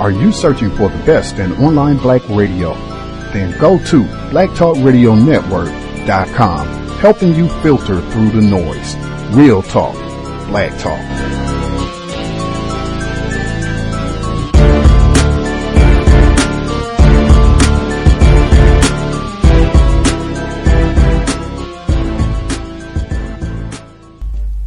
Are you searching for the best in online black radio? Then go to blacktalkradionetwork.com, helping you filter through the noise. Real talk, black talk.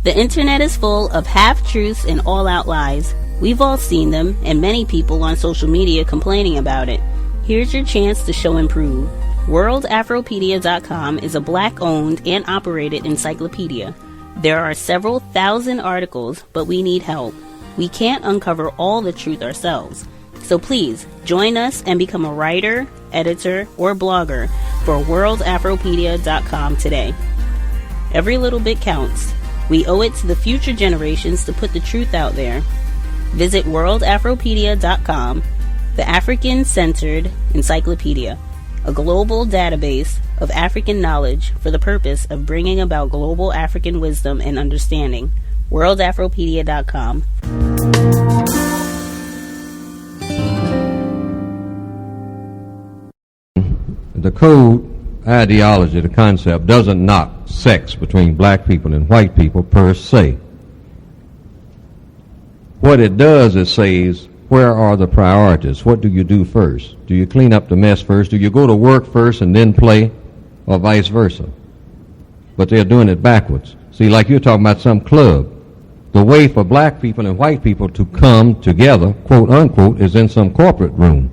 The internet is full of half-truths and all-out lies. We've all seen them, and many people on social media complaining about it. Here's your chance to show and prove. WorldAfropedia.com is a black-owned and operated encyclopedia. There are several thousand articles, but we need help. We can't uncover all the truth ourselves. So please, join us and become a writer, editor, or blogger for WorldAfropedia.com today. Every little bit counts. We owe it to the future generations to put the truth out there. Visit WorldAfropedia.com, the African-centered encyclopedia, a global database of African knowledge for the purpose of bringing about global African wisdom and understanding. WorldAfropedia.com. The code ideology, the concept, doesn't knock sex between black people and white people per se. What it does is says, where are the priorities? What do you do first? Do you clean up the mess first? Do you go to work first and then play, or vice versa? But they're doing it backwards. See, like you're talking about some club. The way for black people and white people to come together, quote unquote, is in some corporate room.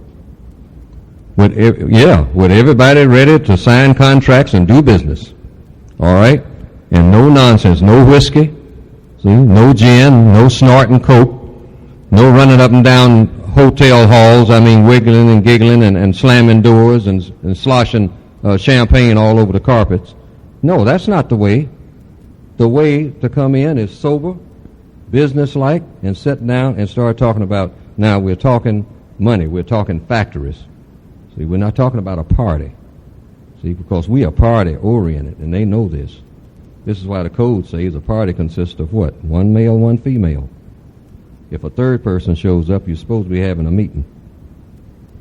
With everybody ready to sign contracts and do business. All right? And no nonsense, no whiskey, see, no gin, no snorting coke, no running up and down hotel halls, wiggling and giggling and slamming doors and sloshing champagne all over the carpets. No, that's not the way. The way to come in is sober, business-like, and sit down and start talking about, now we're talking money, we're talking factories. See, we're not talking about a party. See, because we are party-oriented, and they know this. This is why the code says a party consists of what? One male, one female. If a third person shows up, you're supposed to be having a meeting.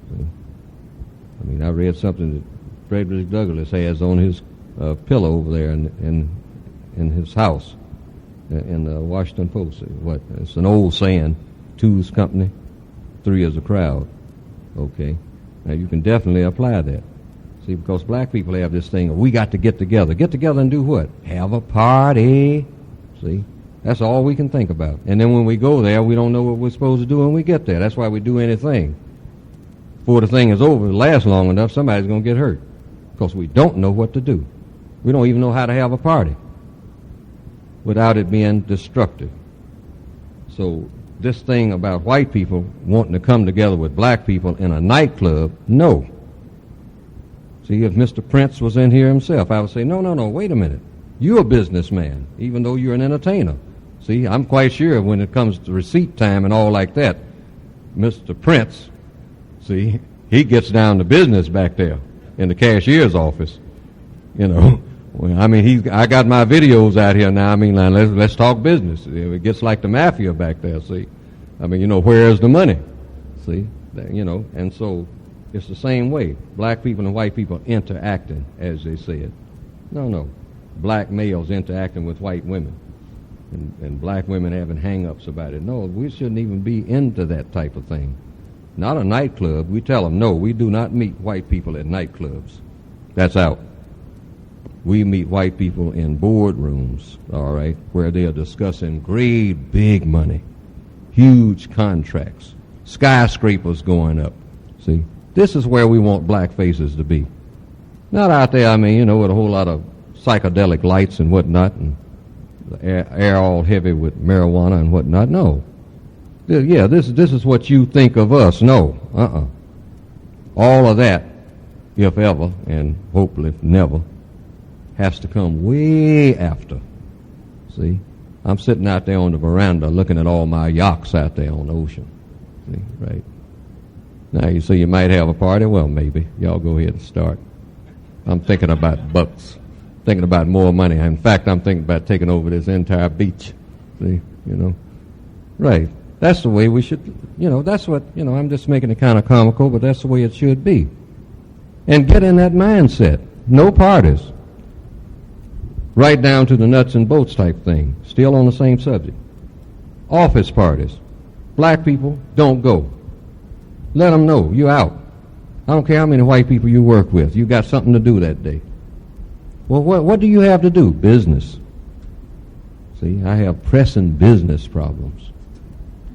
See? I read something that Frederick Douglass has on his pillow over there in his house in the Washington Post. It's an old saying, 2 is company, 3 is a crowd. Okay. Now, you can definitely apply that. See, because black people have this thing, we got to get together. Get together and do what? Have a party. See? That's all we can think about. And then when we go there, we don't know what we're supposed to do when we get there. That's why we do anything. Before the thing is over, it lasts long enough, somebody's going to get hurt. Because we don't know what to do. We don't even know how to have a party without it being destructive. So this thing about white people wanting to come together with black people in a nightclub, no. See, if Mr. Prince was in here himself, I would say, no, wait a minute. You're a businessman, even though you're an entertainer. See, I'm quite sure when it comes to receipt time and all like that, Mr. Prince, see, he gets down to business back there in the cashier's office. You know, I got my videos out here now. Let's talk business. It gets like the mafia back there, see. Where's the money? See, and so it's the same way. Black people and white people interacting, as they said. No. Black males interacting with white women. And black women having hang-ups about it. No, we shouldn't even be into that type of thing. Not a nightclub. We tell them, no, we do not meet white people at nightclubs. That's out. We meet white people in boardrooms, all right, where they are discussing great big money, huge contracts, skyscrapers going up. See, this is where we want black faces to be. Not out there, with a whole lot of psychedelic lights and whatnot, and the air all heavy with marijuana and whatnot. No. Yeah, this is what you think of us. No. All of that, if ever, and hopefully never, has to come way after. See? I'm sitting out there on the veranda looking at all my yachts out there on the ocean. See? Right? Now, you say you might have a party. Well, maybe. Y'all go ahead and start. I'm thinking about bucks. Thinking about more money. In fact, I'm thinking about taking over this entire beach. See? Right. That's the way we should, that's what, I'm just making it kind of comical, but that's the way it should be. And get in that mindset. No parties. Right down to the nuts and bolts type thing. Still on the same subject. Office parties. Black people, don't go. Let them know you're out. I don't care how many white people you work with. You got something to do that day. Well, what do you have to do? Business. See, I have pressing business problems.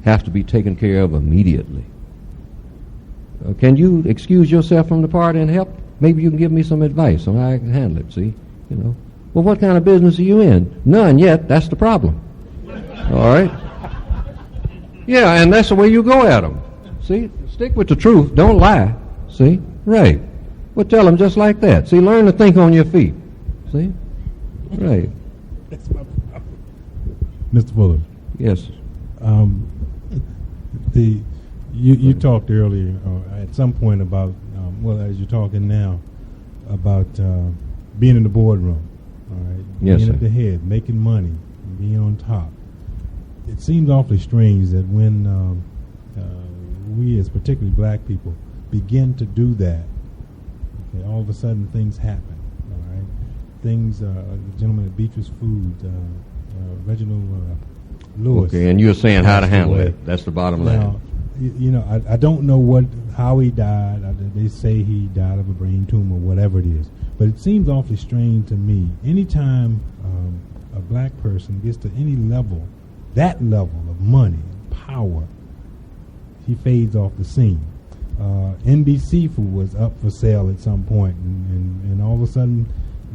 Have to be taken care of immediately. Can you excuse yourself from the party and help? Maybe you can give me some advice on how I can handle it, see? Well, what kind of business are you in? None yet. That's the problem. All right? Yeah, and that's the way you go at them. See? Stick with the truth. Don't lie. See? Right. Well, tell them just like that. See, learn to think on your feet. See? Right. That's my problem. Mr. Fuller. Yes. You talked earlier, at some point about, as you're talking now, about being in the boardroom, all right? Yes, being sir. at the head, making money, being on top. It seems awfully strange that when we, as particularly black people, begin to do that, okay, all of a sudden things happen, all right? Things, the gentleman at Beatrice Foods, Reginald Lewis. Okay, and you're saying how to handle away. it. That's the bottom Now, line. I don't know how he died. They say he died of a brain tumor, whatever it is. But it seems awfully strange to me. Anytime a black person gets to any level, that level of money, power, he fades off the scene. NBC Food was up for sale at some point, and all of a sudden,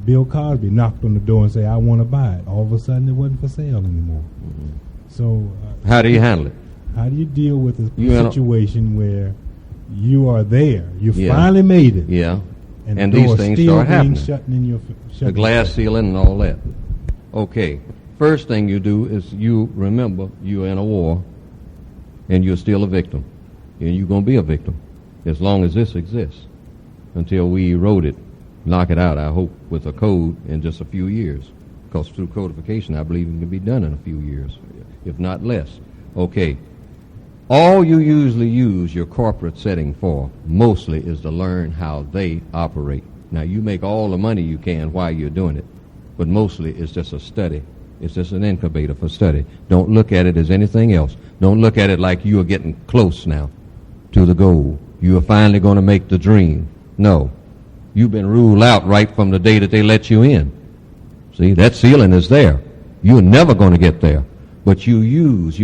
Bill Cosby knocked on the door and said, I want to buy it. All of a sudden, it wasn't for sale anymore. Mm-hmm. So, how do you handle it? How do you deal with a situation where you are there? You Yeah. finally made it. Yeah. And And the these door things still start being happening. shutting in your The glass ceiling and all that. Okay. First thing you do is you remember you're in a war and you're still a victim. And you're going to be a victim as long as this exists until we erode it, knock it out, I hope, with a code in just a few years. Because through codification, I believe it can be done in a few years, if not less. Okay. All you usually use your corporate setting for mostly is to learn how they operate. Now, you make all the money you can while you're doing it, but mostly it's just a study. It's just an incubator for study. Don't look at it as anything else. Don't look at it like you are getting close now to the goal. You are finally going to make the dream. No. You've been ruled out right from the day that they let you in. See, that ceiling is there. You're never going to get there. But you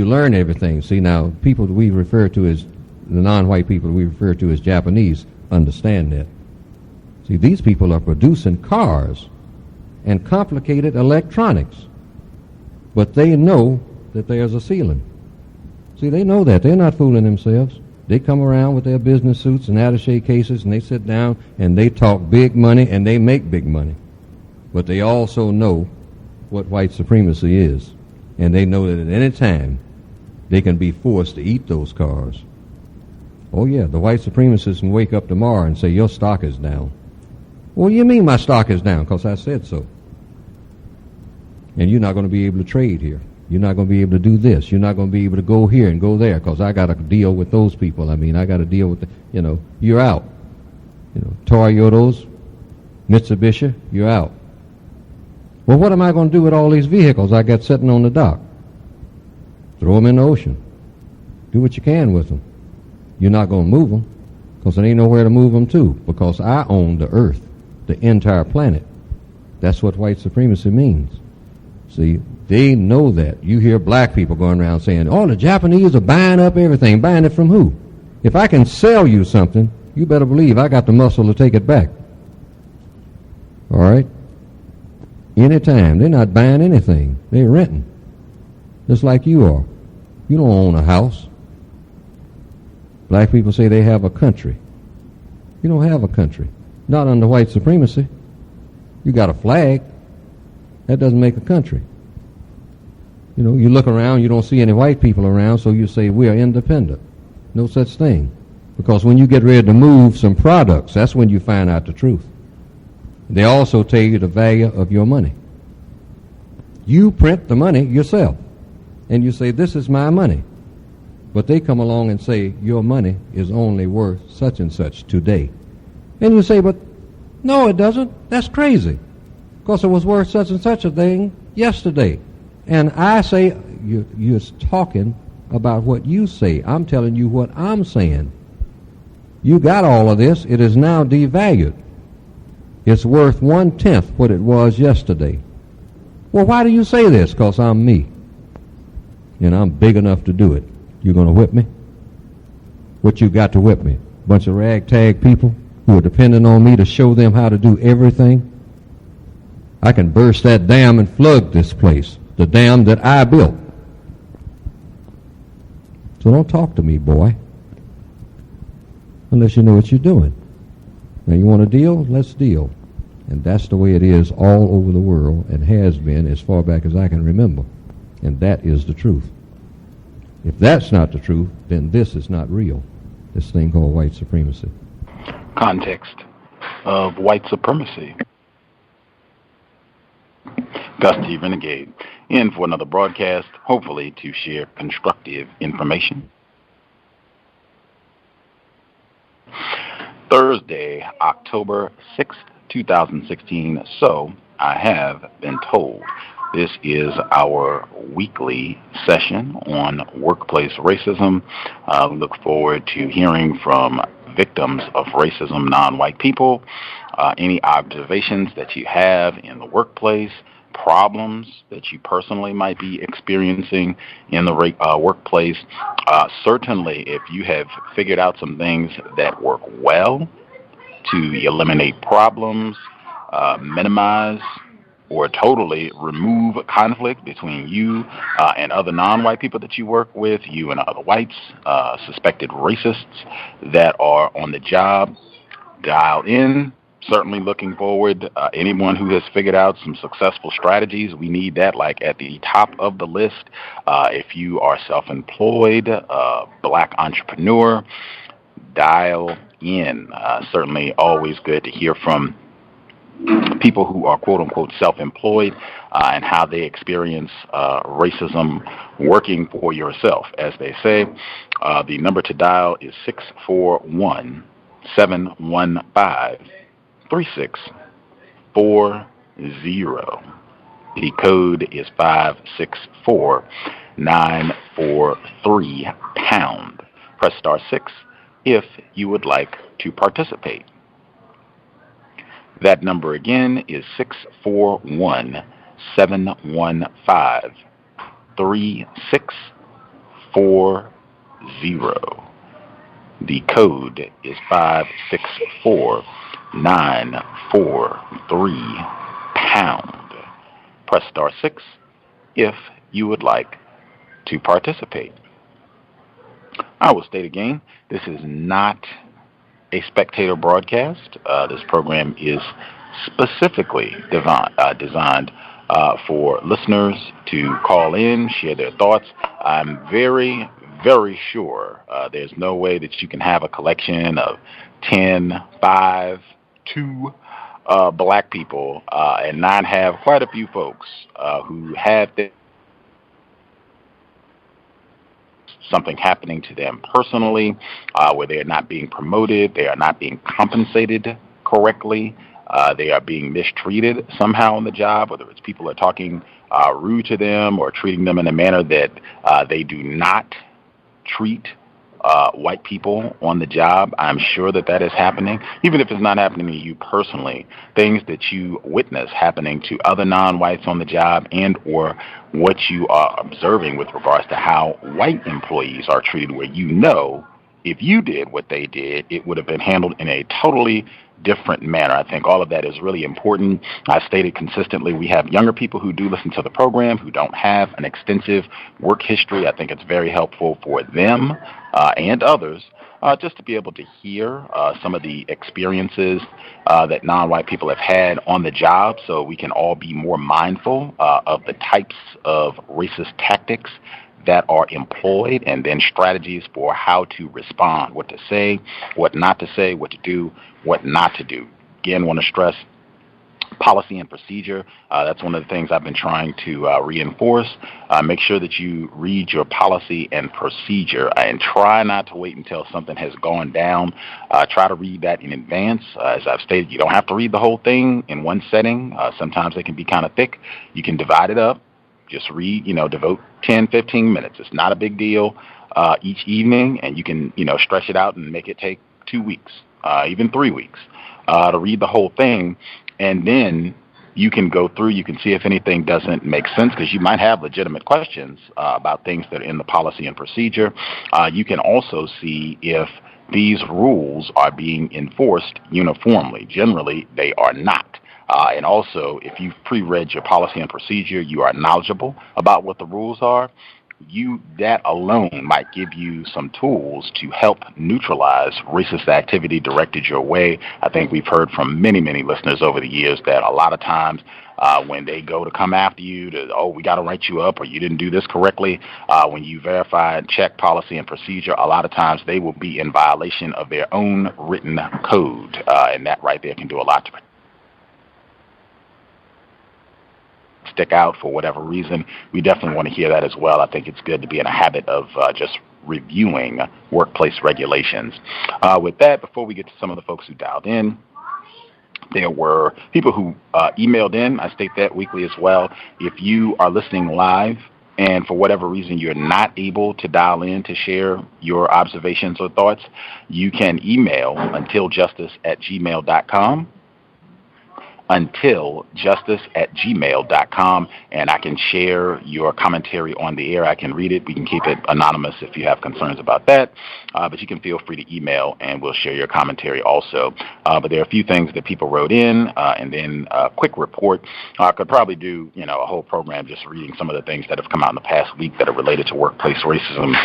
learn everything. See, now, people that we refer to as, the non-white people we refer to as Japanese, understand that. See, these people are producing cars and complicated electronics. But they know that there's a ceiling. See, they know that. They're not fooling themselves. They come around with their business suits and attaché cases, and they sit down and they talk big money and they make big money. But they also know what white supremacy is. And they know that at any time they can be forced to eat those cars. Oh, yeah, the white supremacists can wake up tomorrow and say, your stock is down. What do you mean my stock is down? Because I said so. And you're not going to be able to trade here. You're not going to be able to do this. You're not going to be able to go here and go there because I got to deal with those people. I mean, I got to deal with, you're out. Toyotas, Mitsubishi, you're out. Well, what am I going to do with all these vehicles I got sitting on the dock? Throw them in the ocean. Do what you can with them. You're not going to move them because there ain't nowhere to move them to because I own the earth, the entire planet. That's what white supremacy means. See, they know that. You hear black people going around saying, oh, the Japanese are buying up everything. Buying it from who? If I can sell you something, you better believe I got the muscle to take it back. All right? Anytime. They're not buying anything. They're renting. Just like you are. You don't own a house. Black people say they have a country. You don't have a country. Not under white supremacy. You got a flag. That doesn't make a country. You look around, you don't see any white people around, so you say we are independent. No such thing. Because when you get ready to move some products, that's when you find out the truth. They also tell you the value of your money. You print the money yourself. And you say, this is my money. But they come along and say, your money is only worth such and such today. And you say, but no, it doesn't. That's crazy. Because it was worth such and such a thing yesterday. And I say, you're talking about what you say. I'm telling you what I'm saying. You got all of this. It is now devalued. It's worth 1/10 what it was yesterday. Well, why do you say this? Because I'm me. And I'm big enough to do it. You going to whip me? What you got to whip me? Bunch of ragtag people who are depending on me to show them how to do everything? I can burst that dam and flood this place. The dam that I built. So don't talk to me, boy. Unless you know what you're doing. Now you want to deal? Let's deal. And that's the way it is all over the world and has been as far back as I can remember. And that is the truth. If that's not the truth, then this is not real. This thing called white supremacy. Context of White Supremacy. Gus T Renegade, in for another broadcast, hopefully to share constructive information. Thursday, October 6th, 2016, so I have been told. This is our weekly session on workplace racism. Look forward to hearing from victims of racism, non-white people, any observations that you have in the workplace, problems that you personally might be experiencing in the workplace. Certainly, if you have figured out some things that work well to eliminate problems, minimize or totally remove conflict between you and other non-white people that you work with, you and other whites, suspected racists that are on the job, dial in. Certainly looking forward. Anyone who has figured out some successful strategies, we need that like at the top of the list. If you are self-employed, black entrepreneur, dial in. Certainly always good to hear from people who are quote-unquote self-employed and how they experience racism working for yourself. As they say, the number to dial is 641-715-3640. The code is 564943#. Press star 6 if you would like to participate. That number again is 641-715-3640. The code is 564943#. Press star 6 if you would like to participate. I will state again, this is not a spectator broadcast. This program is specifically designed for listeners to call in, share their thoughts. I'm very, very sure there's no way that you can have a collection of 10, 5, 2 black people and not have quite a few folks who have something happening to them personally, where they are not being promoted, they are not being compensated correctly, they are being mistreated somehow on the job, whether it's people are talking rude to them or treating them in a manner that they do not treat white people on the job. I'm sure that that is happening, even if it's not happening to you personally. Things that you witness happening to other non-whites on the job, and or what you are observing with regards to how white employees are treated, where you know if you did what they did, it would have been handled in a totally different manner. I think all of that is really important. I've stated consistently, we have younger people who do listen to the program who don't have an extensive work history. I think it's very helpful for them and others just to be able to hear some of the experiences that non-white people have had on the job, so we can all be more mindful of the types of racist tactics that are employed, and then strategies for how to respond, what to say, what not to say, what to do, what not to do. Again, want to stress policy and procedure. That's one of the things I've been trying to reinforce. Make sure that you read your policy and procedure and try not to wait until something has gone down. Try to read that in advance. As I've stated, you don't have to read the whole thing in one setting. Sometimes they can be kind of thick. You can divide it up. Just read, devote 10, 15 minutes. It's not a big deal each evening, and you can, stretch it out and make it take 2 weeks, even 3 weeks to read the whole thing. And then you can go through, you can see if anything doesn't make sense, because you might have legitimate questions about things that are in the policy and procedure. You can also see if these rules are being enforced uniformly. Generally, they are not. And also, if you've pre-read your policy and procedure, you are knowledgeable about what the rules are. That alone might give you some tools to help neutralize racist activity directed your way. I think we've heard from many, many listeners over the years that a lot of times when they go to come after you, we got to write you up, or you didn't do this correctly, when you verify and check policy and procedure, a lot of times they will be in violation of their own written code, and that right there can do a lot to stick out for whatever reason. We definitely want to hear that as well. I think it's good to be in a habit of just reviewing workplace regulations. With that, before we get to some of the folks who dialed in, there were people who emailed in. I state that weekly as well. If you are listening live and for whatever reason you're not able to dial in to share your observations or thoughts, you can email untiljustice@gmail.com. untiljustice@gmail.com, and I can share your commentary on the air. I can read it. We can keep it anonymous if you have concerns about that, but you can feel free to email and we'll share your commentary also. But there are a few things that people wrote in, and then a quick report. I could probably do a whole program just reading some of the things that have come out in the past week that are related to workplace racism.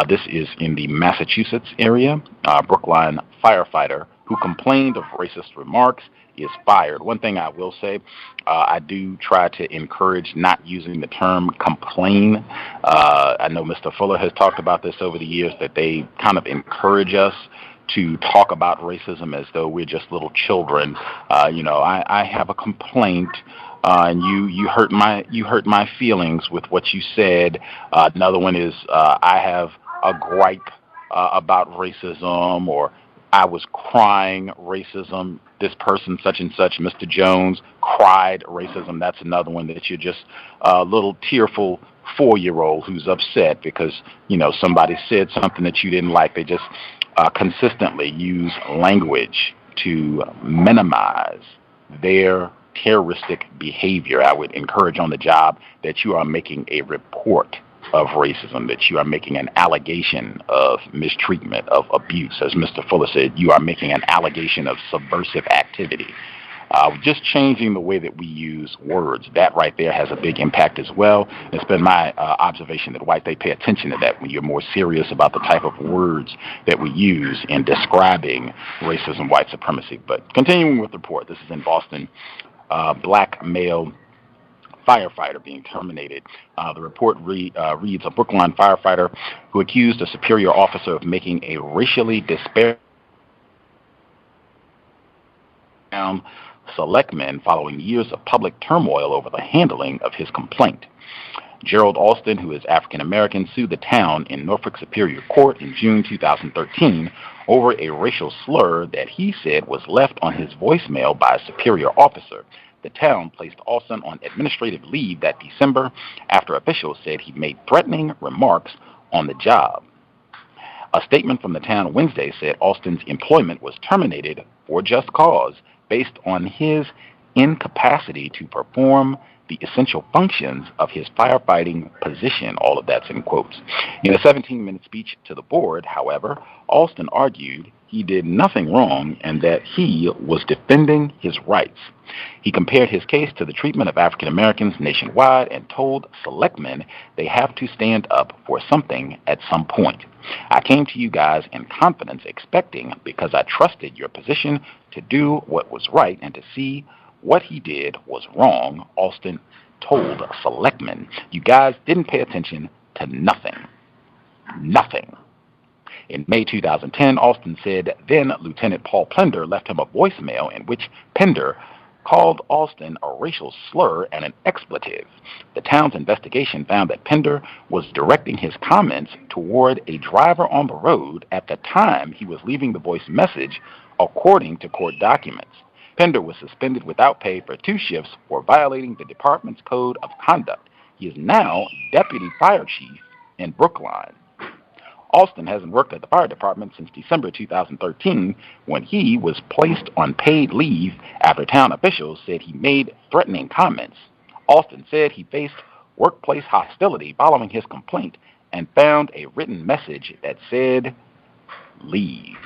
This is in the Massachusetts area. Brookline firefighter who complained of racist remarks is fired. One thing I will say, I do try to encourage not using the term complain. I know Mr. Fuller has talked about this over the years, that they kind of encourage us to talk about racism as though we're just little children. I have a complaint, and you hurt my feelings with what you said. Another one is I have a gripe about racism, or I was crying racism. This person, such and such, Mr. Jones, cried racism. That's another one, that you're just a little tearful 4-year-old who's upset because, somebody said something that you didn't like. They just consistently use language to minimize their terroristic behavior. I would encourage on the job that you are making a report of racism, that you are making an allegation of mistreatment, of abuse. As Mr. Fuller said, you are making an allegation of subversive activity. Just changing the way that we use words, that right there has a big impact as well. It's been my observation that they pay attention to that when you're more serious about the type of words that we use in describing racism, white supremacy. But continuing with the report, this is in Boston. Black male firefighter being terminated. The report reads, a Brookline firefighter who accused a superior officer of making a racially disparate selectman following years of public turmoil over the handling of his complaint. Gerald Alston, who is African American, sued the town in Norfolk Superior Court in June 2013 over a racial slur that he said was left on his voicemail by a superior officer. The town placed Alston on administrative leave that December after officials said he made threatening remarks on the job. A statement from the town Wednesday said Alston's employment was terminated for just cause based on his incapacity to perform the essential functions of his firefighting position. All of that's in quotes. In a 17-minute speech to the board, however, Alston argued he did nothing wrong and that he was defending his rights. He compared his case to the treatment of African Americans nationwide and told selectmen they have to stand up for something at some point. I came to you guys in confidence, expecting, because I trusted your position, to do what was right and to see what he did was wrong, Alston told selectmen. You guys didn't pay attention to nothing. Nothing. In May 2010, Alston said then Lieutenant Paul Pender left him a voicemail in which Pender called Alston a racial slur and an expletive. The town's investigation found that Pender was directing his comments toward a driver on the road at the time he was leaving the voice message, according to court documents. Pender was suspended without pay for 2 shifts for violating the department's code of conduct. He is now deputy fire chief in Brookline. Alston hasn't worked at the fire department since December 2013, when he was placed on paid leave after town officials said he made threatening comments. Alston said he faced workplace hostility following his complaint and found a written message that said, "Leave."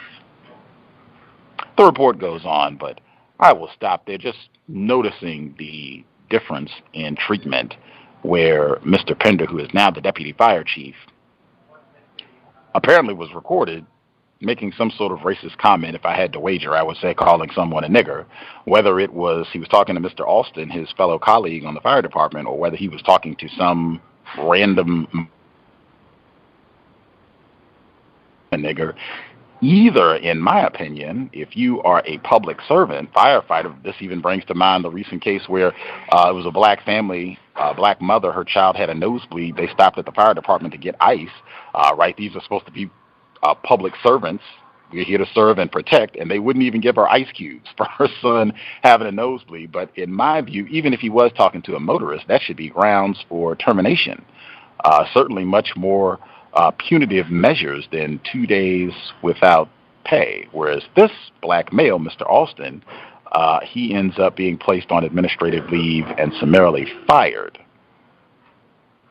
The report goes on, but I will stop there, just noticing the difference in treatment where Mr. Pender, who is now the deputy fire chief, apparently was recorded making some sort of racist comment. If I had to wager, I would say calling someone a nigger, whether it was he was talking to Mr. Alston, his fellow colleague on the fire department, or whether he was talking to some random nigger. Either, in my opinion, if you are a public servant, firefighter, this even brings to mind the recent case where it was a black family, black mother, her child had a nosebleed. They stopped at the fire department to get ice. Right, these are supposed to be public servants. We're here to serve and protect, and they wouldn't even give her ice cubes for her son having a nosebleed. But in my view, even if he was talking to a motorist, that should be grounds for termination. Certainly much more punitive measures than 2 days without pay. Whereas this black male, Mr. Alston, he ends up being placed on administrative leave and summarily fired.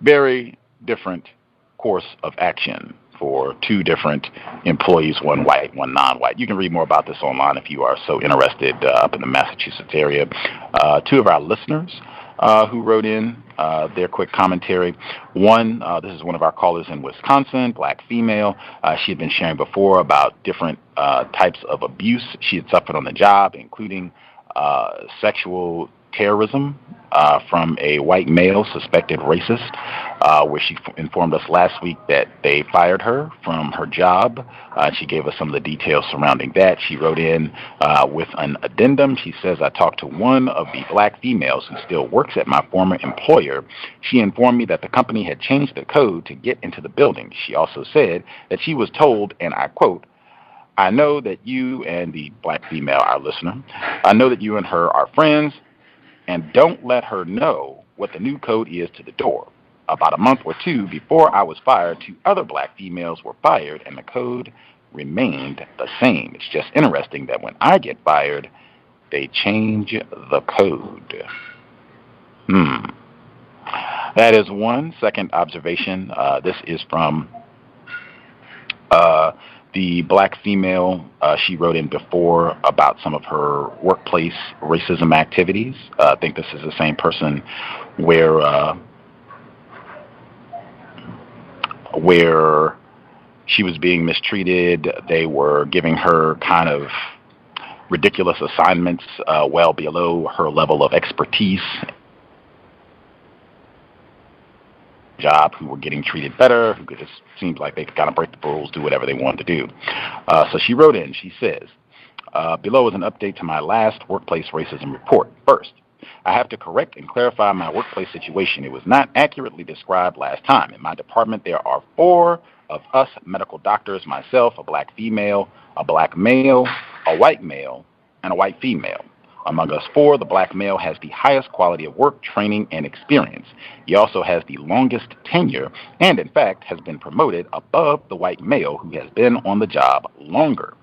Very different course of action for 2 different employees, one white, one non-white. You can read more about this online if you are so interested up in the Massachusetts area. 2 of our listeners who wrote in their quick commentary. One, this is one of our callers in Wisconsin, black female. She had been sharing before about different types of abuse she had suffered on the job, including sexual terrorism from a white male suspected racist, where she informed us last week that they fired her from her job. She gave us some of the details surrounding that. She wrote in with an addendum. She says, "I talked to one of the black females who still works at my former employer. She informed me that the company had changed the code to get into the building. She also said that she was told, and I quote, 'I know that you,'" and the black female, our listener, "'I know that you and her are friends, and don't let her know what the new code is to the door.' About a month or 2 before I was fired, 2 other black females were fired, and the code remained the same. It's just interesting that when I get fired, they change the code." That is one. Second observation, this is from the black female. She wrote in before about some of her workplace racism activities. I think this is the same person where she was being mistreated. They were giving her kind of ridiculous assignments well below her level of expertise. Job, who were getting treated better, who just seemed like they could kind of break the rules, do whatever they wanted to do. So she wrote in, she says, "Below is an update to my last workplace racism report. First, I have to correct and clarify my workplace situation. It was not accurately described last time. In my department, there are 4 of us medical doctors, myself, a black female, a black male, a white male, and a white female. Among us 4, the black male has the highest quality of work, training, and experience. He also has the longest tenure and, in fact, has been promoted above the white male who has been on the job longer.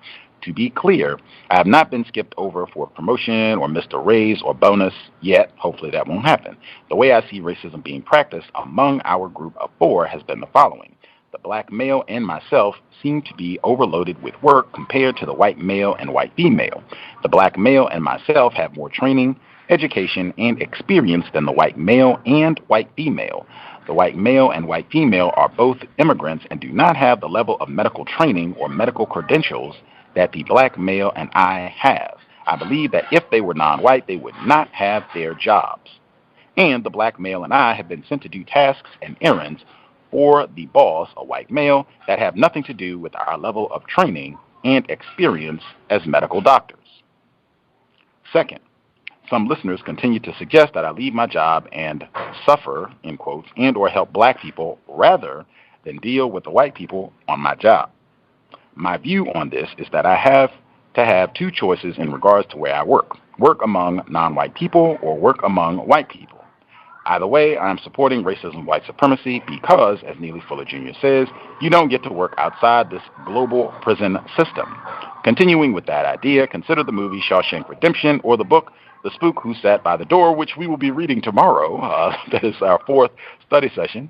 To be clear, I have not been skipped over for promotion or missed a raise or bonus yet. Hopefully that won't happen. The way I see racism being practiced among our group of 4 has been the following. The black male and myself seem to be overloaded with work compared to the white male and white female. The black male and myself have more training, education, and experience than the white male and white female. The white male and white female are both immigrants and do not have the level of medical training or medical credentials that the black male and I have. I believe that if they were non-white, they would not have their jobs. And the black male and I have been sent to do tasks and errands for the boss, a white male, that have nothing to do with our level of training and experience as medical doctors. Second, some listeners continue to suggest that I leave my job and suffer, in quotes, and or help black people rather than deal with the white people on my job. My view on this is that I have to have two choices in regards to where I work. Work among non-white people or work among white people. Either way, I'm supporting racism, white supremacy because, as Neely Fuller Jr. says, you don't get to work outside this global prison system. Continuing with that idea, consider the movie Shawshank Redemption or the book The Spook Who Sat by the Door, which we will be reading tomorrow. That is our fourth study session.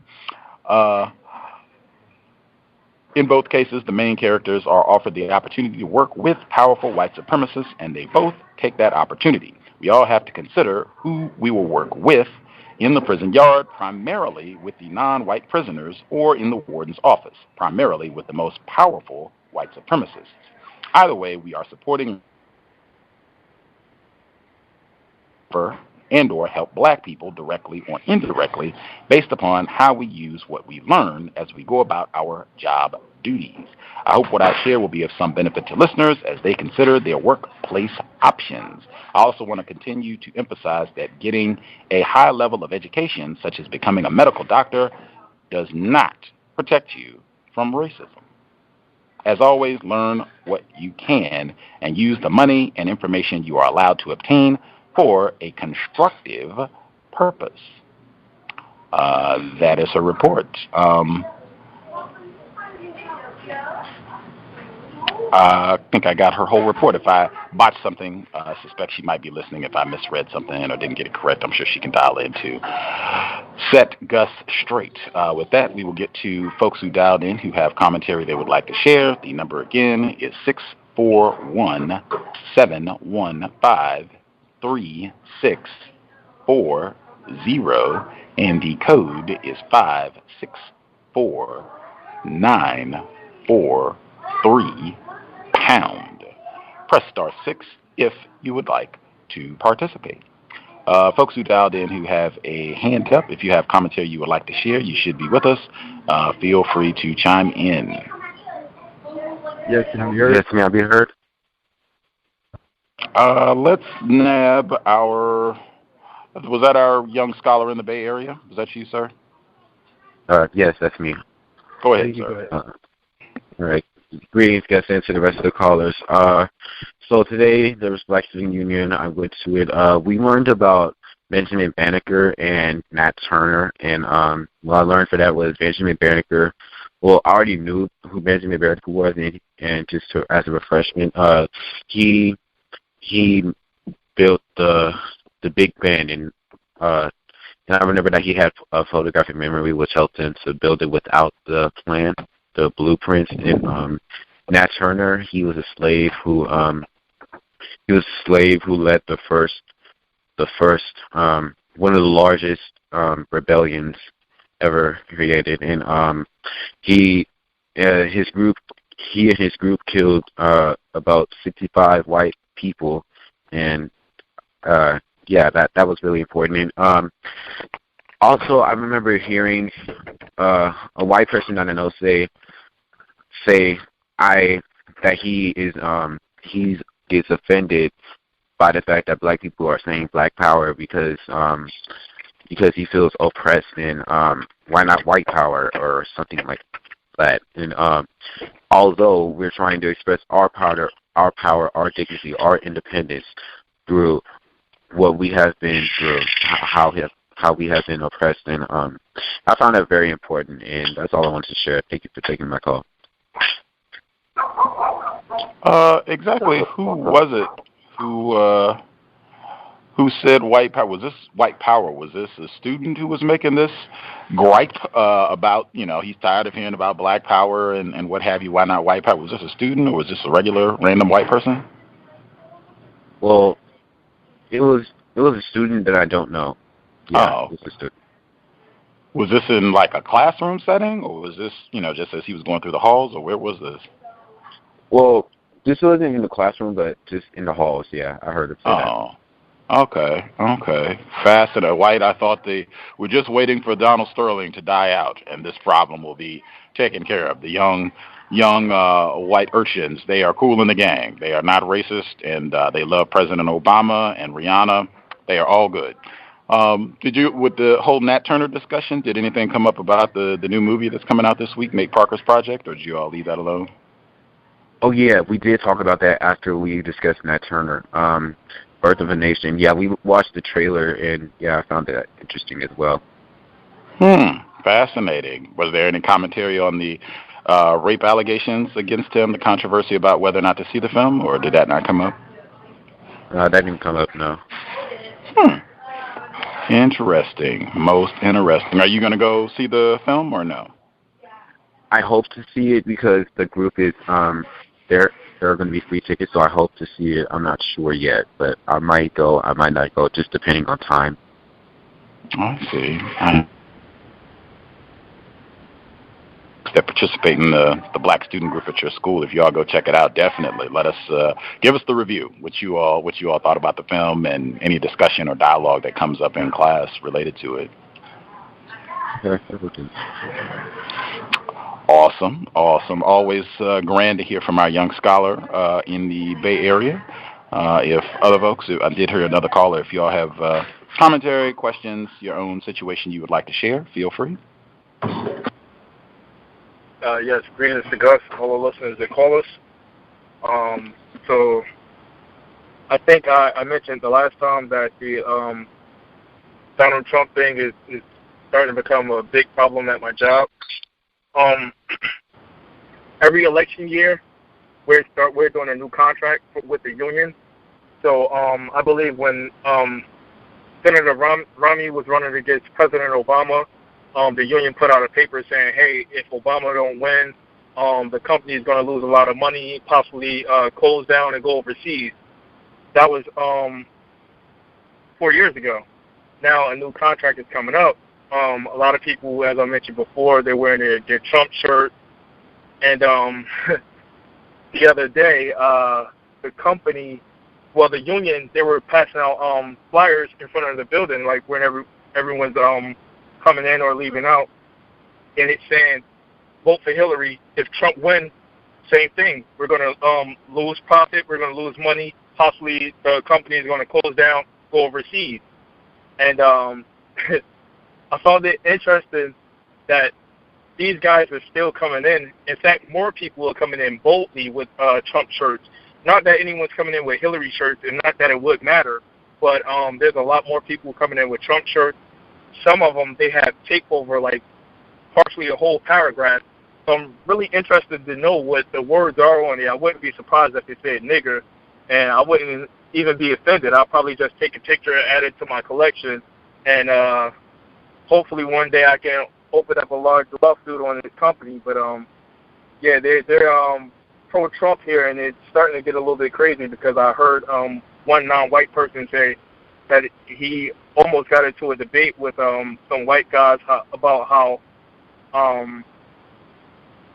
In both cases, the main characters are offered the opportunity to work with powerful white supremacists, and they both take that opportunity. We all have to consider who we will work with in the prison yard, primarily with the non-white prisoners, or in the warden's office, primarily with the most powerful white supremacists. Either way, we are supporting and or help black people directly or indirectly based upon how we use what we learn as we go about our job duties. I hope what I share will be of some benefit to listeners as they consider their workplace options. I also want to continue to emphasize that getting a high level of education, such as becoming a medical doctor, does not protect you from racism. As always, learn what you can and use the money and information you are allowed to obtain for a constructive purpose. That is her report. I think I got her whole report. If I botched something, I suspect she might be listening. If I misread something or didn't get it correct, I'm sure she can dial in to set Gus straight. With that, we will get to folks who dialed in who have commentary they would like to share. The number again is 641-715-3640, and the code is 564943#. Press star 6 if you would like to participate. Folks who dialed in who have a hand up, if you have commentary you would like to share, you should be with us. Feel free to chime in. Yes, can I be heard? Yes, may I be heard? Let's nab was that our young scholar in the Bay Area? Was that you, sir? Yes, that's me. Go ahead, sir. All right. Greetings, guests, and to the rest of the callers. So today, there was Black Student Union. I went to it. We learned about Benjamin Banneker and Nat Turner, and what I learned for that was Benjamin Banneker. Well, I already knew who Benjamin Banneker was, and just as a refreshment, he built the Big Ben, and I remember that he had a photographic memory which helped him to build it without the plan, the blueprints. And Nat Turner, he was a slave who led the first one of the largest rebellions ever created, and he and his group killed about 65 white people, and that was really important. And also, I remember hearing a white person that I know say that he is offended by the fact that black people are saying Black Power because he feels oppressed, and why not white power or something like that. And although we're trying to express our power, our dignity, our independence through what we have been through, how we have been oppressed, and I found that very important, and that's all I wanted to share. Thank you for taking my call. Exactly. Who was it who said white power? Was this white power? Was this a student who was making this gripe about, he's tired of hearing about Black Power and what have you, why not white power? Was this a student, or was this a regular random white person? Well, it was a student that I don't know. Yeah, oh. It was a student. Was this in like a classroom setting, or was this, just as he was going through the halls, or where was this? Well, this wasn't in the classroom, but just in the halls. Yeah, I heard it say that. Okay. Fascinating. White, I thought they were just waiting for Donald Sterling to die out, and this problem will be taken care of. The young white urchins, they are cool in the gang. They are not racist, and they love President Obama and Rihanna. They are all good. Did you, with the whole Nat Turner discussion, did anything come up about the new movie that's coming out this week, Nate Parker's Project, or did you all leave that alone? Oh, yeah, we did talk about that after we discussed Nat Turner. Birth of a Nation. Yeah, we watched the trailer, and, yeah, I found that interesting as well. Fascinating. Was there any commentary on the rape allegations against him, the controversy about whether or not to see the film, or did that not come up? That didn't come up, no. Interesting. Most interesting. Are you going to go see the film or no? I hope to see it because the group is, there are going to be free tickets, so I hope to see it. I'm not sure yet, but I might go, I might not go, just depending on time. I see. That participate in the black student group at your school. If you all go check it out, definitely let us give us the review. What you all thought about the film and any discussion or dialogue that comes up in class related to it. Awesome. Always grand to hear from our young scholar in the Bay Area. If other folks, I did hear another caller. If you all have commentary, questions, your own situation you would like to share, feel free. Yes, greetings to Gus, all the listeners that call us. So I think I mentioned the last time that the Donald Trump thing is starting to become a big problem at my job. Every election year, we're doing a new contract with the union. So I believe when Senator Romney was running against President Obama, the union put out a paper saying, hey, if Obama don't win, the company is going to lose a lot of money, possibly close down and go overseas. That was 4 years ago. Now a new contract is coming up. A lot of people, as I mentioned before, they're wearing their Trump shirt. And the other day, the company, well, the union, they were passing out flyers in front of the building, like whenever everyone's coming in or leaving out, and it's saying, vote for Hillary. If Trump wins, same thing. We're going to lose profit. We're going to lose money. Possibly the company is going to close down, go overseas. And I found it interesting that these guys are still coming in. In fact, more people are coming in boldly with Trump shirts. Not that anyone's coming in with Hillary shirts, and not that it would matter, but there's a lot more people coming in with Trump shirts. Some of them, they have tape over, like, partially a whole paragraph. So I'm really interested to know what the words are on it. I wouldn't be surprised if it said nigger, and I wouldn't even be offended. I'll probably just take a picture and add it to my collection, and hopefully one day I can open up a large lawsuit on this company. But, yeah, they're pro-Trump here, and it's starting to get a little bit crazy because I heard one non-white person say that he almost got into a debate with some white guys about how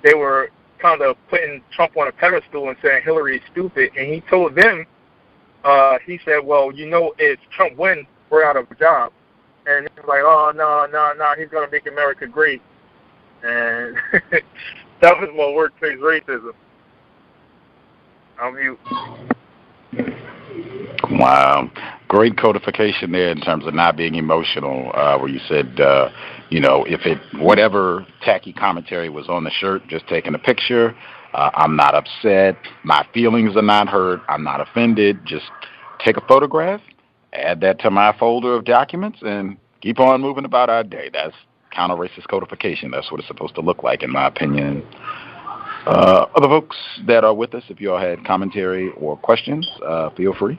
they were kind of putting Trump on a pedestal and saying Hillary is stupid. And he told them, he said, well, you know, if Trump wins, we're out of a job. And he was like, oh, no, he's going to make America great. And that was my workplace racism. I'm mute. Wow. Great codification there in terms of not being emotional, where you said, if whatever tacky commentary was on the shirt, just taking a picture, I'm not upset, my feelings are not hurt, I'm not offended, just take a photograph, add that to my folder of documents, and keep on moving about our day. That's counter-racist codification. That's what it's supposed to look like, in my opinion. Other folks that are with us, if you all had commentary or questions, feel free.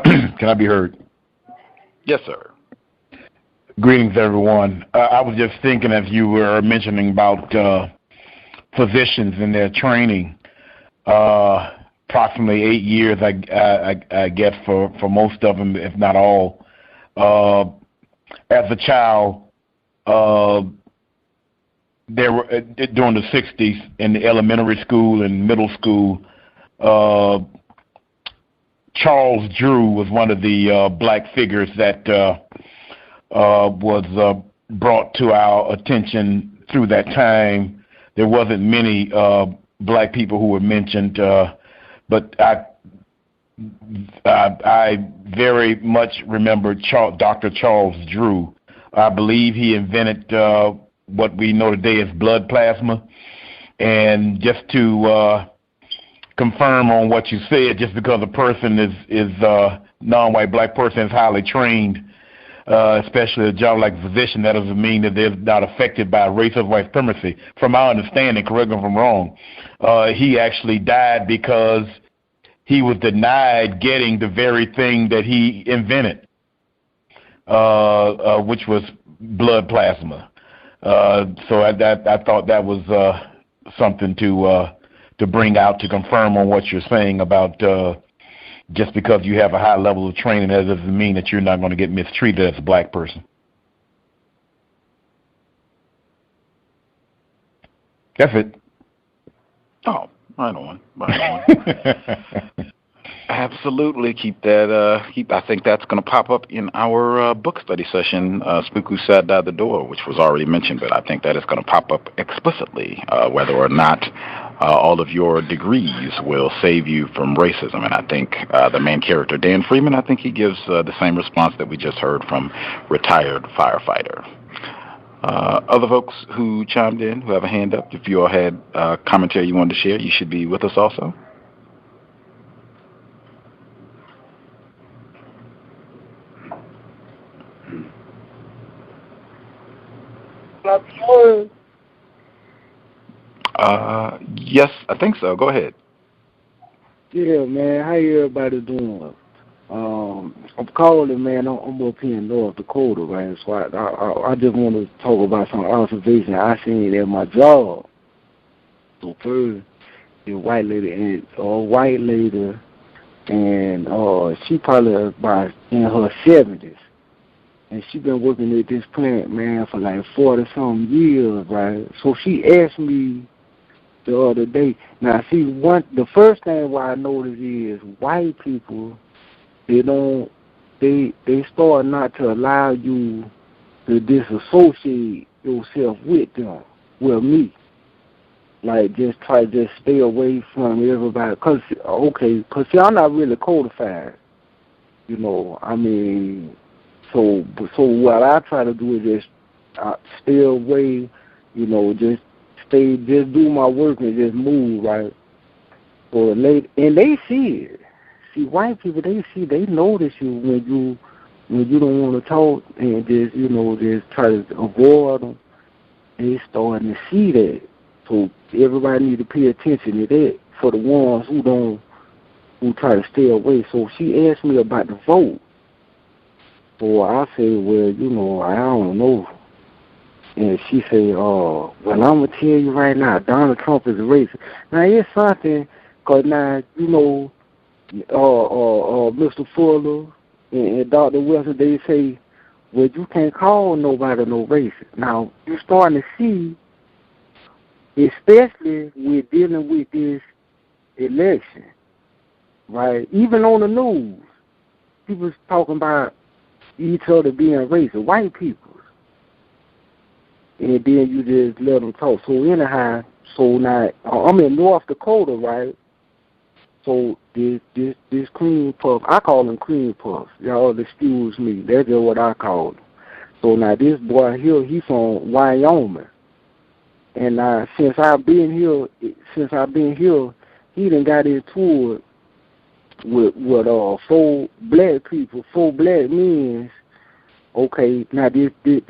Can I be heard? Yes, sir. Greetings, everyone. I was just thinking, as you were mentioning about physicians and their training, approximately 8 years, I guess, for most of them, if not all. As a child, there were during the 60s in the elementary school and middle school, Charles Drew was one of the black figures that was brought to our attention through that time. There wasn't many black people who were mentioned, but I very much remember Dr. Charles Drew. I believe he invented what we know today as blood plasma. And just to confirm on what you said, just because a person is non-white black person is highly trained, especially a job like a physician, that doesn't mean that they're not affected by race of white supremacy. From my understanding, correct me if I'm wrong, he actually died because he was denied getting the very thing that he invented, which was blood plasma. So I thought that was something to bring out to confirm on what you're saying about just because you have a high level of training, that doesn't mean that you're not going to get mistreated as a black person. That's it. Oh, right on. Absolutely. Keep that. I think that's going to pop up in our book study session, Spook Who Sat By the Door, which was already mentioned, but I think that is going to pop up explicitly, whether or not all of your degrees will save you from racism. And I think the main character, Dan Freeman, I think he gives the same response that we just heard from retired firefighter. Other folks who chimed in, who have a hand up, if you all had commentary you wanted to share, you should be with us also. Yes, I think so. Go ahead. Yeah, man. How everybody doing? I'm calling, man. I'm up here in North Dakota, right? So I just want to talk about some observation I seen at my job. So first, the white lady, and she probably about in her 70s. And she been working at this plant, man, for like 40-something years, right? So she asked me the other day. Now, see, the first thing what I noticed is white people, they start not to allow you to disassociate yourself with them, with me. Like, just try to just stay away from everybody. Because see, I'm not really codified, you know. I mean, so what I try to do is just stay away, you know, just do my work and just move, right? And they see it. See, white people, they notice you when you don't want to talk and just, you know, just try to avoid them. They starting to see that. So everybody need to pay attention to that for the ones who try to stay away. So she asked me about the vote. So I said, well, you know, I don't know. And she said, well, I'm going to tell you right now, Donald Trump is a racist. Now, it's something, because now, you know, Mr. Fuller and Dr. Wilson, they say, well, you can't call nobody no racist. Now, you're starting to see, especially with dealing with this election, right? Even on the news, people's talking about each other being racist, white people. And then you just let them talk. So anyhow, so now I'm in North Dakota, right? So this cream puff, I call them cream puffs. Y'all excuse me. That's just what I call them. So now this boy here, he from Wyoming. And since I've been here, he done got into it with 4 black people, 4 black men. Okay, now Tuesday,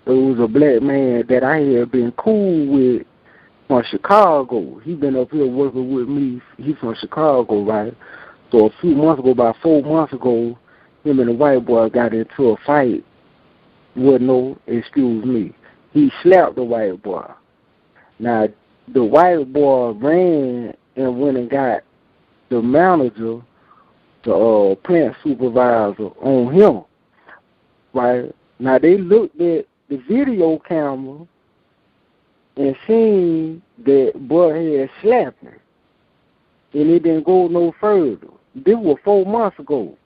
there was a black man that I had been cool with from Chicago. He been up here working with me. He from Chicago, right? So a few months ago, about 4 months ago, him and the white boy got into a fight. Excuse me. He slapped the white boy. Now, the white boy ran and went and got the manager, the plant supervisor on him, right? Now, they looked at the video camera and seen that boy had slapped him, and it didn't go no further. This was 4 months ago.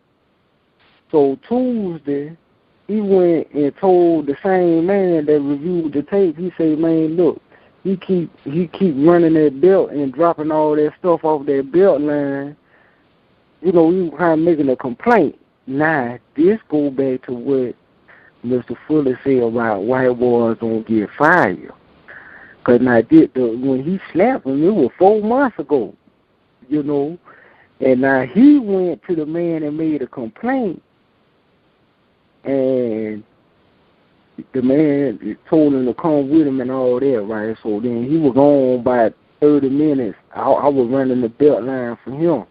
So Tuesday, he went and told the same man that reviewed the tape, he said, man, look, he keep running that belt and dropping all that stuff off that belt line. You know, we were kind of making a complaint. Now, this go back to what Mr. Fuller said about white boys don't get fired. Because now, when he slapped him, it was 4 months ago, you know. And now he went to the man and made a complaint. And the man told him to come with him and all that, right? So then he was gone by 30 minutes. I was running the belt line for him.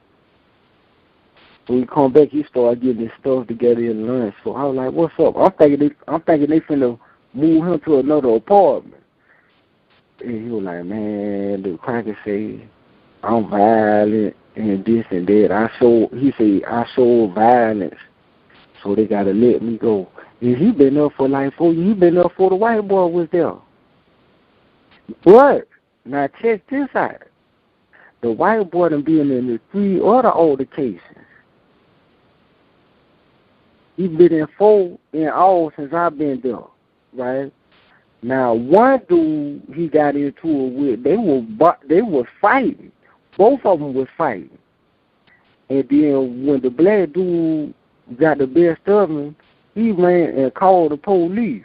When he come back, he started getting his stuff together in lunch. So I was like, "What's up?" I'm thinking they finna move him to another apartment. And he was like, "Man, the cracker say I'm violent and this and that. He said I showed violence, so they gotta let me go." And he been up for like 4 years. He been up for the white boy was there. But now check this out. The white boy done been in the 3 other altercations. He been in 4 in all since I've been there, right? Now, one dude he got into it with, they were fighting. Both of them was fighting. And then when the black dude got the best of him, he ran and called the police.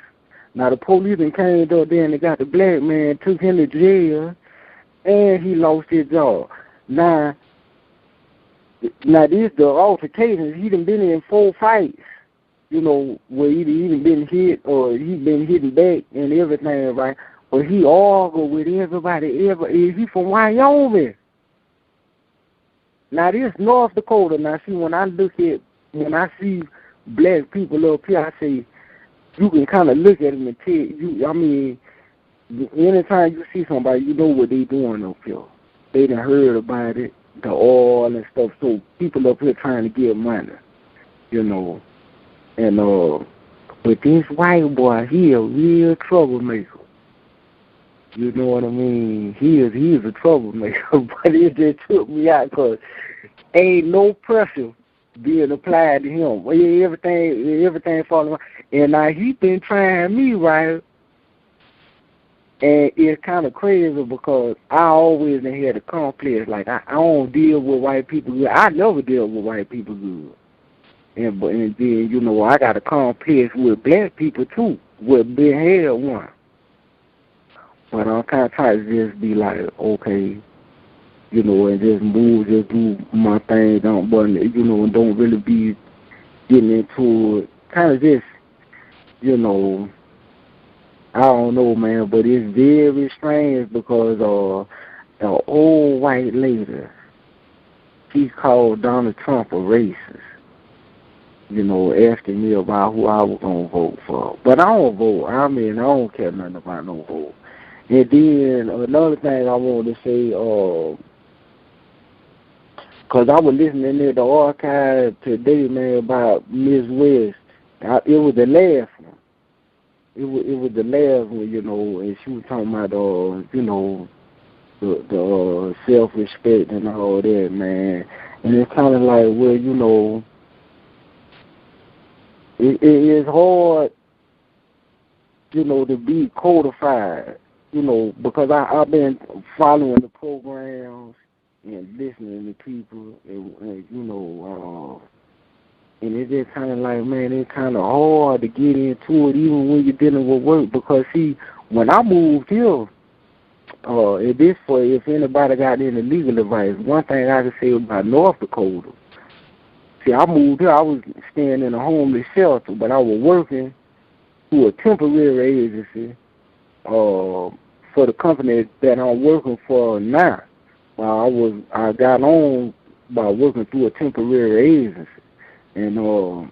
Now, the police then came up there and they got the black man, took him to jail, and he lost his job. Now these the altercations. He done been in 4 fights. You know, where he done been hit or he been hitting back and everything, right? But he argued with everybody he from Wyoming. Now this North Dakota, now see when I see black people up here, I say you can kind of look at them and tell you, I mean, anytime you see somebody, you know what they doing up here. They done heard about it, the oil and stuff, so people up here trying to get money, you know. And but this white boy, he a real troublemaker. You know what I mean? He is a troublemaker, but it just took me out because ain't no pressure being applied to him. Everything falling around. And now he been trying me, right? And it's kind of crazy because I always had a complex. Like, I don't deal with white people good. I never deal with white people good. And then, you know, I got a complex with black people, too, with been had one. But I'm kind of trying to just be like, okay, you know, and just do my thing, you know, and don't really be getting into it. Kind of just, you know, I don't know, man, but it's very strange because an old white lady, she called Donald Trump a racist. You know, asking me about who I was going to vote for. But I don't vote. I mean, I don't care nothing about no vote. And then another thing I wanted to say, because I was listening to the archive today, man, about Ms. West. It was the last one. It was the last one, you know, and she was talking about, you know, the self-respect and all that, man. And it's kind of like, well, you know, it is hard, you know, to be codified, you know, because I've been following the programs and listening to people, and you know, and it's just kind of like, man, it's kind of hard to get into it even when you're dealing with work because, see, when I moved here, and this for if anybody got any legal advice, one thing I can say about North Dakota, see, I moved here, I was staying in a homeless shelter, but I was working through a temporary agency for the company that I'm working for now. I got on by working through a temporary agency. And so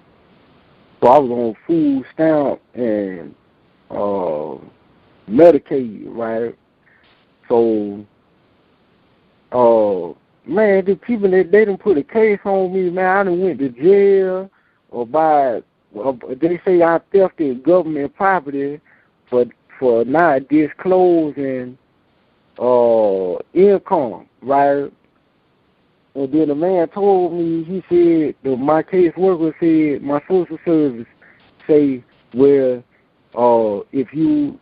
I was on food stamp and Medicaid, right? So, man, the people they done put a case on me, man. I done went to jail they say I thefted government property for not disclosing income, right? And then the man told me, he said, my caseworker said, my social service say, well, if you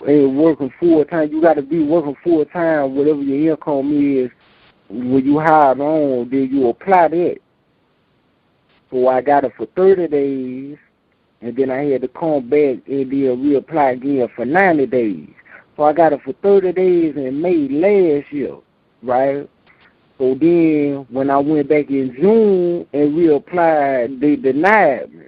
and working full time. You got to be working full time, whatever your income is. When you hired on, then you apply that. So I got it for 30 days, and then I had to come back and then reapply again for 90 days. So I got it for 30 days in May last year, right? So then when I went back in June and reapplied, they denied me.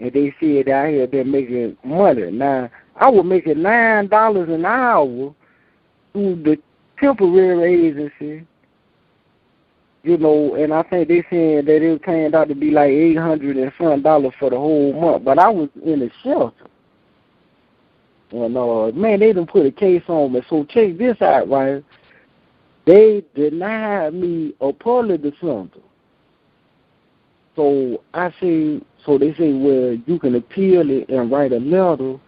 And they said that I had been making money. Now, I was making $9 an hour through the temporary agency, you know, and I think they saying that it turned out to be like $800 and something for the whole month. But I was in a shelter. And, man, they done put a case on me. So check this out, right? They denied me a public defender. So I say, so they say, well, you can appeal it and write a letter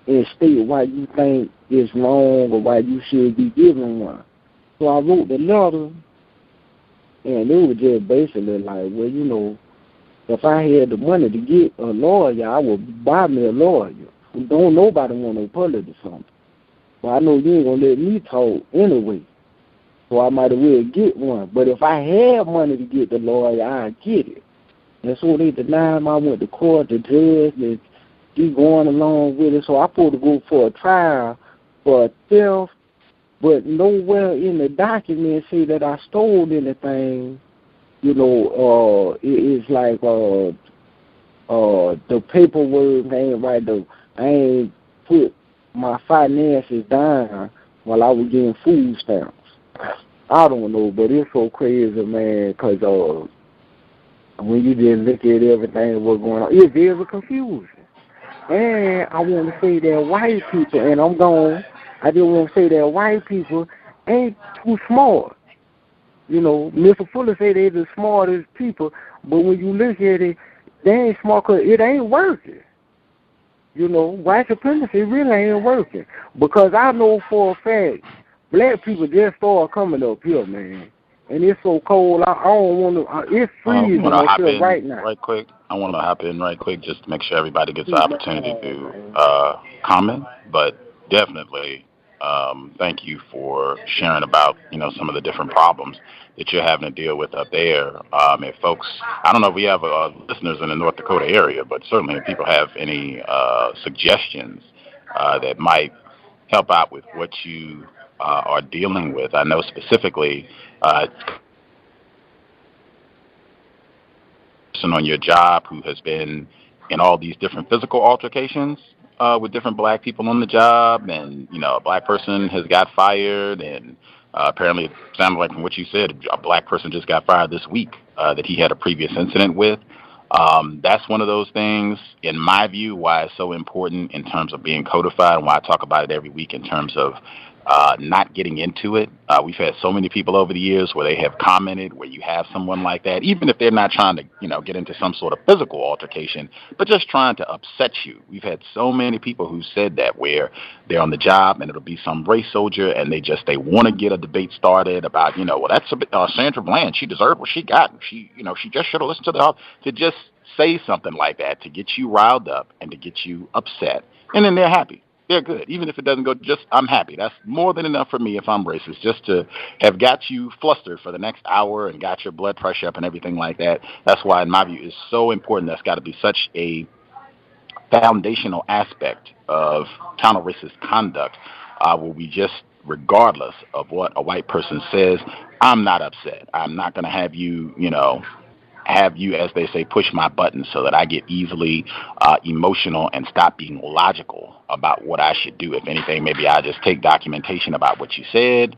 and state why you think it's wrong or why you should be given one. So I wrote the letter, and it was just basically like, well, you know, if I had the money to get a lawyer, I would buy me a lawyer. Don't nobody want no public defender. But I know you ain't going to let me talk anyway. So I might as well get one. But if I had money to get the lawyer, I'd get it. And so they denied me. I went to court, the judge, and he going along with it. So I supposed to go for a trial for theft, but nowhere in the document say that I stole anything. You know, it's like the paperwork ain't right. I ain't put my finances down while I was getting food stamps. I don't know, but it's so crazy, man, because when you just look at everything what's going on, it's very confusing. And I want to say that white people, and I just want to say that white people ain't too smart. You know, Mr. Fuller say they're the smartest people, but when you look at it, they ain't smart because it ain't working. You know, white supremacy really ain't working. Because I know for a fact, black people just started coming up here, man. And it's so cold, I don't want to, it's freezing up here right now. Right quick. I want to hop in right quick just to make sure everybody gets the opportunity to comment. But definitely, thank you for sharing about, you know, some of the different problems that you're having to deal with up there. If folks, I don't know if we have listeners in the North Dakota area, but certainly if people have any suggestions that might help out with what you are dealing with. I know specifically person on your job who has been in all these different physical altercations with different black people on the job, and you know, a black person has got fired, and apparently it sounded like from what you said, a black person just got fired this week that he had a previous incident with. That's one of those things, in my view, why it's so important in terms of being codified, and why I talk about it every week in terms of not getting into it. We've had so many people over the years where they have commented where you have someone like that, even if they're not trying to, you know, get into some sort of physical altercation, but just trying to upset you. We've had so many people who said that, where they're on the job and it'll be some race soldier and they want to get a debate started about, you know, well, that's Sandra Bland. She deserved what she got. She just should have listened to just say something like that to get you riled up and to get you upset. And then they're happy. They're good. Even if it doesn't go, I'm happy. That's more than enough for me if I'm racist, just to have got you flustered for the next hour and got your blood pressure up and everything like that. That's why, in my view, it's so important. That's got to be such a foundational aspect of counter-racist conduct, where we just, regardless of what a white person says, I'm not upset. I'm not going to have you, have you, as they say, push my buttons so that I get easily emotional and stop being logical about what I should do. If anything, maybe I just take documentation about what you said.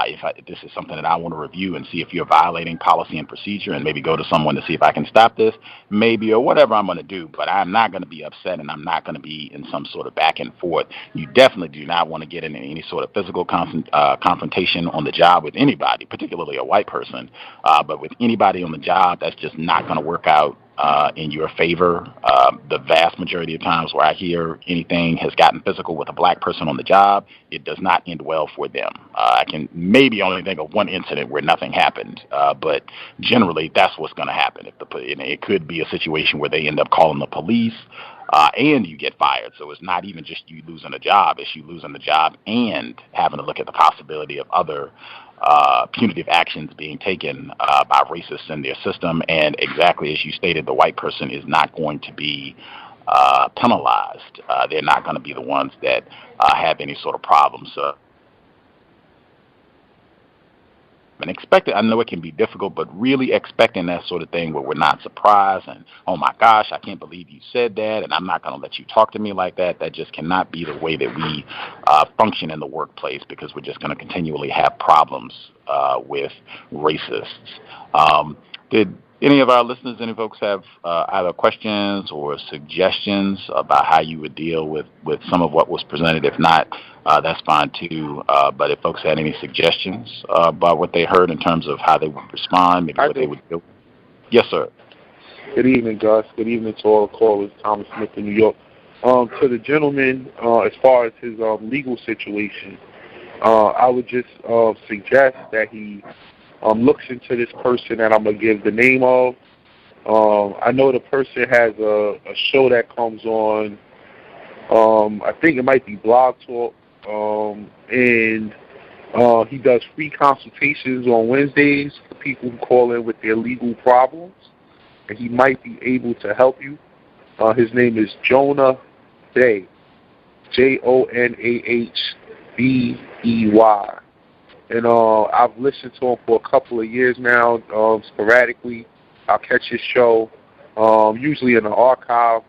If this is something that I want to review and see if you're violating policy and procedure, and maybe go to someone to see if I can stop this, maybe, or whatever I'm going to do. But I'm not going to be upset, and I'm not going to be in some sort of back and forth. You definitely do not want to get into any sort of physical confrontation on the job with anybody, particularly a white person. But with anybody on the job, that's just not going to work out in your favor. The vast majority of times where I hear anything has gotten physical with a black person on the job, it does not end well for them. I can maybe only think of one incident where nothing happened, but generally that's what's going to happen. It could be a situation where they end up calling the police, and you get fired. So it's not even just you losing a job, it's you losing the job and having to look at the possibility of other punitive actions being taken by racists in their system. And exactly as you stated, the white person is not going to be penalized. They're not going to be the ones that have any sort of problem. So, and I know it can be difficult, but really expecting that sort of thing where we're not surprised and, oh my gosh, I can't believe you said that, and I'm not going to let you talk to me like that. That just cannot be the way that we function in the workplace, because we're just going to continually have problems with racists. Did any of our listeners, any folks have either questions or suggestions about how you would deal with some of what was presented? If not, that's fine too. But if folks had any suggestions about what they heard in terms of how they would respond, maybe what they would do. Yes, sir. Good evening, Gus. Good evening to all the callers. Thomas Smith in New York. To the gentleman, as far as his legal situation, I would just suggest that he looks into this person that I'm going to give the name of. I know the person has a show that comes on, I think it might be Blog Talk, and he does free consultations on Wednesdays for people who call in with their legal problems, and he might be able to help you. His name is Jonah Bey, Jonahbey. And I've listened to him for a couple of years now, sporadically. I'll catch his show, usually in the archive.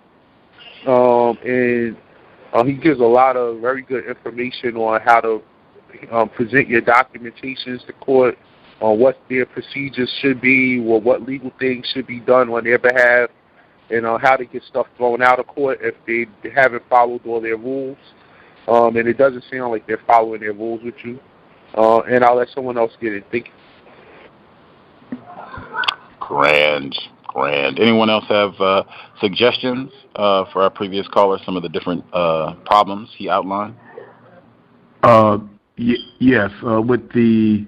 And he gives a lot of very good information on how to present your documentations to court, on what their procedures should be, or what legal things should be done on their behalf, and how to get stuff thrown out of court if they haven't followed all their rules. And it doesn't sound like they're following their rules with you. And I'll let someone else get it. Thank you. Grand. Anyone else have suggestions for our previous caller, some of the different problems he outlined? Yes, with the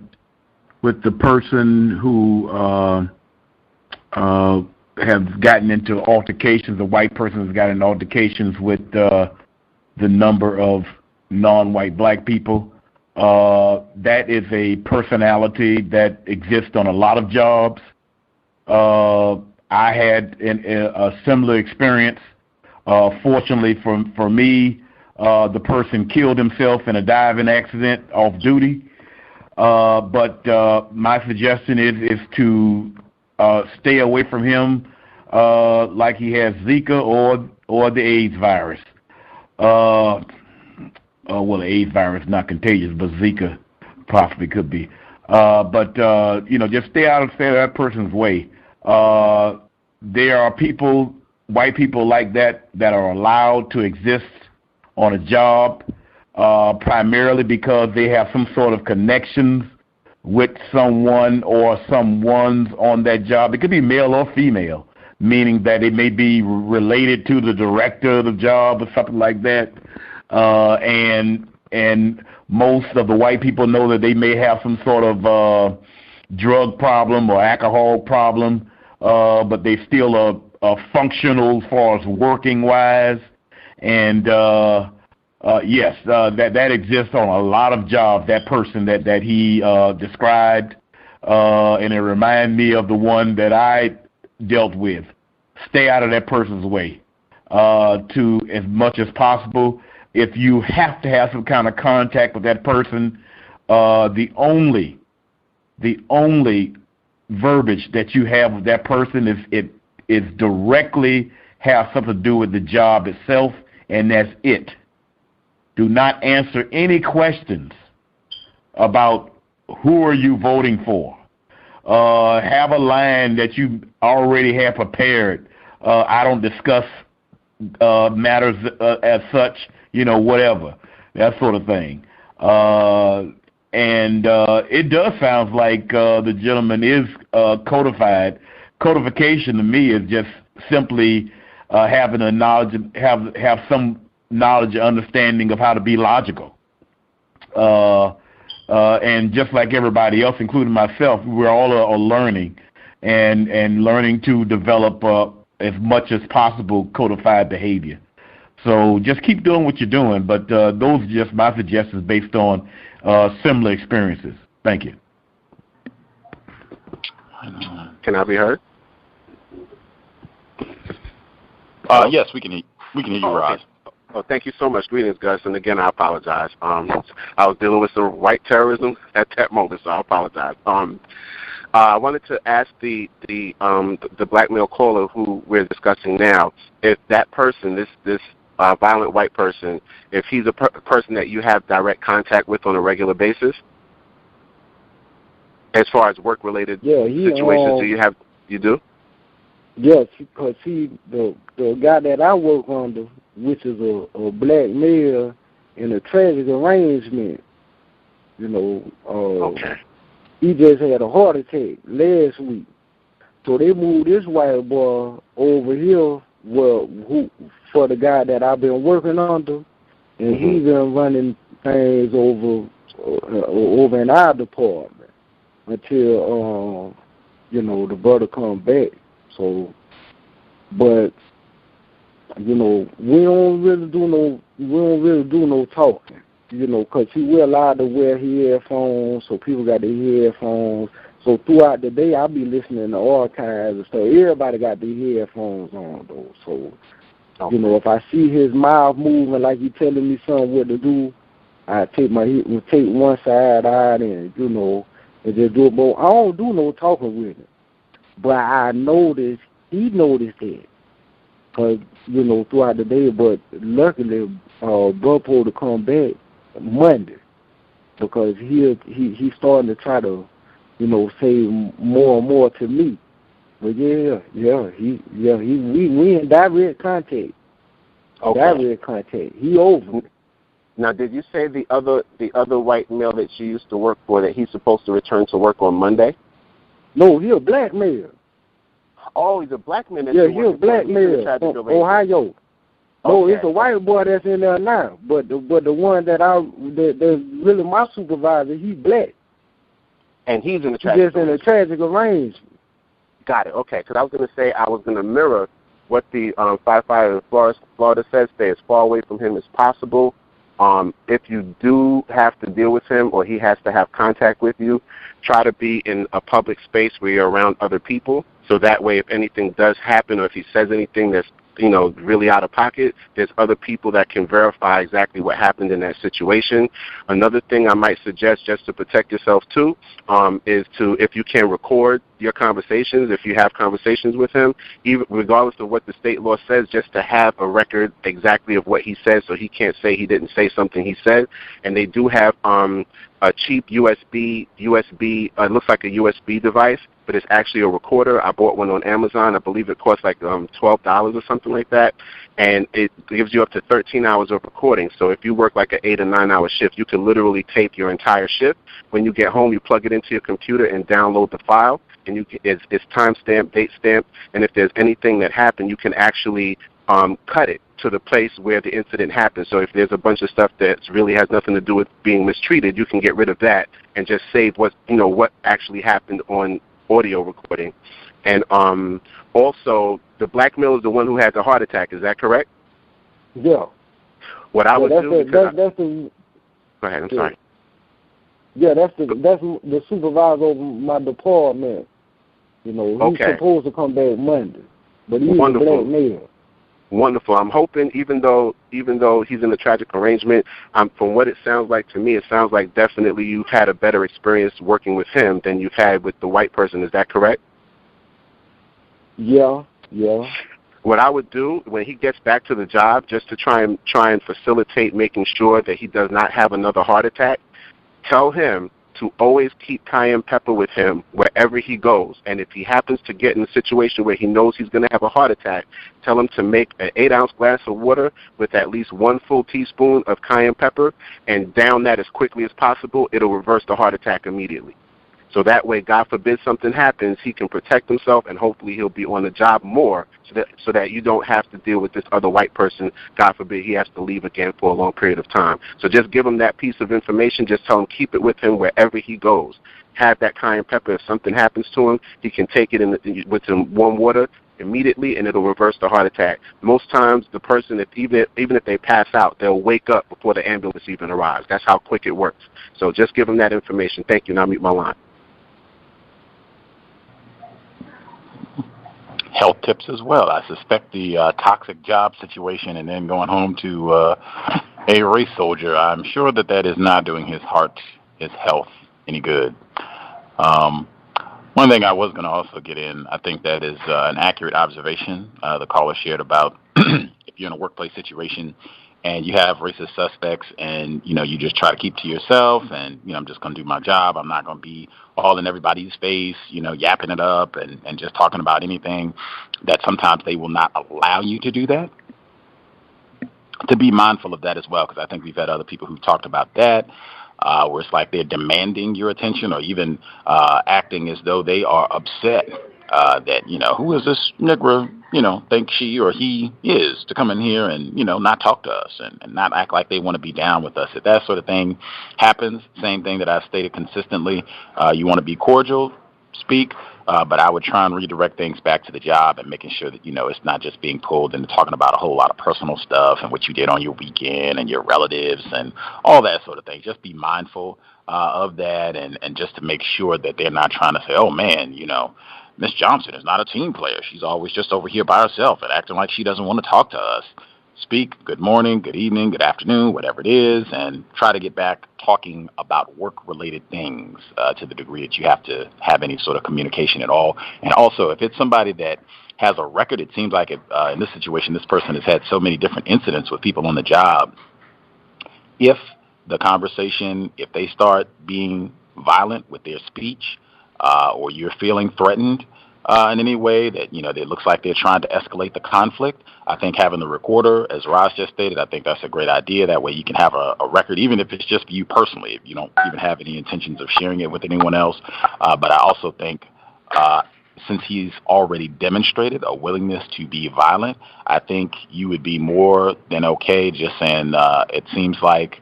person who have gotten into altercations, the white person has gotten into altercations with the number of non-white black people. That is a personality that exists on a lot of jobs. I had a similar experience. Fortunately for me, the person killed himself in a diving accident off duty. But my suggestion is to stay away from him like he has Zika or the AIDS virus. Well, the AIDS virus is not contagious, but Zika possibly could be. But just stay out of that person's way. There are people, white people like that are allowed to exist on a job primarily because they have some sort of connections with someone or someone's on that job. It could be male or female, meaning that it may be related to the director of the job or something like that. And most of the white people know that they may have some sort of drug problem or alcohol problem, but they still are functional as far as working wise. And yes, that exists on a lot of jobs. That person that he described, and it reminded me of the one that I dealt with. Stay out of that person's way to as much as possible. If you have to have some kind of contact with that person, the only verbiage that you have with that person is directly have something to do with the job itself, and that's it. Do not answer any questions about who are you voting for. Have a line that you already have prepared. I don't discuss matters as such, whatever, that sort of thing. And it does sound like the gentleman is codified. Codification to me is just simply having a knowledge, have some knowledge or understanding of how to be logical. And just like everybody else, including myself, we're all are learning and learning to develop as much as possible codified behavior. So just keep doing what you're doing, but those are just my suggestions based on similar experiences. Thank you. Can I be heard? Yes, we can hear you, Raj. Oh, thank you so much. Greetings, Gus. And again, I apologize. I was dealing with some white terrorism at that moment, so I apologize. I wanted to ask the black male caller who we're discussing now, if that person, this violent white person, if he's a person that you have direct contact with on a regular basis, as far as work-related situations, you do? Yes, because the guy that I work under, which is a black male in a tragic arrangement, he just had a heart attack last week. So they moved this white boy over here for the guy that I've been working under, and he's been running things over in our department until the brother come back. So, but we don't really do no talking, because we're allowed to wear headphones, so people got their headphones. So throughout the day, I'll be listening to archives and stuff. Everybody got their headphones on, though. So, if I see his mouth moving like he's telling me something what to do, I take one side out and, and just do it. But I don't do no talking with him. But I noticed, he noticed it. Because, throughout the day, but luckily, Bro supposed to come back Monday. Because he's starting to try to, say more and more to me. But we in direct contact. Okay. Direct contact. He over. Now, did you say the other white male that you used to work for, that he's supposed to return to work on Monday? No, he a black male. Oh, he's a black man. Yeah, he's a black male from Ohio. No, Okay. It's a white boy that's in there now. But the one that's really my supervisor, he's black. And he's in the tragic. He's just in a tragic arrangement. Got it. Okay, because I was going to say I was going to mirror what the firefighter in Florida says. Stay as far away from him as possible. If you do have to deal with him or he has to have contact with you, try to be in a public space where you're around other people. So that way, if anything does happen or if he says anything that's really out of pocket, there's other people that can verify exactly what happened in that situation. Another thing I might suggest, just to protect yourself too, is to, if you can record your conversations, if you have conversations with him, even regardless of what the state law says, just to have a record exactly of what he said, so he can't say he didn't say something he said. And they do have a cheap USB, it looks like a USB device, but it's actually a recorder. I bought one on Amazon. I believe it costs like $12 or something like that, and it gives you up to 13 hours of recording. So if you work like an 8 or 9 hour shift, you can literally tape your entire shift. When you get home, you plug it into your computer and download the file, and it's time-stamped, date-stamped, and if there's anything that happened, you can actually cut it to the place where the incident happened. So if there's a bunch of stuff that really has nothing to do with being mistreated, you can get rid of that and just save what actually happened on audio recording. And also, the black male is the one who had the heart attack. Is that correct? Yeah. What I would do. Go ahead. I'm sorry. Yeah, that's the supervisor over my department. He's supposed to come back Monday, but he's a black male. Wonderful. I'm hoping, even though he's in a tragic arrangement, from what it sounds like to me, it sounds like definitely you've had a better experience working with him than you've had with the white person. Is that correct? Yeah. What I would do when he gets back to the job, just to try and facilitate making sure that he does not have another heart attack, tell him to always keep cayenne pepper with him wherever he goes. And if he happens to get in a situation where he knows he's going to have a heart attack, tell him to make an 8-ounce glass of water with at least 1 full teaspoon of cayenne pepper and down that as quickly as possible. It'll reverse the heart attack immediately. So that way, God forbid something happens, he can protect himself, and hopefully he'll be on the job more so that you don't have to deal with this other white person. God forbid he has to leave again for a long period of time. So just give him that piece of information. Just tell him keep it with him wherever he goes. Have that cayenne pepper. If something happens to him, he can take it with some warm water immediately, and it'll reverse the heart attack. Most times, the person, even if they pass out, they'll wake up before the ambulance even arrives. That's how quick it works. So just give them that information. Thank you. Now mute my line. Health tips as well. I suspect the toxic job situation and then going home to a race soldier, I'm sure that is not doing his health any good. One thing I was going to also get in, I think that is an accurate observation the caller shared about if you're in a workplace situation and you have racist suspects and, you just try to keep to yourself and, I'm just going to do my job. I'm not going to be all in everybody's face, yapping it up and just talking about anything, that sometimes they will not allow you to do that. To be mindful of that as well, because I think we've had other people who've talked about that. Where it's like they're demanding your attention or even acting as though they are upset that, who is this Negro, think she or he is to come in here and, not talk to us and not act like they want to be down with us. If that sort of thing happens, same thing that I stated consistently, you want to be cordial, speak, but I would try and redirect things back to the job and making sure that, it's not just being pulled into talking about a whole lot of personal stuff and what you did on your weekend and your relatives and all that sort of thing. Just be mindful of that and just to make sure that they're not trying to say, oh, man, Miss Johnson is not a team player. She's always just over here by herself and acting like she doesn't want to talk to us. Speak, good morning, good evening, good afternoon, whatever it is, and try to get back talking about work-related things to the degree that you have to have any sort of communication at all. And also, if it's somebody that has a record, it seems like in this situation, this person has had so many different incidents with people on the job. If the conversation, if they start being violent with their speech or you're feeling threatened, in any way that, it looks like they're trying to escalate the conflict, I think having the recorder, as Roz just stated, I think that's a great idea. That way you can have a record, even if it's just for you personally, if you don't even have any intentions of sharing it with anyone else. But I also think since he's already demonstrated a willingness to be violent, I think you would be more than okay just saying it seems like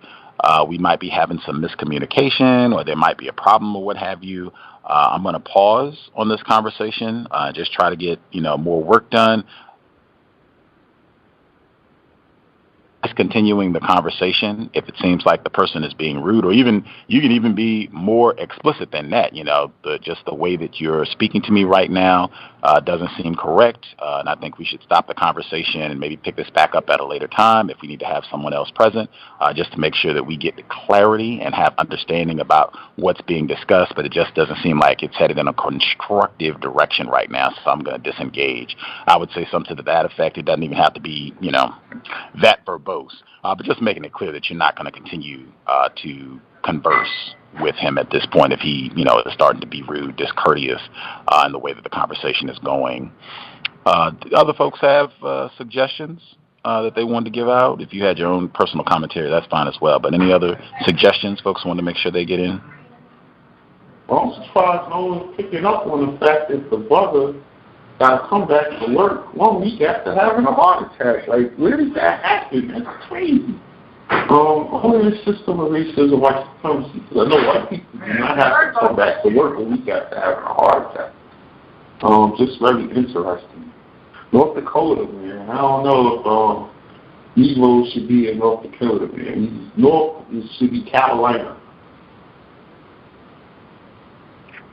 we might be having some miscommunication or there might be a problem or what have you. I'm going to pause on this conversation, just try to get, more work done. Continuing the conversation if it seems like the person is being rude, or even you can even be more explicit than that. Just the way that you're speaking to me right now doesn't seem correct, and I think we should stop the conversation and maybe pick this back up at a later time if we need to have someone else present, just to make sure that we get the clarity and have understanding about what's being discussed. But it just doesn't seem like it's headed in a constructive direction right now, so I'm going to disengage. I would say something to that effect. It doesn't even have to be, that verbose. But just making it clear that you're not going to continue to converse with him at this point if he, is starting to be rude, discourteous in the way that the conversation is going. Do other folks have suggestions that they wanted to give out? If you had your own personal commentary, that's fine as well. But any other suggestions folks want to make sure they get in? Well, I'm surprised no one's picking up on the fact that the brother got to come back to work 1 week after having a heart attack. Like, where did that happen? That's crazy. Only the system of racism, white supremacy. Because I know white people do not have to come back to work a week after having a heart attack. Just very interesting. North Dakota, man. I don't know if Negroes should be in North Dakota, man. North should be Carolina.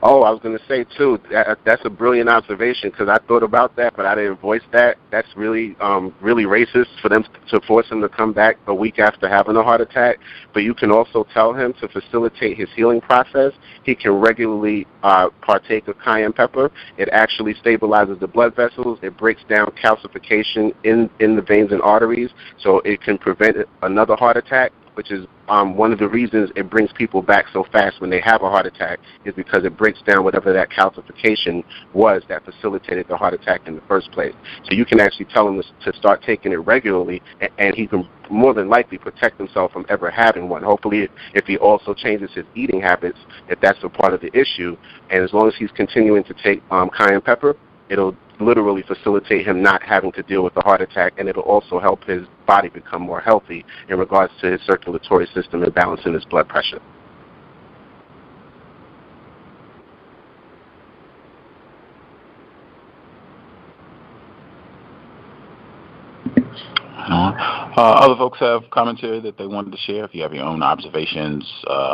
Oh, I was going to say, too, that's a brilliant observation because I thought about that, but I didn't voice that. That's really really racist for them to force him to come back a week after having a heart attack. But you can also tell him to facilitate his healing process. He can regularly partake of cayenne pepper. It actually stabilizes the blood vessels. It breaks down calcification in the veins and arteries, so it can prevent another heart attack. which is one of the reasons it brings people back so fast when they have a heart attack, is because it breaks down whatever that calcification was that facilitated the heart attack in the first place. So you can actually tell him to start taking it regularly, and he can more than likely protect himself from ever having one. Hopefully, if he also changes his eating habits, if that's a part of the issue, and as long as he's continuing to take cayenne pepper, it'll literally facilitate him not having to deal with a heart attack, and it'll also help his body become more healthy in regards to his circulatory system and balancing his blood pressure. Other folks have commentary that they wanted to share. If you have your own observations,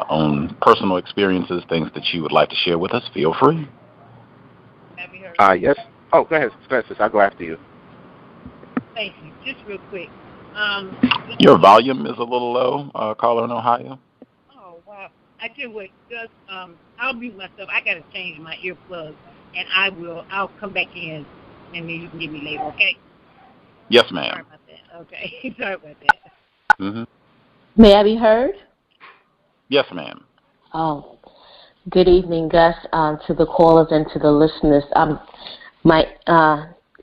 own personal experiences, things that you would like to share with us, feel free. Yes. Oh, go ahead, sis. I'll go after you. Thank you. Just real quick. Your volume is a little low, caller in Ohio. Oh, wow. I tell you what, Gus, I'll mute myself. I got to change my earplugs, and I'll come back in, and then you can get me later, okay? Yes, ma'am. Sorry about that. Okay. Sorry about that. Mm-hmm. May I be heard? Yes, ma'am. Oh, good evening, Gus, to the callers and to the listeners. My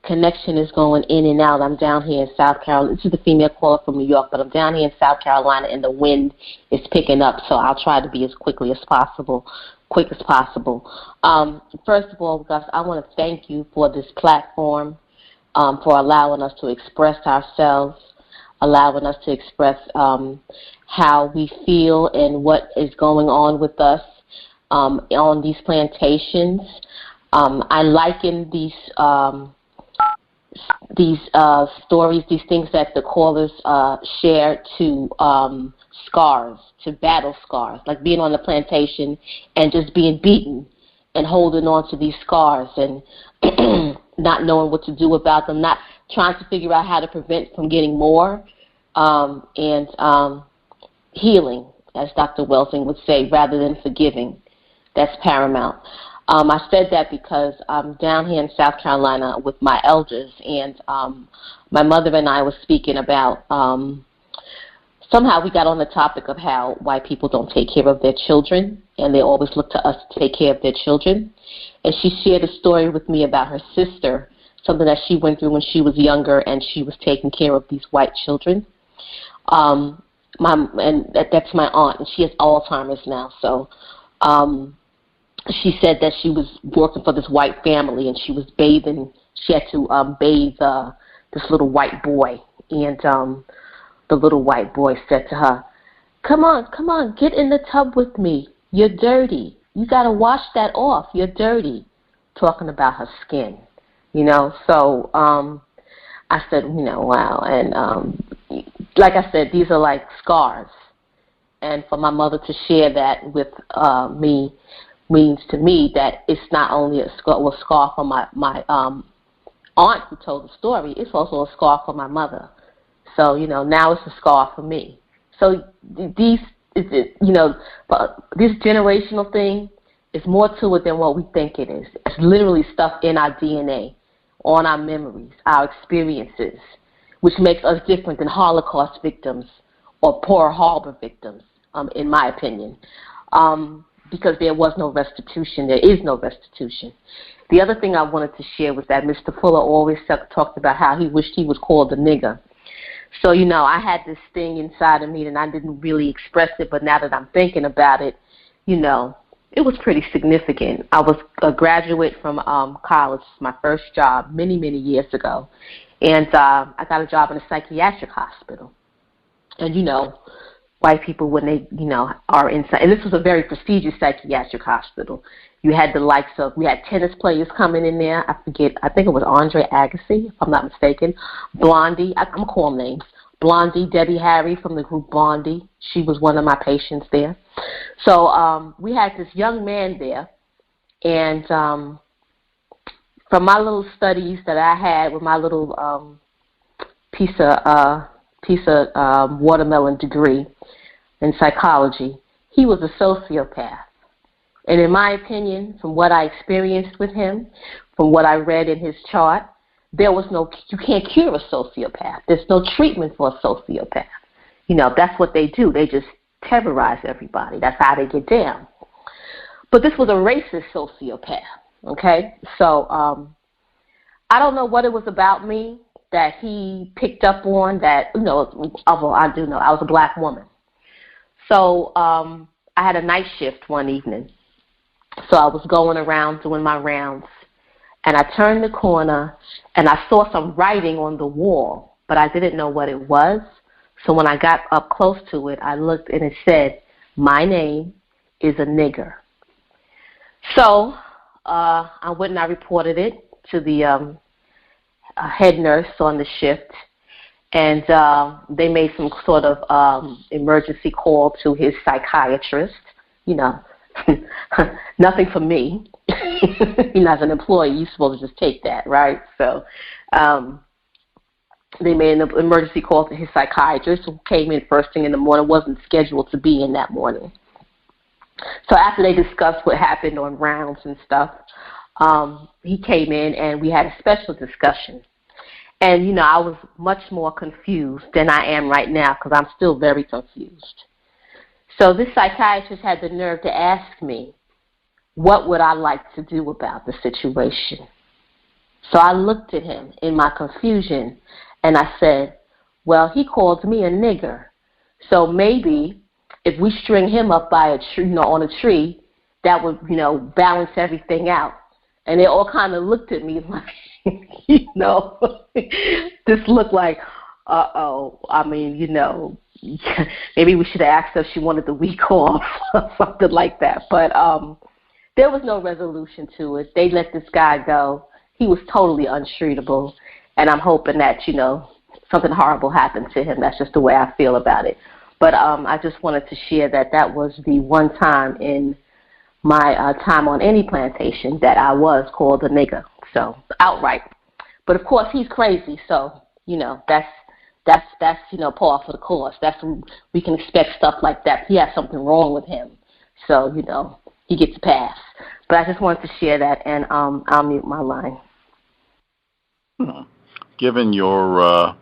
connection is going in and out. I'm down here in South Carolina. This is the female caller from New York, but I'm down here in South Carolina, and the wind is picking up, so I'll try to be as quick as possible. First of all, Gus, I want to thank you for this platform, for allowing us to express ourselves, allowing us to express how we feel and what is going on with us on these plantations. I liken these stories, these things that the callers share to scars, to battle scars, like being on the plantation and just being beaten and holding on to these scars and not knowing what to do about them, not trying to figure out how to prevent from getting more, and healing, as Dr. Welsing would say, rather than forgiving. That's paramount. I said that because I'm down here in South Carolina with my elders, and my mother and I were speaking about, somehow we got on the topic of how white people don't take care of their children, and they always look to us to take care of their children. And she shared a story with me about her sister, something that she went through when she was younger, and she was taking care of these white children. That's my aunt, and she has Alzheimer's now, so she said that she was working for this white family, and she was bathing. She had to bathe this little white boy, and the little white boy said to her, come on, get in the tub with me. You're dirty. You got to wash that off. You're dirty. Talking about her skin, So I said, wow. And like I said, these are like scars. And for my mother to share that with me means to me that it's not only a scar for my aunt who told the story, it's also a scar for my mother. So, now it's a scar for me. So this generational thing is more to it than what we think it is. It's literally stuff in our DNA, on our memories, our experiences, which makes us different than Holocaust victims or Pearl Harbor victims, in my opinion. Because there was no restitution. There is no restitution. The other thing I wanted to share was that Mr. Fuller always talked about how he wished he was called a nigger. So, I had this thing inside of me and I didn't really express it, but now that I'm thinking about it, it was pretty significant. I was a graduate from college, my first job many, many years ago, and I got a job in a psychiatric hospital. And, white people, when they, are inside, and this was a very prestigious psychiatric hospital. You had the likes of, we had tennis players coming in there. I think it was Andre Agassi, if I'm not mistaken. Blondie, I'm calling names. Blondie, Debbie Harry from the group Blondie. She was one of my patients there. So we had this young man there, and from my little studies that I had with my little piece of watermelon degree in psychology, he was a sociopath. And in my opinion, from what I experienced with him, from what I read in his chart, you can't cure a sociopath. There's no treatment for a sociopath. That's what they do. They just terrorize everybody. That's how they get down. But this was a racist sociopath, okay? So I don't know what it was about me that he picked up on that, although I do know I was a black woman. So I had a night shift one evening. So I was going around doing my rounds, and I turned the corner, and I saw some writing on the wall, but I didn't know what it was. So when I got up close to it, I looked, and it said, "My name is a nigger." So I went and I reported it to the head nurse on the shift, and they made some sort of emergency call to his psychiatrist. Nothing for me. As an employee, you're supposed to just take that, right? So they made an emergency call to his psychiatrist, who came in first thing in the morning, wasn't scheduled to be in that morning. So after they discussed what happened on rounds and stuff, he came in and we had a special discussion. And, I was much more confused than I am right now because I'm still very confused. So this psychiatrist had the nerve to ask me, what would I like to do about the situation? So I looked at him in my confusion and I said, well, he called me a nigger. So maybe if we string him up by a tree, on a tree, that would, balance everything out. And they all kind of looked at me like, this looked like, uh-oh. I mean, maybe we should have asked her if she wanted the week off or something like that. But there was no resolution to it. They let this guy go. He was totally untreatable. And I'm hoping that, something horrible happened to him. That's just the way I feel about it. But I just wanted to share that was the one time in my time on any plantation that I was called a nigger, so outright. But of course he's crazy, so that's par for the course. We can expect stuff like that. He has something wrong with him, so he gets a pass. But I just wanted to share that, and I'll mute my line. Given your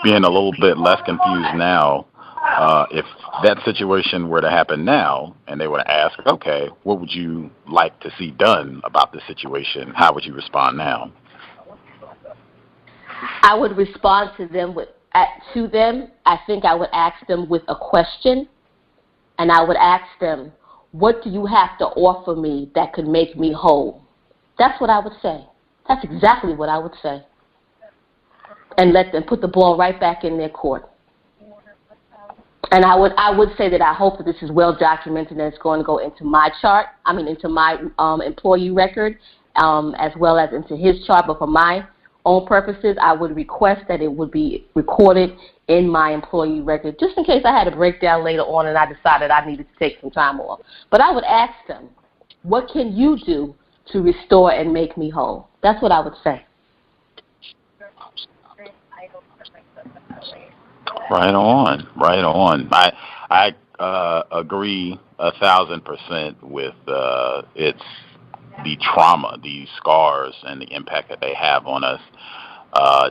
being a little bit less confused now, if that situation were to happen now and they were to ask, okay, what would you like to see done about this situation, how would you respond now? I would respond to them I think I would ask them with a question, and I would ask them, what do you have to offer me that could make me whole? That's what I would say. That's exactly what I would say. And let them put the ball right back in their court. And I would say that I hope that this is well documented and it's going to go into my chart, into my employee record, as well as into his chart. But for my own purposes, I would request that it would be recorded in my employee record, just in case I had a breakdown later on and I decided I needed to take some time off. But I would ask them, what can you do to restore and make me whole? That's what I would say. Right on. I agree 1,000% with it's the trauma, the scars, and the impact that they have on us,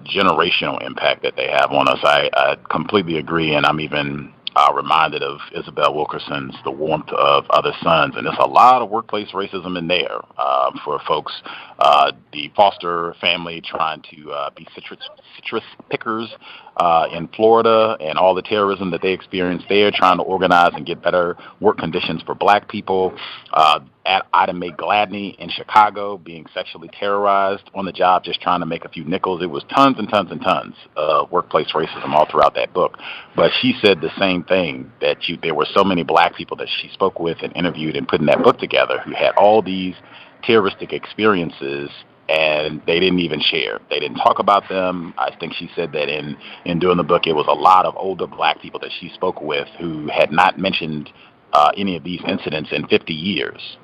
generational impact that they have on us. I completely agree, and I'm even reminded of Isabel Wilkerson's The Warmth of Other Suns, and there's a lot of workplace racism in there for folks. The foster family trying to be citrus pickers in Florida, and all the terrorism that they experienced there, trying to organize and get better work conditions for black people. At Ida Mae Gladney in Chicago being sexually terrorized on the job, just trying to make a few nickels. It was tons and tons and tons of workplace racism all throughout that book. But she said the same thing, that there were so many black people that she spoke with and interviewed and put in that book together who had all these terroristic experiences, and they didn't even share. They didn't talk about them. I think she said that in doing the book, it was a lot of older black people that she spoke with who had not mentioned any of these incidents in 50 years.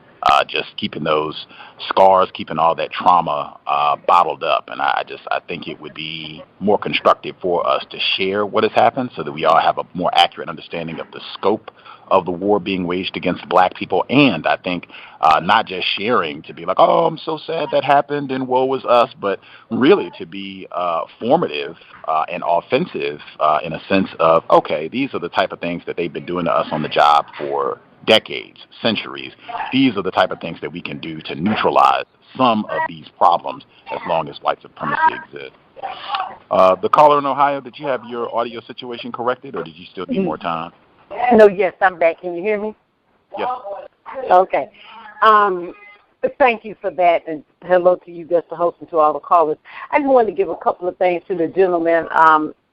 just keeping those scars, keeping all that trauma bottled up. And I think it would be more constructive for us to share what has happened so that we all have a more accurate understanding of the scope of the war being waged against black people. And I think not just sharing to be like, oh, I'm so sad that happened and woe is us, but really to be formative and offensive in a sense of, okay, these are the type of things that they've been doing to us on the job for decades, centuries. These are the type of things that we can do to neutralize some of these problems as long as white supremacy exists. The caller in Ohio, did you have your audio situation corrected, or did you still need more time? No, yes, I'm back. Can you hear me? Yes. Okay. Thank you for that, and hello to you, Gus, the host, and to all the callers. I just wanted to give a couple of things to the gentleman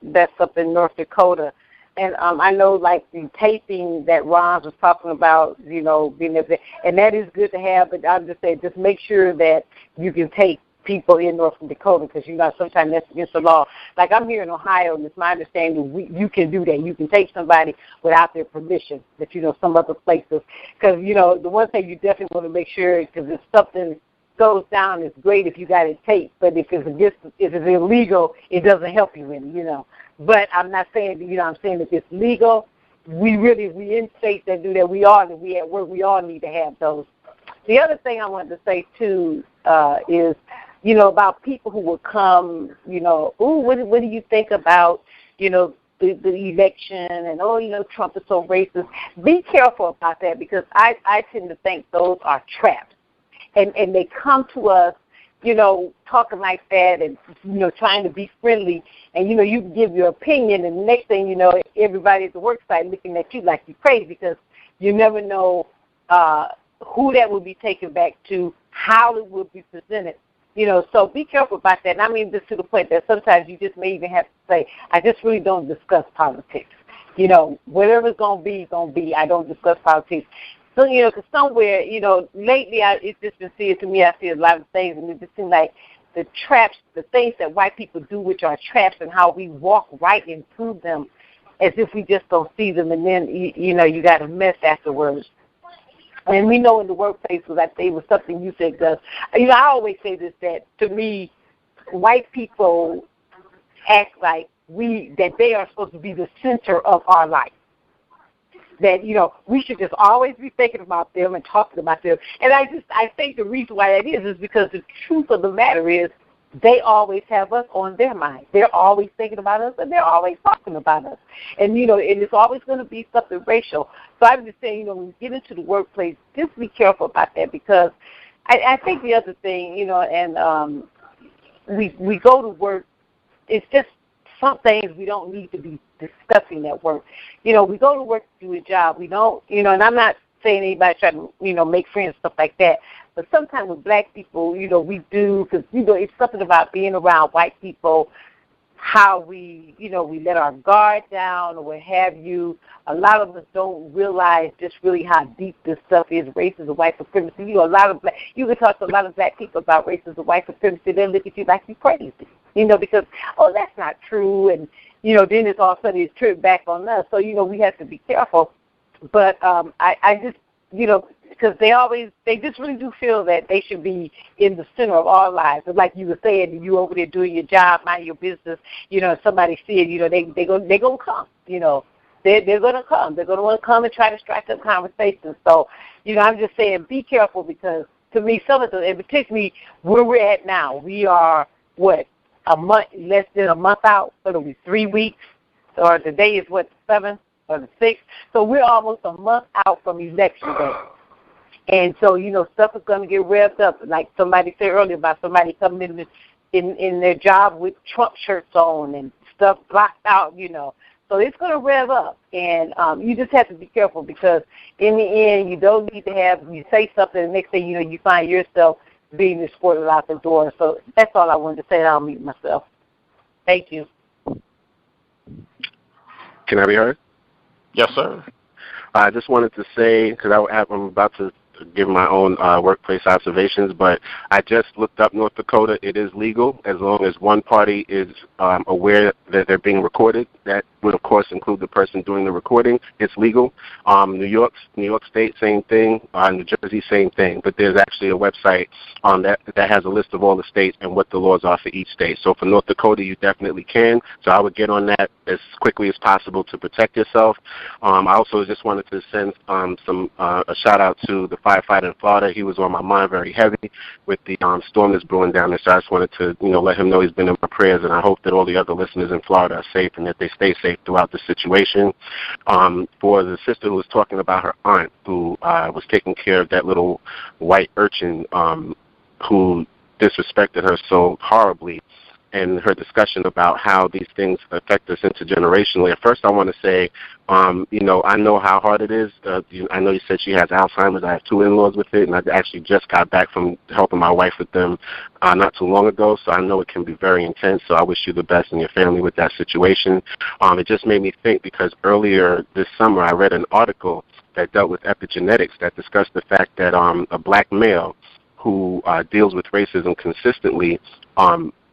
that's up in North Dakota. And I know, like, the taping that Ron was talking about, you know, being there, and that is good to have, but I'm just saying, just make sure that you can take people in North Dakota, because, you know, sometimes that's against the law. Like, I'm here in Ohio, and it's my understanding you can do that. You can take somebody without their permission, that, you know, some other places. Because, you know, the one thing you definitely want to make sure, because if something goes down, it's great if you got it taped, but if it's illegal, it doesn't help you any, you know. But I'm not saying, you know, I'm saying if it's legal, we in states that do that, we at work, we all need to have those. The other thing I wanted to say, too, is, you know, about people who will come, you know, ooh, what do you think about, you know, the election, and, oh, you know, Trump is so racist. Be careful about that, because I tend to think those are traps. And they come to us, you know, talking like that and, you know, trying to be friendly. And, you know, you give your opinion, and the next thing you know, everybody at the work site looking at you like you're crazy, because you never know who that will be taken back to, how it will be presented. You know, so be careful about that. And I mean, just to the point that sometimes you just may even have to say, I just really don't discuss politics. You know, whatever's going to be, I don't discuss politics. So, you know, because somewhere, you know, lately it's just been seeing to me, I see a lot of things, and it just seems like the traps, the things that white people do, which are traps, and how we walk right into them as if we just don't see them, and then, you know, you got a mess afterwards. And we know in the workplace, because I think it was something you said, Gus, you know, I always say this, that to me, white people act like that they are supposed to be the center of our life. That, you know, we should just always be thinking about them and talking about them. And I think the reason why that is because the truth of the matter is they always have us on their mind. They're always thinking about us, and they're always talking about us. And, you know, and it's always going to be something racial. So I'm just saying, you know, when you get into the workplace, just be careful about that, because I think the other thing, you know, and we go to work, it's just some things we don't need to be discussing at work. You know, we go to work to do a job. We don't, you know, and I'm not saying anybody try to, you know, make friends, stuff like that. But sometimes with black people, you know, we do, because, you know, it's something about being around white people, how we, you know, we let our guard down or what have you. A lot of us don't realize just really how deep this stuff is, racism, white supremacy. You know, you can talk to a lot of black people about racism, white supremacy, they'll look at you like you're crazy, you know, because, oh, that's not true. And, you know, then it's all of a sudden it's tripped back on us. So, you know, we have to be careful. But I just, you know, because they just really do feel that they should be in the center of our lives. And like you were saying, you over there doing your job, mind your business, you know, somebody see it, you know, they're gonna come, you know. They're gonna come. They're gonna want to come and try to strike up conversations. So, you know, I'm just saying, be careful, because to me, some of the, and particularly where we're at now, we are a month, less than a month out. So it'll be 3 weeks. Or today is the 7th or the 6th. So we're almost a month out from election day. And so, you know, stuff is going to get revved up. Like somebody said earlier about somebody coming in their job with Trump shirts on and stuff blocked out, you know. So it's going to rev up. And you just have to be careful, because in the end, you don't need to you say something, and the next thing you know, you find yourself being escorted out the door. So that's all I wanted to say, and I'll mute myself. Thank you. Can I be heard? Yes, sir. I just wanted to say, because I'm about to give my own workplace observations, but I just looked up North Dakota. It is legal as long as one party is aware that they're being recorded. That would of course include the person doing the recording. It's legal. New York State, same thing. New Jersey, same thing. But there's actually a website that has a list of all the states and what the laws are for each state. So for North Dakota, you definitely can. So I would get on that as quickly as possible to protect yourself. I also just wanted to send a shout out to the firefighter in Florida. He was on my mind very heavy with the storm that's brewing down there. So I just wanted to let him know he's been in my prayers, and I hope that all the other listeners in Florida are safe and that they stay safe throughout the situation. For the sister who was talking about her aunt who was taking care of that little white urchin who disrespected her so horribly, and her discussion about how these things affect us intergenerationally. At first, I want to say, I know how hard it is. I know you said she has Alzheimer's. I have two in-laws with it, and I actually just got back from helping my wife with them not too long ago, so I know it can be very intense, so I wish you the best in your family with that situation. It just made me think because earlier this summer I read an article that dealt with epigenetics that discussed the fact that a black male who deals with racism consistently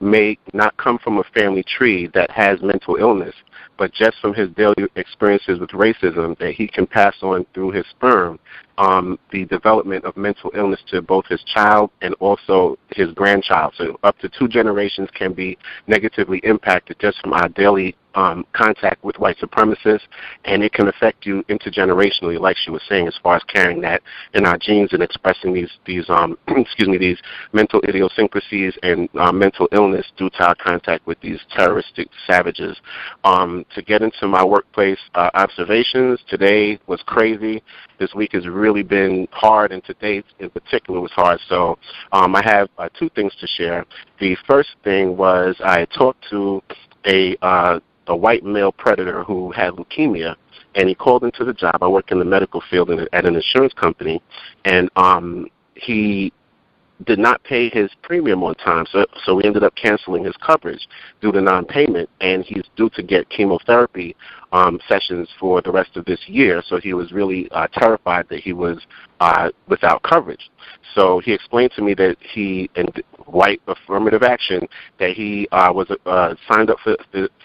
may not come from a family tree that has mental illness, but just from his daily experiences with racism, that he can pass on through his sperm the development of mental illness to both his child and also his grandchild. So up to 2 generations can be negatively impacted just from our daily contact with white supremacists, and it can affect you intergenerationally, like she was saying, as far as carrying that in our genes and expressing these these mental idiosyncrasies and mental illness due to our contact with these terroristic savages. To get into my workplace observations, today was crazy. This week has really been hard, and today in particular was hard. So I have 2 things to share. The first thing was I talked to a white male predator who had leukemia, and he called into the job. I work in the medical field at an insurance company, and he did not pay his premium on time, so we ended up canceling his coverage due to non-payment, and he's due to get chemotherapy sessions for the rest of this year, so he was really terrified that he was without coverage. So he explained to me that he, in white affirmative action, that he was signed up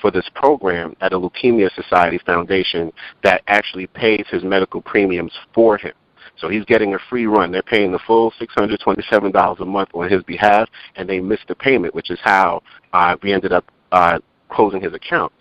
for this program at a Leukemia Society Foundation that actually pays his medical premiums for him. So he's getting a free run. They're paying the full $627 a month on his behalf, and they missed the payment, which is how we ended up closing his account.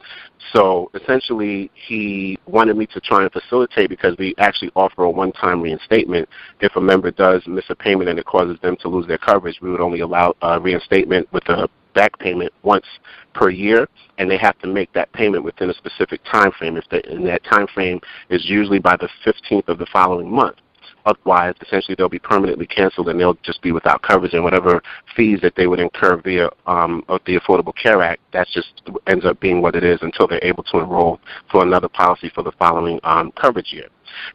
So essentially, he wanted me to try and facilitate, because we actually offer a one-time reinstatement. If a member does miss a payment and it causes them to lose their coverage, we would only allow reinstatement with a back payment once per year, and they have to make that payment within a specific time frame. And that time frame is usually by the 15th of the following month. Otherwise, essentially, they'll be permanently canceled, and they'll just be without coverage, and whatever fees that they would incur via of the Affordable Care Act, that just ends up being what it is until they're able to enroll for another policy for the following coverage year.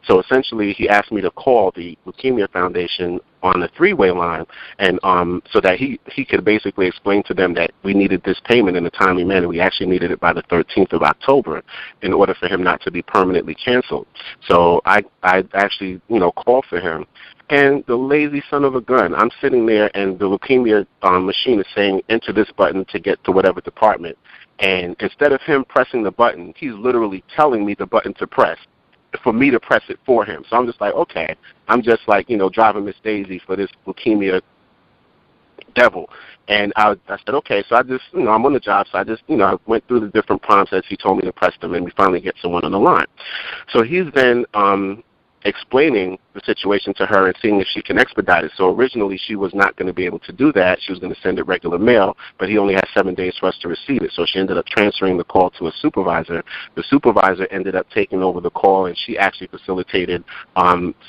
So essentially, he asked me to call the Leukemia Foundation on the 3-way line, and so that he could basically explain to them that we needed this payment in a timely manner. We actually needed it by the 13th of October in order for him not to be permanently canceled. So I actually, called for him. And the lazy son of a gun, I'm sitting there, and the leukemia machine is saying, enter this button to get to whatever department. And instead of him pressing the button, he's literally telling me the button to press, for me to press it for him. So I'm just like, okay, I'm just like, driving Miss Daisy for this leukemia devil. And I said, okay, so I just, I'm on the job, so I just, I went through the different prompts as he told me to press them, and we finally get someone on the line. So he's then explaining the situation to her and seeing if she can expedite it. So originally she was not going to be able to do that. She was going to send it regular mail, but he only had 7 days for us to receive it. So she ended up transferring the call to a supervisor. The supervisor ended up taking over the call, and she actually facilitated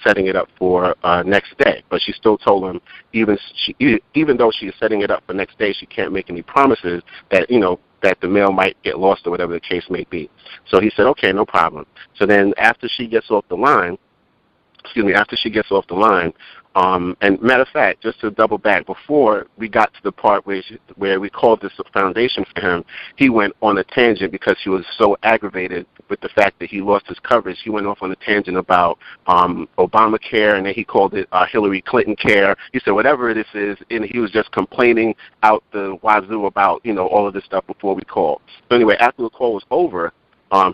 setting it up for next day. But she still told him, even though she is setting it up for next day, she can't make any promises that, that the mail might get lost or whatever the case may be. So he said, okay, no problem. So then after she gets off the line, and matter of fact, just to double back, before we got to the part where we called this a foundation for him, he went on a tangent because he was so aggravated with the fact that he lost his coverage. He went off on a tangent about Obamacare, and then he called it Hillary Clinton care. He said whatever this is, and he was just complaining out the wazoo about all of this stuff before we called. So anyway, after the call was over,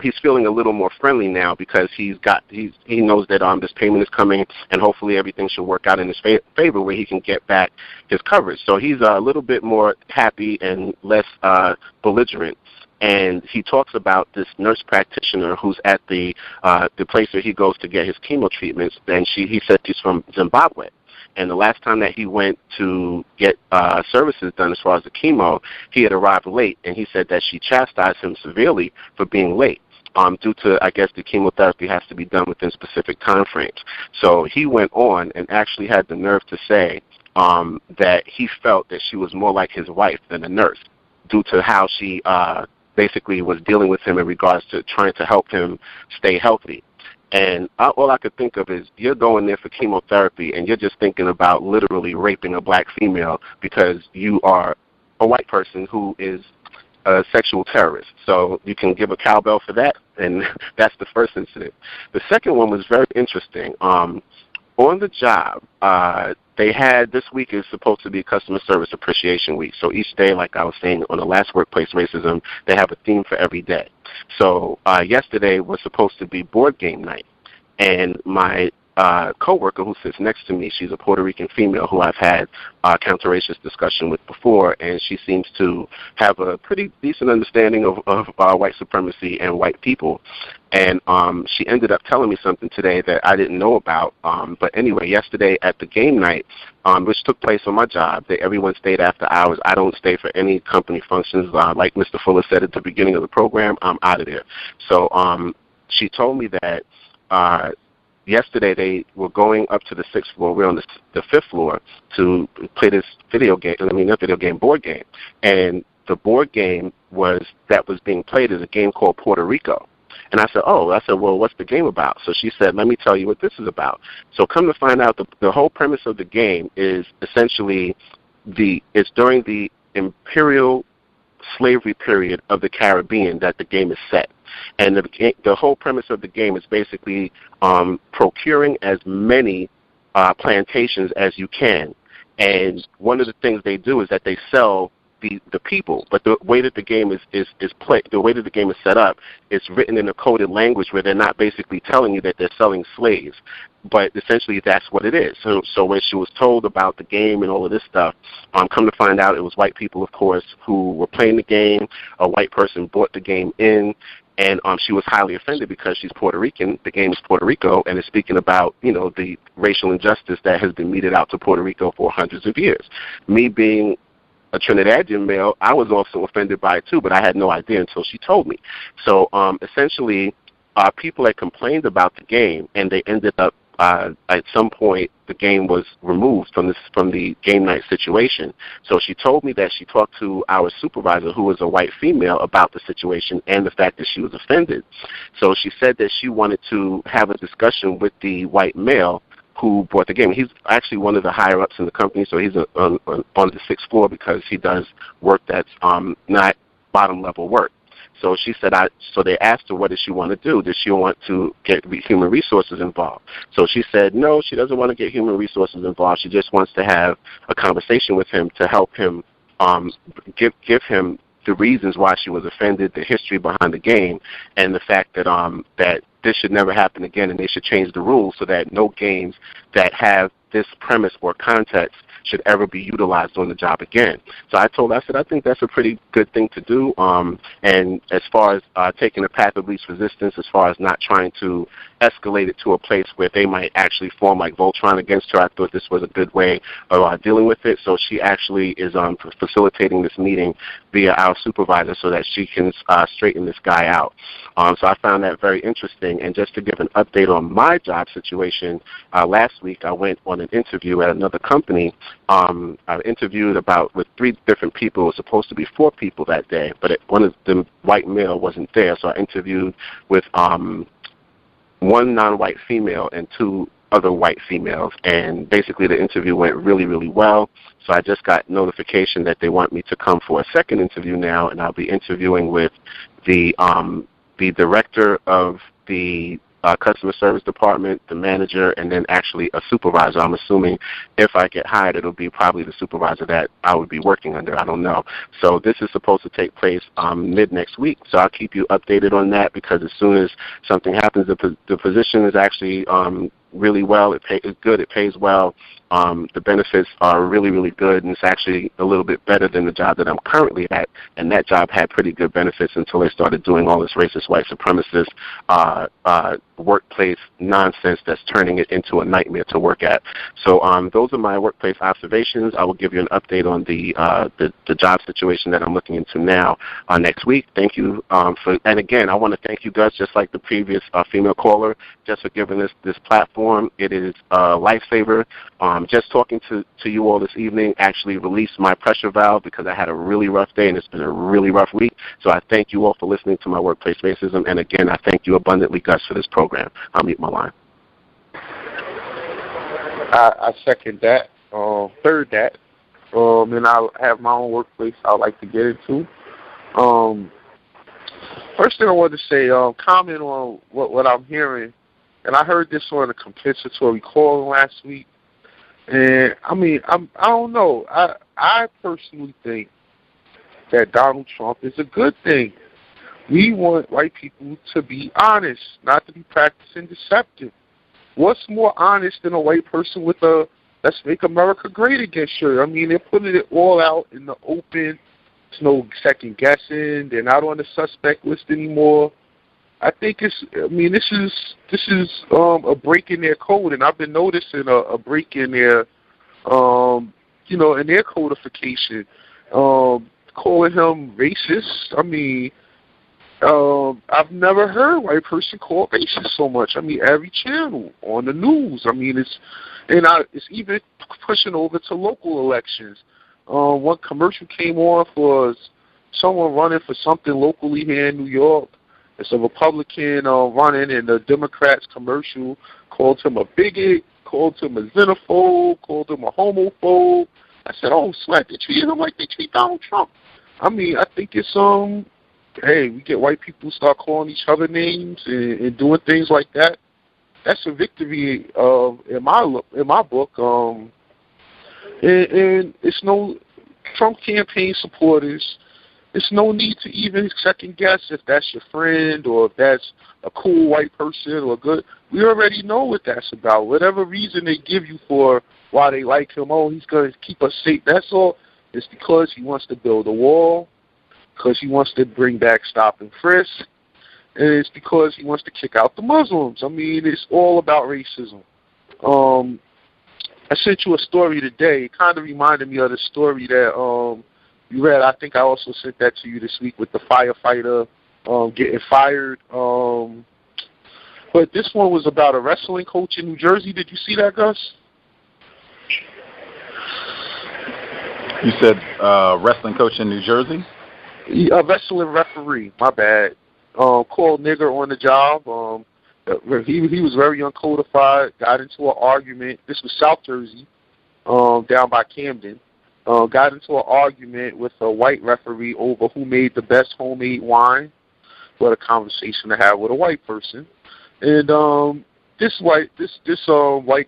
he's feeling a little more friendly now because he knows that this payment is coming, and hopefully everything should work out in his favor where he can get back his coverage. So he's a little bit more happy and less belligerent. And he talks about this nurse practitioner who's at the place where he goes to get his chemo treatments, and he said she's from Zimbabwe. And the last time that he went to get services done as far as the chemo, he had arrived late, and he said that she chastised him severely for being late. Due to, I guess, the chemotherapy has to be done within specific time frames. So he went on and actually had the nerve to say that he felt that she was more like his wife than a nurse, due to how she basically was dealing with him in regards to trying to help him stay healthy. And all I could think of is you're going there for chemotherapy and you're just thinking about literally raping a black female because you are a white person who is a sexual terrorist. So you can give a cowbell for that, and that's the first incident. The second one was very interesting. On the job, they had, this week is supposed to be Customer Service Appreciation Week. So each day, like I was saying on the last Workplace Racism, they have a theme for every day. So yesterday was supposed to be board game night. And my coworker who sits next to me, she's a Puerto Rican female who I've had counter-racist discussion with before, and she seems to have a pretty decent understanding of white supremacy and white people. And she ended up telling me something today that I didn't know about. But anyway, yesterday at the game night, which took place on my job, everyone stayed after hours. I don't stay for any company functions. Like Mr. Fuller said at the beginning of the program, I'm out of there. So she told me that yesterday they were going up to the 6th floor. We're on the 5th floor to play this board game. And the board game that was being played is a game called Puerto Rico. And I said, well, what's the game about? So she said, let me tell you what this is about. So come to find out, the whole premise of the game is essentially it's during the imperial slavery period of the Caribbean that the game is set. And the whole premise of the game is basically procuring as many plantations as you can. And one of the things they do is that they sell the people, but the way that the game is played, the way that the game is set up, it's written in a coded language where they're not basically telling you that they're selling slaves, but essentially that's what it is. So when she was told about the game and all of this stuff, come to find out it was white people, of course, who were playing the game. A white person brought the game in, and she was highly offended because she's Puerto Rican. The game is Puerto Rico, and it's speaking about, the racial injustice that has been meted out to Puerto Rico for hundreds of years. Me being a Trinidadian male, I was also offended by it too, but I had no idea until she told me. So essentially, people had complained about the game, and they ended up at some point the game was removed from the game night situation. So she told me that she talked to our supervisor, who was a white female, about the situation and the fact that she was offended. So she said that she wanted to have a discussion with the white male who bought the game. He's actually one of the higher-ups in the company, so he's on the 6th floor because he does work that's not bottom-level work. So she said, so they asked her, what does she want to do? Does she want to get human resources involved? So she said, no, she doesn't want to get human resources involved. She just wants to have a conversation with him to help him give him the reasons why she was offended, the history behind the game, and the fact that that this should never happen again, and they should change the rules so that no games that have this premise or context should ever be utilized on the job again. So I said, I think that's a pretty good thing to do. And as far as taking a path of least resistance, as far as not trying to escalate it to a place where they might actually form like Voltron against her, I thought this was a good way of dealing with it. So she actually is facilitating this meeting via our supervisor so that she can straighten this guy out. So I found that very interesting. And just to give an update on my job situation, last week I went on an interview at another company. I interviewed with 3 different people. It was supposed to be 4 people that day, but one of the white male wasn't there. So I interviewed with 1 non-white female and 2 other white females, and basically the interview went really, really well. So I just got notification that they want me to come for a second interview now, and I'll be interviewing with the director of the customer service department, the manager, and then actually a supervisor. I'm assuming if I get hired, it'll be probably the supervisor that I would be working under. I don't know. So this is supposed to take place mid next week. So I'll keep you updated on that, because as soon as something happens, the position is actually really well. It's good. It pays well. The benefits are really, really good, and it's actually a little bit better than the job that I'm currently at. And that job had pretty good benefits until they started doing all this racist, white supremacist workplace nonsense that's turning it into a nightmare to work at. So those are my workplace observations. I will give you an update on the job situation that I'm looking into now next week. Thank you and again, I want to thank you, Gus, just like the previous female caller, just for giving us this platform. It is a lifesaver. Just talking to you all this evening actually released my pressure valve, because I had a really rough day and it's been a really rough week. So I thank you all for listening to my workplace racism. And again, I thank you abundantly, Gus, for this program. I'll mute my line. I second that, third that, and I have my own workplace I'd like to get into. First thing I want to say, comment on what I'm hearing, and I heard this on a compensatory call last week. And I mean, I don't know. I personally think that Donald Trump is a good thing. We want white people to be honest, not to be practicing deceptive. What's more honest than a white person with a "Let's Make America Great Again" shirt? I mean, they're putting it all out in the open. There's no second guessing. They're not on the suspect list anymore. I think this is a break in their code, and I've been noticing a break in their, in their codification, calling him racist. I mean, I've never heard a white person called racist so much. I mean, every channel on the news. I mean, it's even pushing over to local elections. One commercial came on for someone running for something locally here in New York. It's a Republican running, and the Democrats commercial called him a bigot, called him a xenophobe, called him a homophobe. I said, "Oh, snap! They treated him like they treat Donald Trump." I mean, I think it's hey, we get white people start calling each other names and doing things like that. That's a victory in my book. And it's no Trump campaign supporters. There's no need to even second guess if that's your friend or if that's a cool white person or good. We already know what that's about. Whatever reason they give you for why they like him, he's going to keep us safe. That's all. It's because he wants to build a wall, because he wants to bring back stop and frisk, and it's because he wants to kick out the Muslims. I mean, it's all about racism. I sent you a story today. It kind of reminded me of the story that you read. I think I also sent that to you this week with the firefighter getting fired. But this one was about a wrestling coach in New Jersey. Did you see that, Gus? You said wrestling coach in New Jersey? A wrestling referee, my bad. Called nigger on the job. He was very uncodified, got into an argument. This was South Jersey, down by Camden. Got into an argument with a white referee over who made the best homemade wine. What a conversation to have with a white person. And this white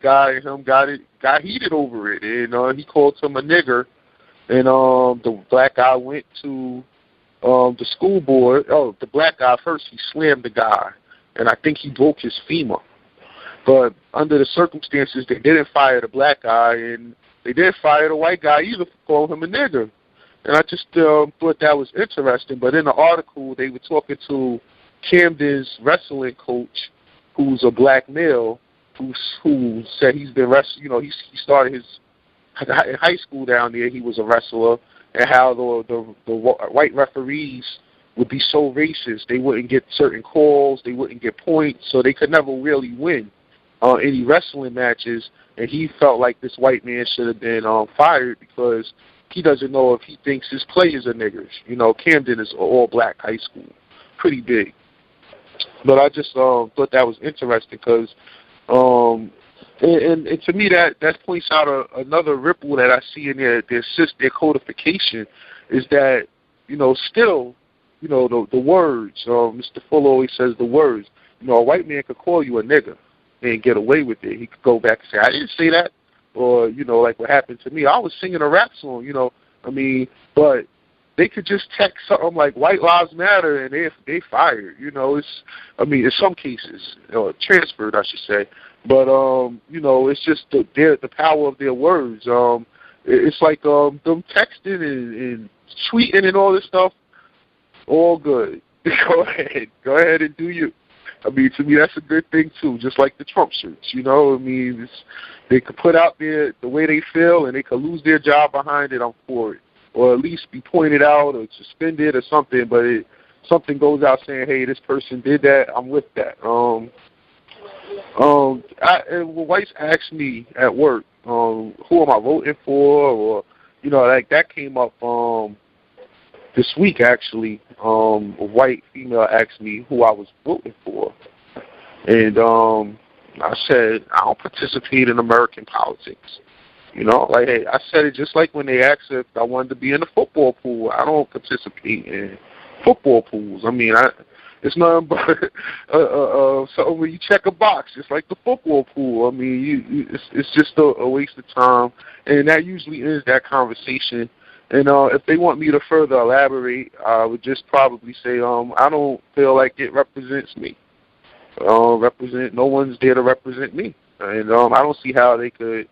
guy and him got heated over it, and he called him a nigger. And the black guy went to the school board. The black guy first, he slammed the guy, and I think he broke his femur. But under the circumstances, they didn't fire the black guy, and they didn't fire the white guy either for calling him a nigger. And I just thought that was interesting. But in the article, they were talking to Camden's wrestling coach, who's a black male, who said he's been wrestling. He started his in high school down there. He was a wrestler, and how the white referees would be so racist. They wouldn't get certain calls, they wouldn't get points, so they could never really win any wrestling matches. And he felt like this white man should have been fired because he doesn't know if he thinks his players are niggers. Camden is an all-black high school, pretty big. But I just thought that was interesting because, and to me that points out another ripple that I see in their codification is that, still, the words. Mr. Fuller always says the words. You know, a white man could call you a nigger and get away with it. He could go back and say, I didn't say that. Or, you know, like what happened to me. I was singing a rap song, you know. I mean, but they could just text something like White Lives Matter and they fired. You know, I mean, in some cases, transferred, I should say. But, you know, it's just the power of their words. It's like them texting and tweeting and all this stuff. All good. Go ahead and do you. I mean, to me, that's a good thing, too, just like the Trump shirts, you know? I mean, they could put out there the way they feel, and they could lose their job behind it, I'm for it. Or at least be pointed out or suspended or something, but something goes out saying, hey, this person did that, I'm with that. When whites asked me at work, who am I voting for, or, you know, like that came up this week, actually. A white female asked me who I was voting for. And I said, I don't participate in American politics. You know, like, hey, I said it just like when they asked if I wanted to be in the football pool. I don't participate in football pools. I mean, it's nothing but something where you check a box, just like the football pool. I mean, it's just a waste of time. And that usually ends that conversation. And if they want me to further elaborate, I would just probably say I don't feel like it represents me. No one's there to represent me. And I don't see how they could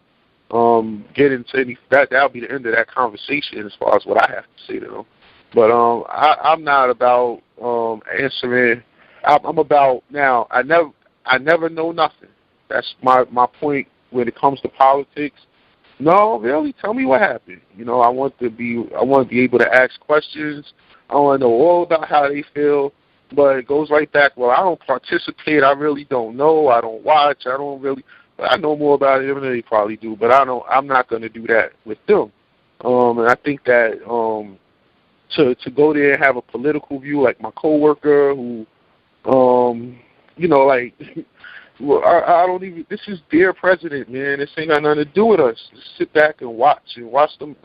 get into any that'll be the end of that conversation as far as what I have to say to them. But I'm not about answering. I'm about now. I never know nothing. That's my point when it comes to politics. No, really, tell me what happened. You know, I want to be able to ask questions. I want to know all about how they feel. But it goes right back. Well, I don't participate. I really don't know. I don't watch. I don't really. I know more about it than they probably do, but I'm not going to do that with them. And I think that to go there and have a political view, like my coworker who, you know, like, well, I don't even. This is their president, man. This ain't got nothing to do with us. Just sit back and watch them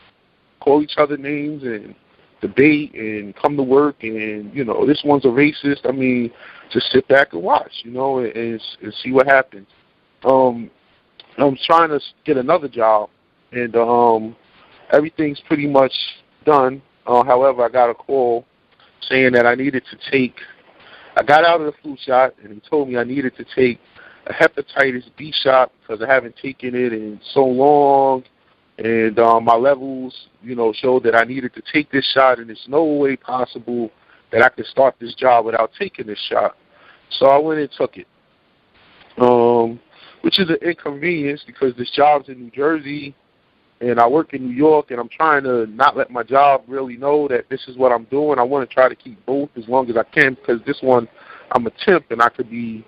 call each other names and debate and come to work and, you know, this one's a racist. I mean, just sit back and watch, you know, and see what happens. I'm trying to get another job, and everything's pretty much done. However, I got a call saying that I needed to take. I got out of the flu shot, and he told me I needed to take a hepatitis B shot because I haven't taken it in so long, and my levels, you know, showed that I needed to take this shot, and there's no way possible that I could start this job without taking this shot. So I went and took it. Which is an inconvenience because this job's in New Jersey and I work in New York, and I'm trying to not let my job really know that this is what I'm doing. I want to try to keep both as long as I can because this one, I'm a temp and I could be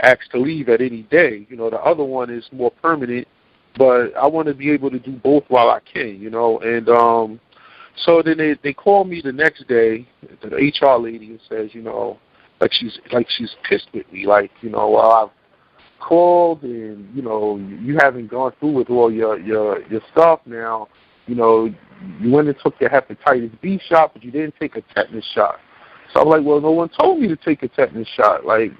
asked to leave at any day. You know, the other one is more permanent, but I want to be able to do both while I can, you know. And so then they call me the next day, the HR lady, and says, you know, like she's pissed with me, like, you know, well, I've called and, you know, you haven't gone through with all your stuff now. You know, you went and took your hepatitis B shot, but you didn't take a tetanus shot. So I'm like, well, no one told me to take a tetanus shot. Like,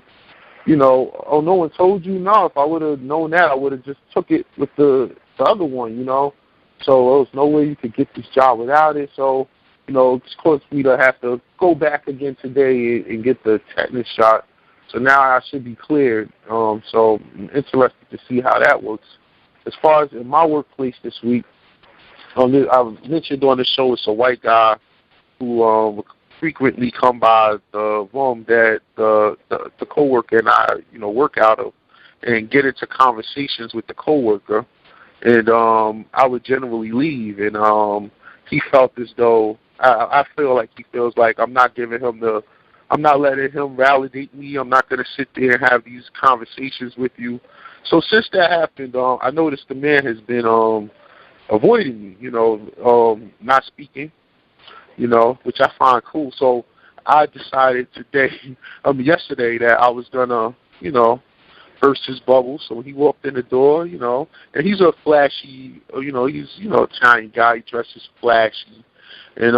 you know, oh, no one told you? No, if I would have known that, I would have just took it with the other one, you know. So there was no way you could get this job without it. So, you know, it's caused me to have to go back again today and get the tetanus shot. So now I should be cleared. So I'm interested to see how that works. As far as in my workplace this week, I mentioned on the show it's a white guy who frequently come by the room that the coworker and I, you know, work out of, and get into conversations with the coworker. And I would generally leave, and he felt as though I feel like he feels like I'm not giving him I'm not letting him validate me. I'm not going to sit there and have these conversations with you. So since that happened, I noticed the man has been avoiding me, you know, not speaking, you know, which I find cool. So I decided yesterday that I was going to, you know, burst his bubble. So he walked in the door, you know, and he's a flashy, you know, he's, you know, Italian guy. He dresses flashy. And,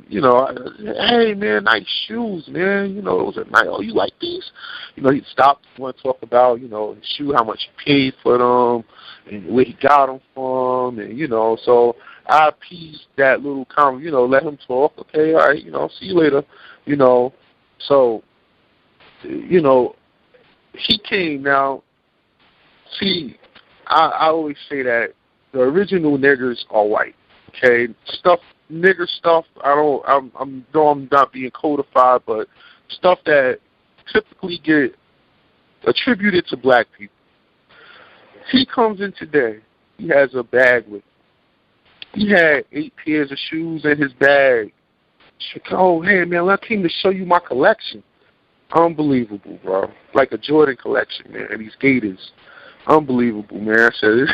you know, hey, man, nice shoes, man. You know, those are nice. Oh, you like these? he stopped, want to talk about, his shoe, how much he paid for them, and where he got them from, and, so I appeased that little comment, let him talk, okay, all right, see you later, so, he came now. See, I always say that the original niggers are white. Okay, nigger stuff. I'm not being codified, but stuff that typically get attributed to black people. He comes in today. He has a bag with him. He had 8 pairs of shoes in his bag. Oh, hey man, I came to show you my collection. Unbelievable, bro. Like a Jordan collection, man. And these Gators. Unbelievable, man. I said,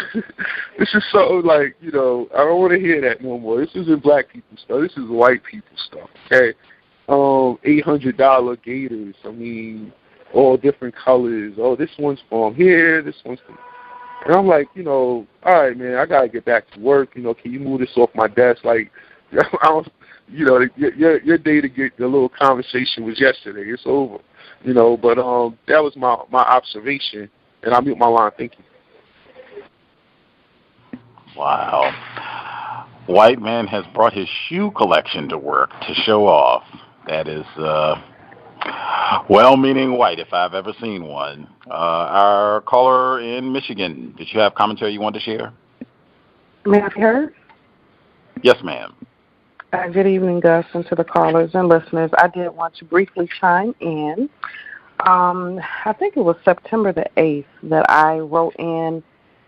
this is so, like, I don't want to hear that no more. This isn't black people stuff. This is white people stuff, okay? $800 Gators. I mean, all different colors. Oh, this one's from here. This one's from... And I'm like, all right, man, I got to get back to work. Can you move this off my desk? Like, I don't... your day to get the little conversation was yesterday. It's over, But that was my observation, and I mute my line. Thank you. Wow. White man has brought his shoe collection to work to show off. That is well-meaning white, if I've ever seen one. Our caller in Michigan, did you have commentary you wanted to share? May I be heard? Yes, ma'am. Good evening, Gus, and to the callers and listeners. I did want to briefly chime in. I think it was September the 8th that I wrote in.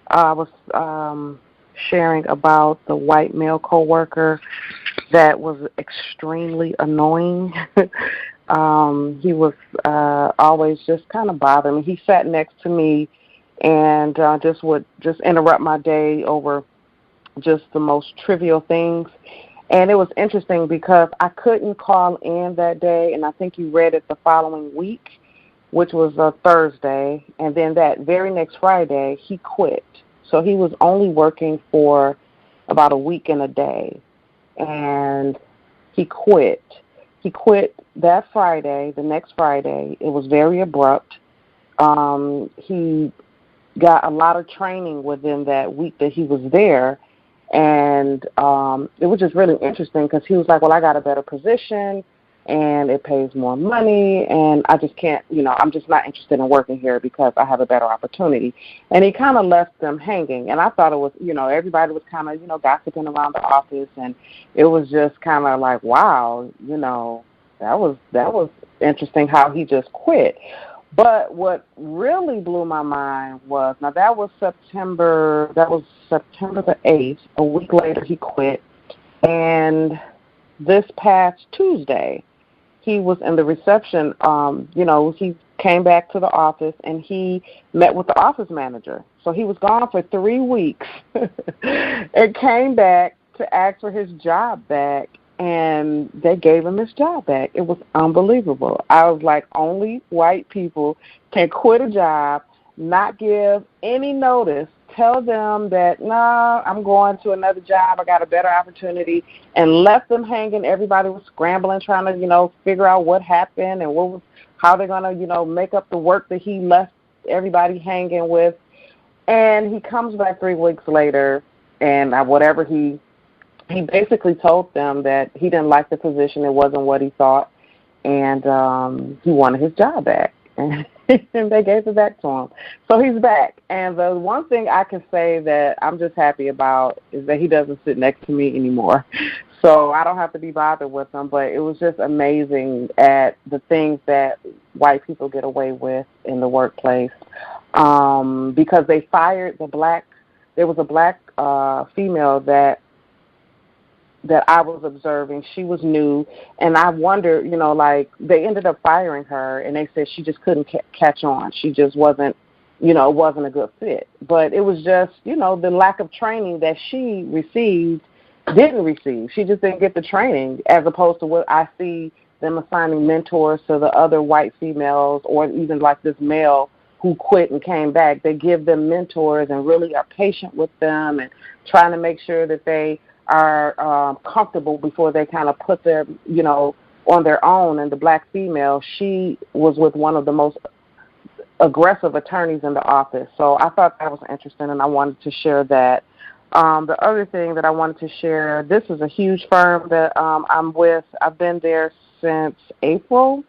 I was sharing about the white male coworker that was extremely annoying. He was always just kind of bothering me. He sat next to me and would interrupt my day over just the most trivial things. And it was interesting because I couldn't call in that day, and I think you read it the following week, which was a Thursday, and then that very next Friday, he quit. So he was only working for about a week and a day, and he quit. He quit that Friday, the next Friday. It was very abrupt. He got a lot of training within that week that he was there. And it was just really interesting because he was like, well, I got a better position and it pays more money and I just can't, I'm just not interested in working here because I have a better opportunity. And he kind of left them hanging. And I thought it was, everybody was kind of, gossiping around the office. And it was just kind of like, wow, that was interesting how he just quit. But what really blew my mind was, now that was September the 8th. A week later, he quit. And this past Tuesday, he was in the reception. He came back to the office, and he met with the office manager. So he was gone for 3 weeks and came back to ask for his job back. And they gave him his job back. It was unbelievable. I was like, only white people can quit a job, not give any notice, tell them that, nah, I'm going to another job, I got a better opportunity, and left them hanging. Everybody was scrambling, trying to, figure out what happened and how they're going to, make up the work that he left everybody hanging with. And he comes back 3 weeks later, and whatever he basically told them that he didn't like the position. It wasn't what he thought. And he wanted his job back. And they gave it back to him. So he's back. And the one thing I can say that I'm just happy about is that he doesn't sit next to me anymore. So I don't have to be bothered with him. But it was just amazing at the things that white people get away with in the workplace. Because they fired there was a black female that I was observing. She was new, and I wondered, they ended up firing her, and they said she just couldn't catch on. She just wasn't, it wasn't a good fit. But it was just, the lack of training that she didn't receive. She just didn't get the training, as opposed to what I see them assigning mentors to the other white females, or even like this male who quit and came back. They give them mentors and really are patient with them and trying to make sure that they are comfortable before they kind of put them, on their own. And the black female, she was with one of the most aggressive attorneys in the office. So I thought that was interesting, and I wanted to share that. The other thing that I wanted to share, this is a huge firm that I'm with. I've been there since April,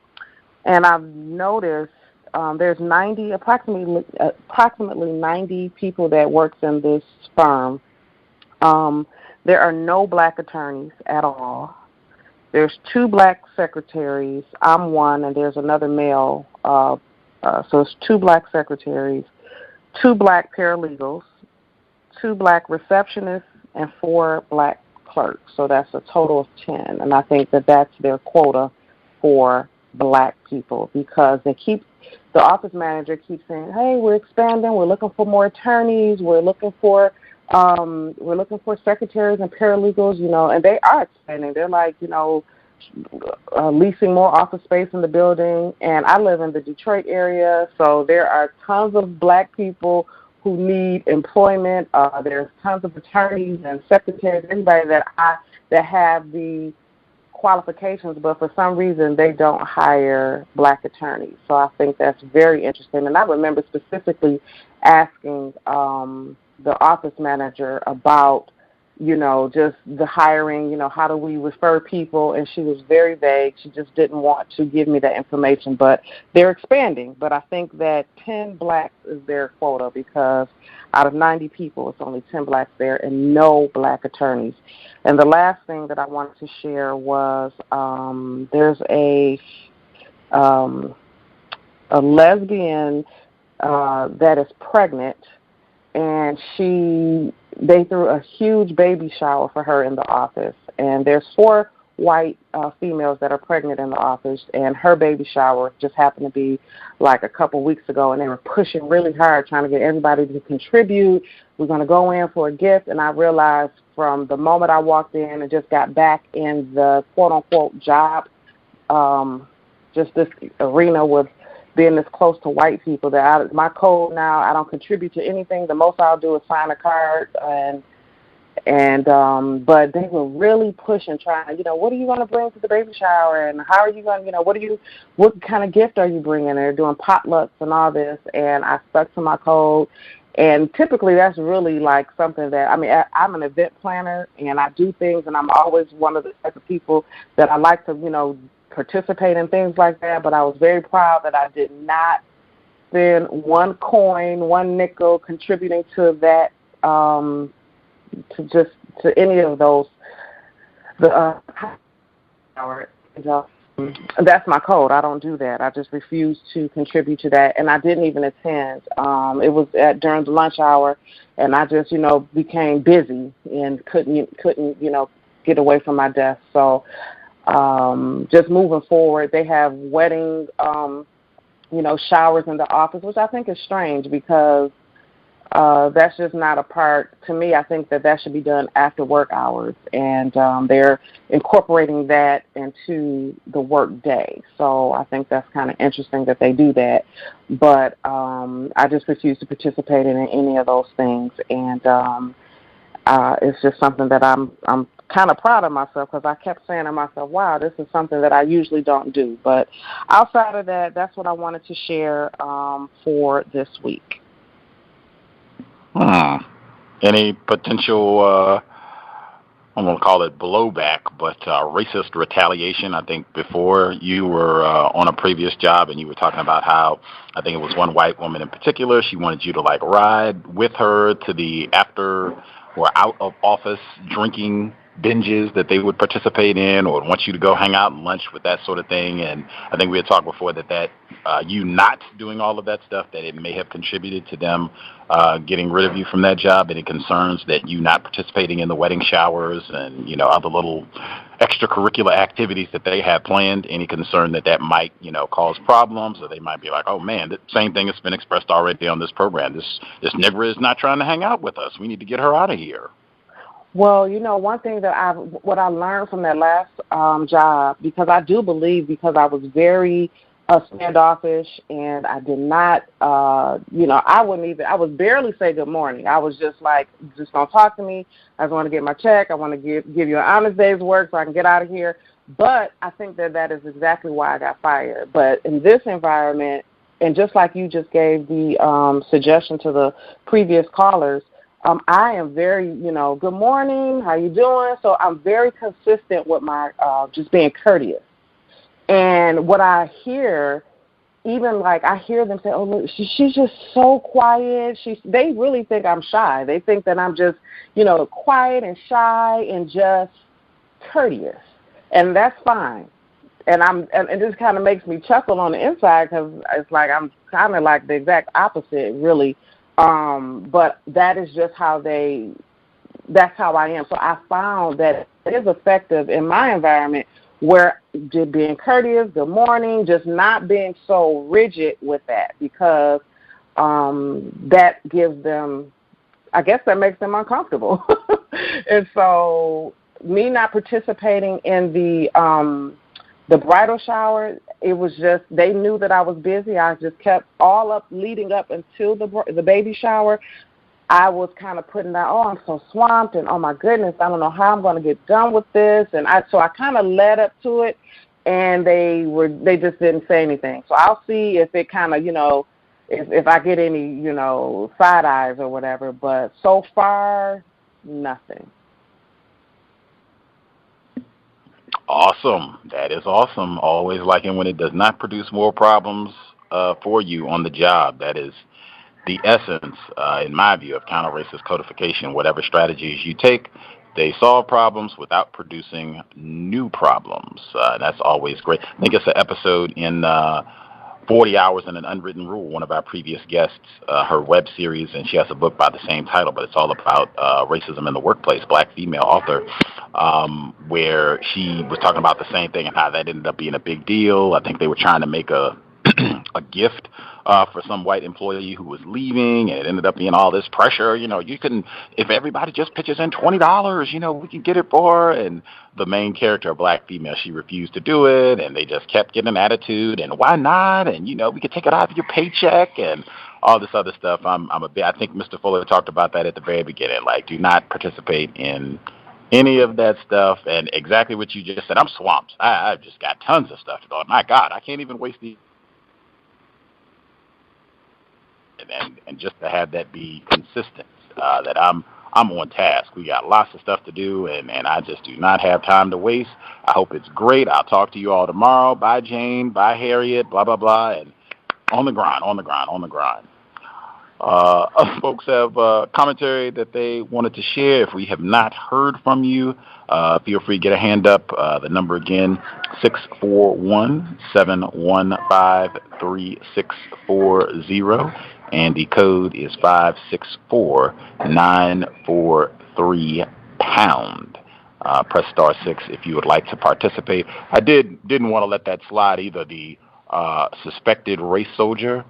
and I've noticed there's approximately 90 people that works in this firm. There are no black attorneys at all. There's 2 black secretaries. I'm one, and there's another male. So it's 2 black secretaries, 2 black paralegals, 2 black receptionists, and 4 black clerks. So that's a total of 10. And I think that that's their quota for black people, because the office manager keeps saying, hey, we're expanding, we're looking for more attorneys, we're looking for secretaries and paralegals, and they are expanding. They're like, leasing more office space in the building. And I live in the Detroit area, so there are tons of black people who need employment. There's tons of attorneys and secretaries, everybody that have the qualifications, but for some reason they don't hire black attorneys. So I think that's very interesting. And I remember specifically asking the office manager about, just the hiring, how do we refer people? And she was very vague. She just didn't want to give me that information. But they're expanding. But I think that 10 blacks is their quota, because out of 90 people, it's only 10 blacks there and no black attorneys. And the last thing that I wanted to share was there's a lesbian that is pregnant, and they threw a huge baby shower for her in the office. And there's 4 white females that are pregnant in the office, and her baby shower just happened to be like a couple weeks ago, and they were pushing really hard trying to get everybody to contribute. We're going to go in for a gift. And I realized from the moment I walked in and just got back in the quote-unquote job, just this arena with being this close to white people, that my code now, I don't contribute to anything. The most I'll do is sign a card, but they were really pushing, trying, what are you going to bring to the baby shower, and how are you going to, what kind of gift are you bringing? They're doing potlucks and all this, and I stuck to my code. And typically that's really like something that, I'm an event planner, and I do things, and I'm always one of the type of people that I like to, participate in things like that. But I was very proud that I did not spend one coin, one nickel contributing to that, to any of those. That's my code. I don't do that. I just refuse to contribute to that, and I didn't even attend. It was during the lunch hour, and I just, became busy and couldn't, get away from my desk. So, just moving forward, they have wedding, showers in the office, which I think is strange, because that's just not a part. To me, I think that should be done after work hours, and they're incorporating that into the work day. So I think that's kind of interesting that they do that. But I just refuse to participate in any of those things, and it's just something that I'm kind of proud of myself, because I kept saying to myself, wow, this is something that I usually don't do. But outside of that, that's what I wanted to share for this week. Any potential, I'm going to call it blowback, but racist retaliation? I think before you were on a previous job, and you were talking about how, I think it was one white woman in particular, she wanted you to like ride with her to the after or out of office drinking binges that they would participate in, or want you to go hang out and lunch with, that sort of thing. And I think we had talked before that you not doing all of that stuff, that it may have contributed to them getting rid of you from that job. Any concerns that you not participating in the wedding showers and, other little extracurricular activities that they have planned? Any concern that might, cause problems, or they might be like, oh man, the same thing has been expressed already on this program. This nigger is not trying to hang out with us. We need to get her out of here. Well, one thing that what I learned from that last job, because I do believe, because I was very standoffish, and I did not, I would barely say good morning. I was just like, just don't talk to me. I just want to get my check. I want to give you an honest day's work so I can get out of here. But I think that is exactly why I got fired. But in this environment, and just like you just gave the suggestion to the previous callers, I am very, good morning, how you doing? So I'm very consistent with my just being courteous. And what I hear, even like I hear them say, oh, look, she's just so quiet. They really think I'm shy. They think that I'm just, quiet and shy and just courteous. And that's fine. And it just kind of makes me chuckle on the inside because it's like I'm kind of like the exact opposite, really. But that is just that's how I am. So I found that it is effective in my environment where just being courteous, good morning, just not being so rigid with that, because that gives them, I guess that makes them uncomfortable. And so me not participating in the bridal shower, it was just, they knew that I was busy. I just kept all up leading up until the baby shower. I was kind of putting that, oh, I'm so swamped, and oh my goodness, I don't know how I'm going to get done with this. And so I kind of led up to it, and they just didn't say anything. So I'll see if it kind of, if I get any, side eyes or whatever. But so far, nothing. Awesome. That is awesome. Always liking when it does not produce more problems for you on the job. That is the essence, in my view, of counter-racist codification. Whatever strategies you take, they solve problems without producing new problems. That's always great. I think it's an episode in 40 Hours in an Unwritten Rule, one of our previous guests, her web series, and she has a book by the same title, but it's all about racism in the workplace, black female author, where she was talking about the same thing and how that ended up being a big deal. I think they were trying to make a gift for some white employee who was leaving, and it ended up being all this pressure. You can, if everybody just pitches in $20, we can get it for her. And the main character, a black female, she refused to do it, and they just kept getting an attitude, and why not? And, we could take it out of your paycheck and all this other stuff. I think Mr. Fuller talked about that at the very beginning. Like, do not participate in any of that stuff. And exactly what you just said, I'm swamped. I've just got tons of stuff to do. My God, I can't even waste the and just to have that be consistent, that I'm on task. We got lots of stuff to do, and I just do not have time to waste. I hope it's great. I'll talk to you all tomorrow. Bye, Jane. Bye, Harriet. Blah, blah, blah. And on the grind. Folks have commentary that they wanted to share. If we have not heard from you, feel free to get a hand up. The number again, 641-715-3640. And the code is 564-943#. Press *6 if you would like to participate. I didn't want to let that slide either. The suspected race soldier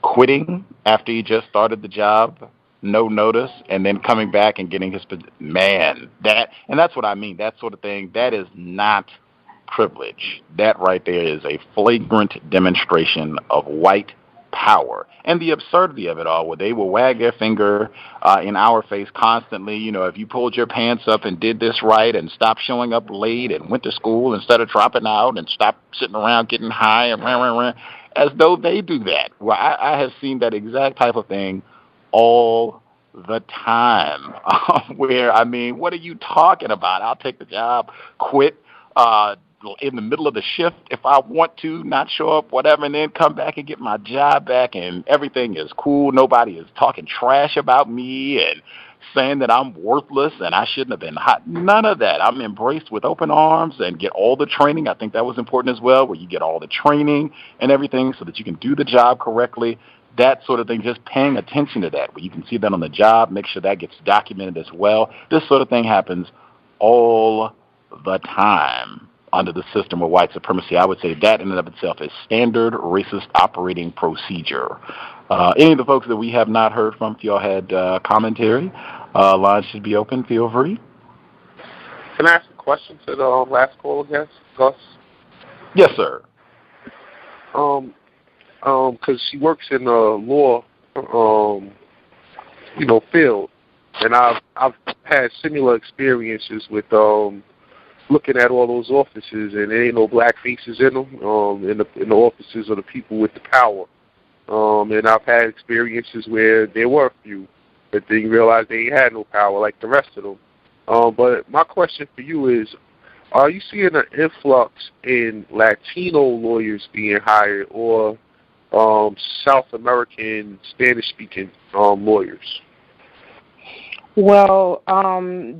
quitting after he just started the job, no notice, and then coming back and getting his that's what I mean. That sort of thing, that is not privilege. That right there is a flagrant demonstration of white power and the absurdity of it all, where they will wag their finger in our face constantly. If you pulled your pants up and did this right and stopped showing up late and went to school instead of dropping out and stopped sitting around getting high and as though they do that. Well, I have seen that exact type of thing all the time. Where, what are you talking about? I'll take the job, quit in the middle of the shift if I want to, not show up, whatever, and then come back and get my job back, and everything is cool. Nobody is talking trash about me and saying that I'm worthless and I shouldn't have been hot. None of that. I'm embraced with open arms and get all the training. I think that was important as well, where you get all the training and everything so that you can do the job correctly. That sort of thing, just paying attention to that, where you can see that on the job, make sure that gets documented as well. This sort of thing happens all the time under the system of white supremacy. I would say that in and of itself is standard racist operating procedure. Any of the folks that we have not heard from, if y'all had commentary, lines should be open. Feel free. Can I ask a question to the last call again, Gus? Yes, sir. Because she works in the law, field, and I've had similar experiences with looking at all those offices, and there ain't no black faces in them, in the offices of the people with the power. and I've had experiences where there were a few that didn't realize they ain't had no power like the rest of them. But my question for you is, are you seeing an influx in Latino lawyers being hired or South American Spanish-speaking lawyers? Well,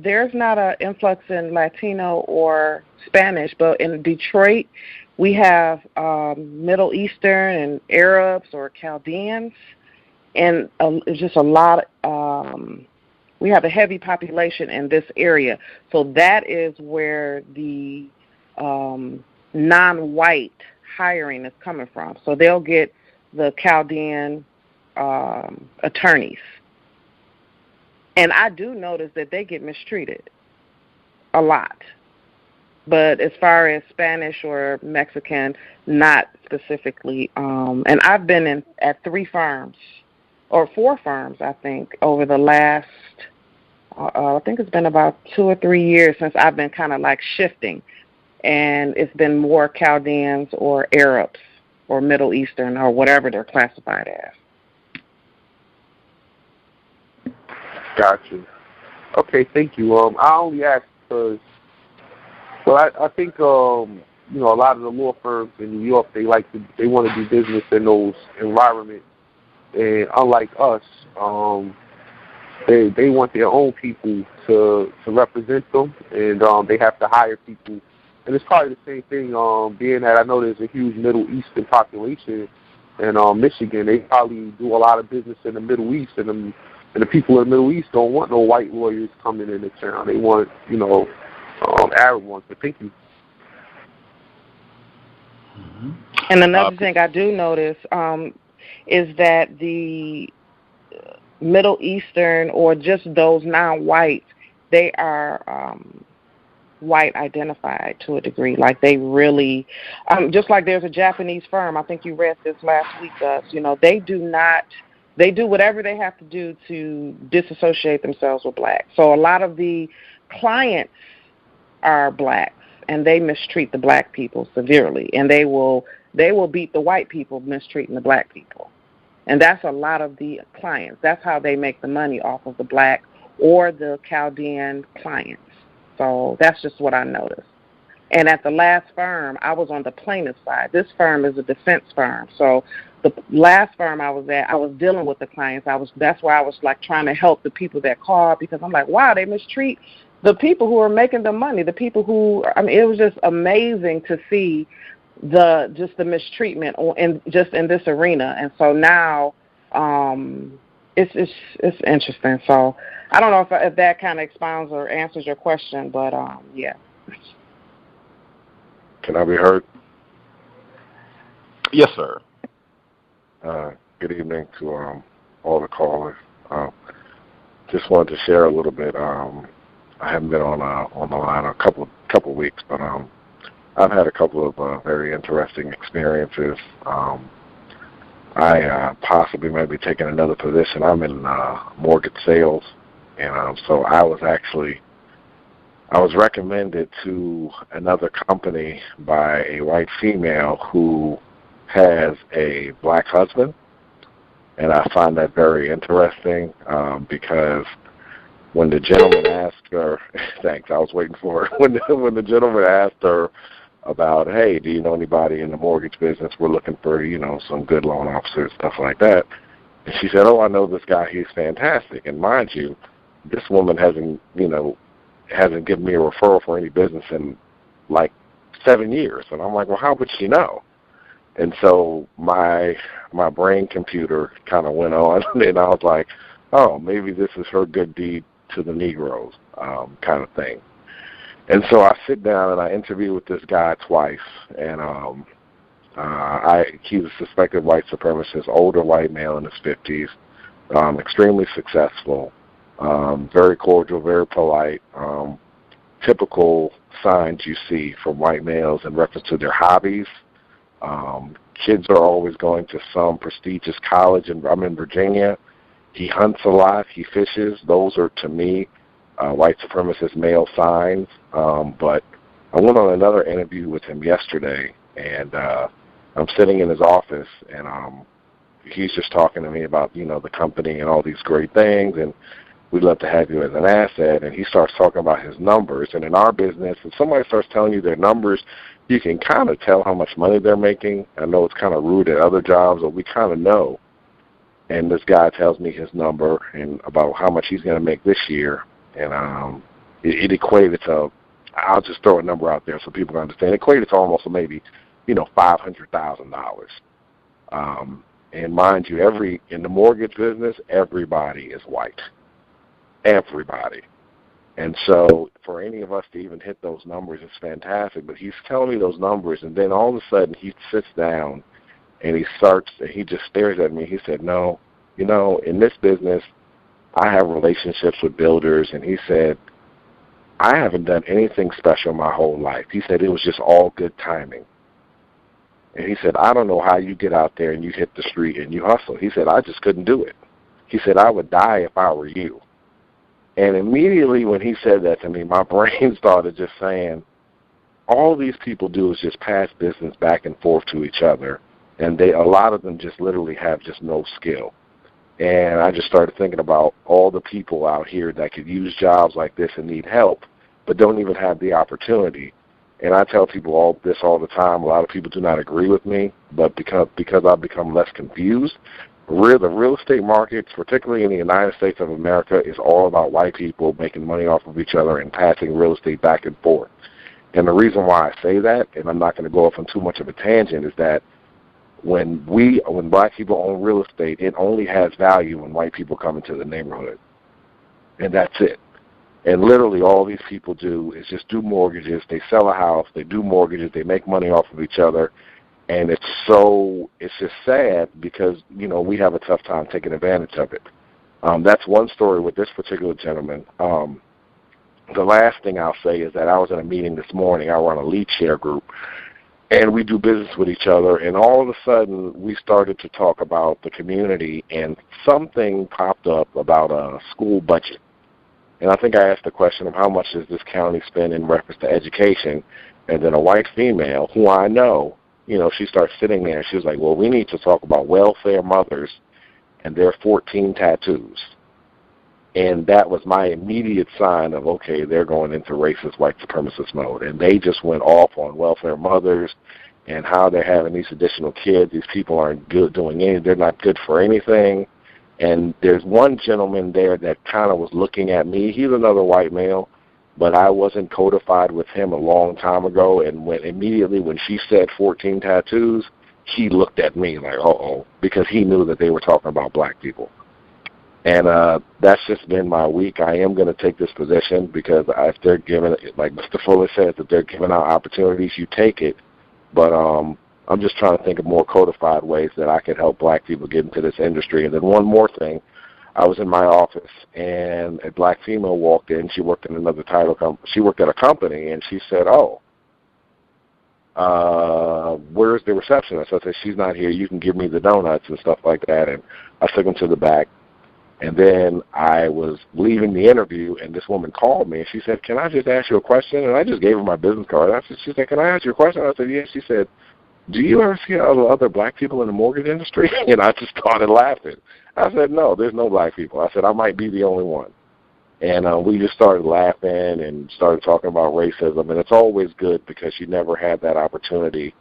there's not an influx in Latino or Spanish, but in Detroit, we have Middle Eastern and Arabs or Chaldeans, and just a lot. We have a heavy population in this area, so that is where the non-white hiring is coming from. So they'll get the Chaldean attorneys. And I do notice that they get mistreated a lot. But as far as Spanish or Mexican, not specifically. And I've been at 3 firms, or 4 firms, I think, over the last, I think it's been about 2 or 3 years since I've been kind of like shifting. And it's been more Chaldeans or Arabs or Middle Eastern or whatever they're classified as. Gotcha. Okay, thank you. I only asked because, well, I think a lot of the law firms in New York, they want to do business in those environments, and unlike us, they want their own people to represent them, and they have to hire people. And it's probably the same thing, being that I know there's a huge Middle Eastern population in Michigan. They probably do a lot of business in the Middle East, and the people in the Middle East don't want no white lawyers coming into town. They want, Arab ones. But thank you. And another thing I do notice is that the Middle Eastern or just those non-whites, they are white identified to a degree. Like they really, just like there's a Japanese firm, I think you read this last week, Gus, they do whatever they have to do to disassociate themselves with blacks. So a lot of the clients are blacks, and they mistreat the black people severely, and they will beat the white people mistreating the black people. And that's a lot of the clients. That's how they make the money off of the black or the Chaldean clients. So that's just what I noticed. And at the last firm, I was on the plaintiff side. This firm is a defense firm. So the last firm I was at, I was dealing with the clients. That's why I was like trying to help the people that called, because I'm like, wow, they mistreat the people who are making the money, the people who, it was just amazing to see the mistreatment in this arena. And so now it's interesting. So I don't know if that kind of expounds or answers your question, but yeah. Can I be heard? Yes, sir. Good evening to all the callers. Just wanted to share a little bit. I haven't been on the line a couple of weeks, but I've had a couple of very interesting experiences. I possibly may be taking another position. I'm in mortgage sales, and so I was recommended to another company by a white female who has a black husband, and I find that very interesting because when the gentleman asked her, thanks, I was waiting for her, when the gentleman asked her about, hey, do you know anybody in the mortgage business? We're looking for, some good loan officers, stuff like that. And she said, oh, I know this guy, he's fantastic. And mind you, this woman hasn't given me a referral for any business in like 7 years. And I'm like, well, how would she know? And so my brain computer kind of went on, and I was like, oh, maybe this is her good deed to the Negroes kind of thing. And so I sit down and I interview with this guy twice, and he's a suspected white supremacist, older white male in his 50s, extremely successful, very cordial, very polite, typical signs you see from white males in reference to their hobbies. Kids are always going to some prestigious college, and I'm in Virginia. He hunts a lot. He fishes. Those are, to me, white supremacist male signs. But I went on another interview with him yesterday, and I'm sitting in his office, and he's just talking to me about, the company and all these great things, and we'd love to have you as an asset. And he starts talking about his numbers. And in our business, if somebody starts telling you their numbers, you can kind of tell how much money they're making. I know it's kind of rude at other jobs, but we kind of know. And this guy tells me his number and about how much he's going to make this year. And it equated to, I'll just throw a number out there so people can understand. It equated to almost maybe, $500,000. And mind you, in the mortgage business, everybody is white. Everybody. And so for any of us to even hit those numbers is fantastic. But he's telling me those numbers, and then all of a sudden he sits down and he just stares at me. He said, no, in this business, I have relationships with builders. And he said, I haven't done anything special my whole life. He said it was just all good timing. And he said, I don't know how you get out there and you hit the street and you hustle. He said, I just couldn't do it. He said, I would die if I were you. And immediately when he said that to me, my brain started just saying, all these people do is just pass business back and forth to each other. And a lot of them just literally have just no skill. And I just started thinking about all the people out here that could use jobs like this and need help, but don't even have the opportunity. And I tell people all the time. A lot of people do not agree with me, but because I've become less confused, the real estate markets, particularly in the United States of America, is all about white people making money off of each other and passing real estate back and forth. And the reason why I say that, and I'm not going to go off on too much of a tangent, is that when black people own real estate, it only has value when white people come into the neighborhood. And that's it. And literally all these people do is just do mortgages. They sell a house, they do mortgages, they make money off of each other. And it's just sad because, we have a tough time taking advantage of it. That's one story with this particular gentleman. The last thing I'll say is that I was in a meeting this morning. I run a lead share group, and we do business with each other. And all of a sudden, we started to talk about the community, and something popped up about a school budget. And I think I asked the question of how much does this county spend in reference to education, and then a white female, who I know, she starts sitting there, and she was like, well, we need to talk about welfare mothers and their 14 tattoos. And that was my immediate sign of, okay, they're going into racist white supremacist mode. And they just went off on welfare mothers and how they're having these additional kids. These people aren't doing anything. They're not good for anything. And there's one gentleman there that kind of was looking at me. He's another white male, but I wasn't codified with him a long time ago. And immediately when she said 14 tattoos, he looked at me like, uh-oh, because he knew that they were talking about black people. And that's just been my week. I am going to take this position because if they're giving, like Mr. Fuller says, if they're giving out opportunities, you take it. But I'm just trying to think of more codified ways that I could help black people get into this industry. And then one more thing, I was in my office and a black female walked in. She worked in another title company. She worked at a company, and she said, where's the receptionist? I said, she's not here. You can give me the donuts and stuff like that. And I took them to the back. And then I was leaving the interview, and this woman called me, and she said, can I just ask you a question? And I just gave her my business card. She said, can I ask you a question? I said, yes. She said, do you ever see other black people in the mortgage industry? And I just started laughing. I said, no, there's no black people. I said, I might be the only one. And we just started laughing and started talking about racism. And it's always good because you never had that opportunity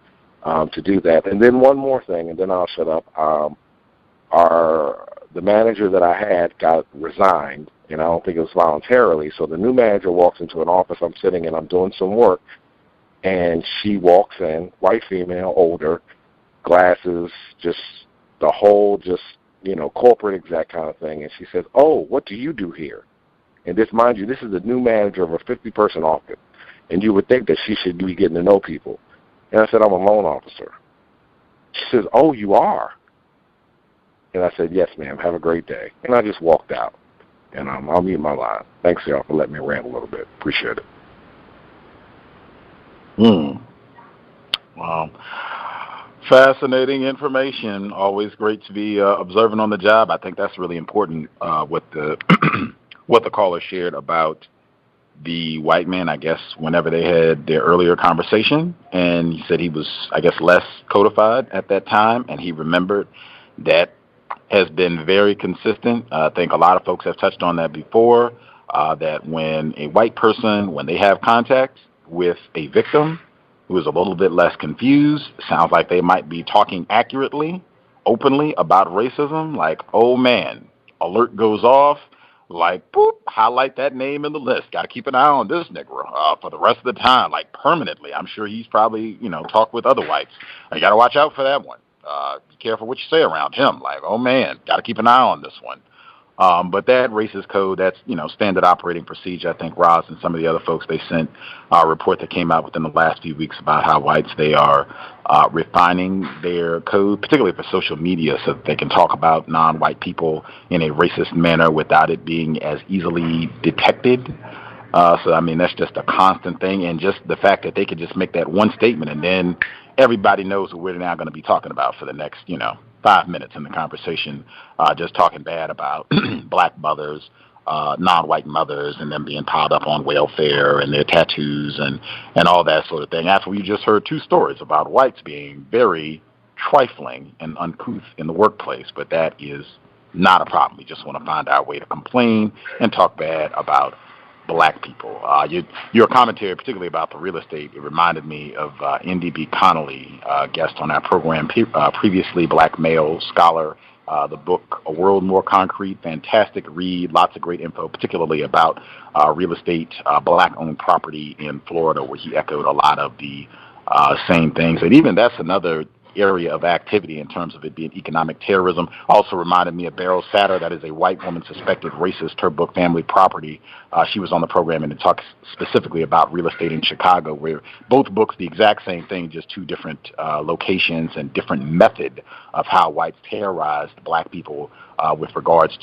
to do that. And then one more thing, and then I'll shut up. The manager that I had got resigned, and I don't think it was voluntarily. So the new manager walks into an office I'm sitting in. I'm doing some work. And she walks in, white female, older, glasses, just the whole corporate exec kind of thing. And she says, oh, what do you do here? And this, mind you, this is the new manager of a 50-person office. And you would think that she should be getting to know people. And I said, I'm a loan officer. She says, oh, you are? And I said, yes, ma'am, have a great day. And I just walked out. And I'll mute my line. Thanks, y'all, for letting me rant a little bit. Appreciate it. Wow. Fascinating information. Always great to be observant on the job. I think that's really important, what the what the caller shared about the white man, I guess, whenever they had their earlier conversation. And he said he was, I guess, less codified at that time, and he remembered that has been very consistent. I think a lot of folks have touched on that before, that when a white person, when they have contact with a victim who is a little bit less confused, sounds like they might be talking accurately, openly about racism, like, oh man, alert goes off, like, boop, highlight that name in the list. Got to keep an eye on this nigger for the rest of the time, like permanently. I'm sure he's probably, talked with other whites. You got to watch out for that one. Be careful what you say around him. Like, oh man, got to keep an eye on this one. But that racist code, that's, standard operating procedure. I think Roz and some of the other folks, they sent a report that came out within the last few weeks about how whites, they are refining their code, particularly for social media, so that they can talk about non-white people in a racist manner without it being as easily detected. So, I mean, that's just a constant thing. And just the fact that they could just make that one statement and then everybody knows what we're now going to be talking about for the next, 5 minutes in the conversation, just talking bad about black mothers, non-white mothers, and them being piled up on welfare and their tattoos and all that sort of thing. After we just heard 2 stories about whites being very trifling and uncouth in the workplace, but that is not a problem. We just want to find our way to complain and talk bad about black people. Your commentary, particularly about the real estate, it reminded me of NDB Connolly, guest on our program previously, black male scholar. The book, A World More Concrete, fantastic read, lots of great info, particularly about real estate, black-owned property in Florida, where he echoed a lot of the same things. And even that's another area of activity in terms of it being economic terrorism. Also reminded me of Beryl Satter, that is a white woman suspected racist, her book Family Property. She was on the program and it talks specifically about real estate in Chicago, where both books, the exact same thing, just 2 different locations and different method of how whites terrorized black people with regards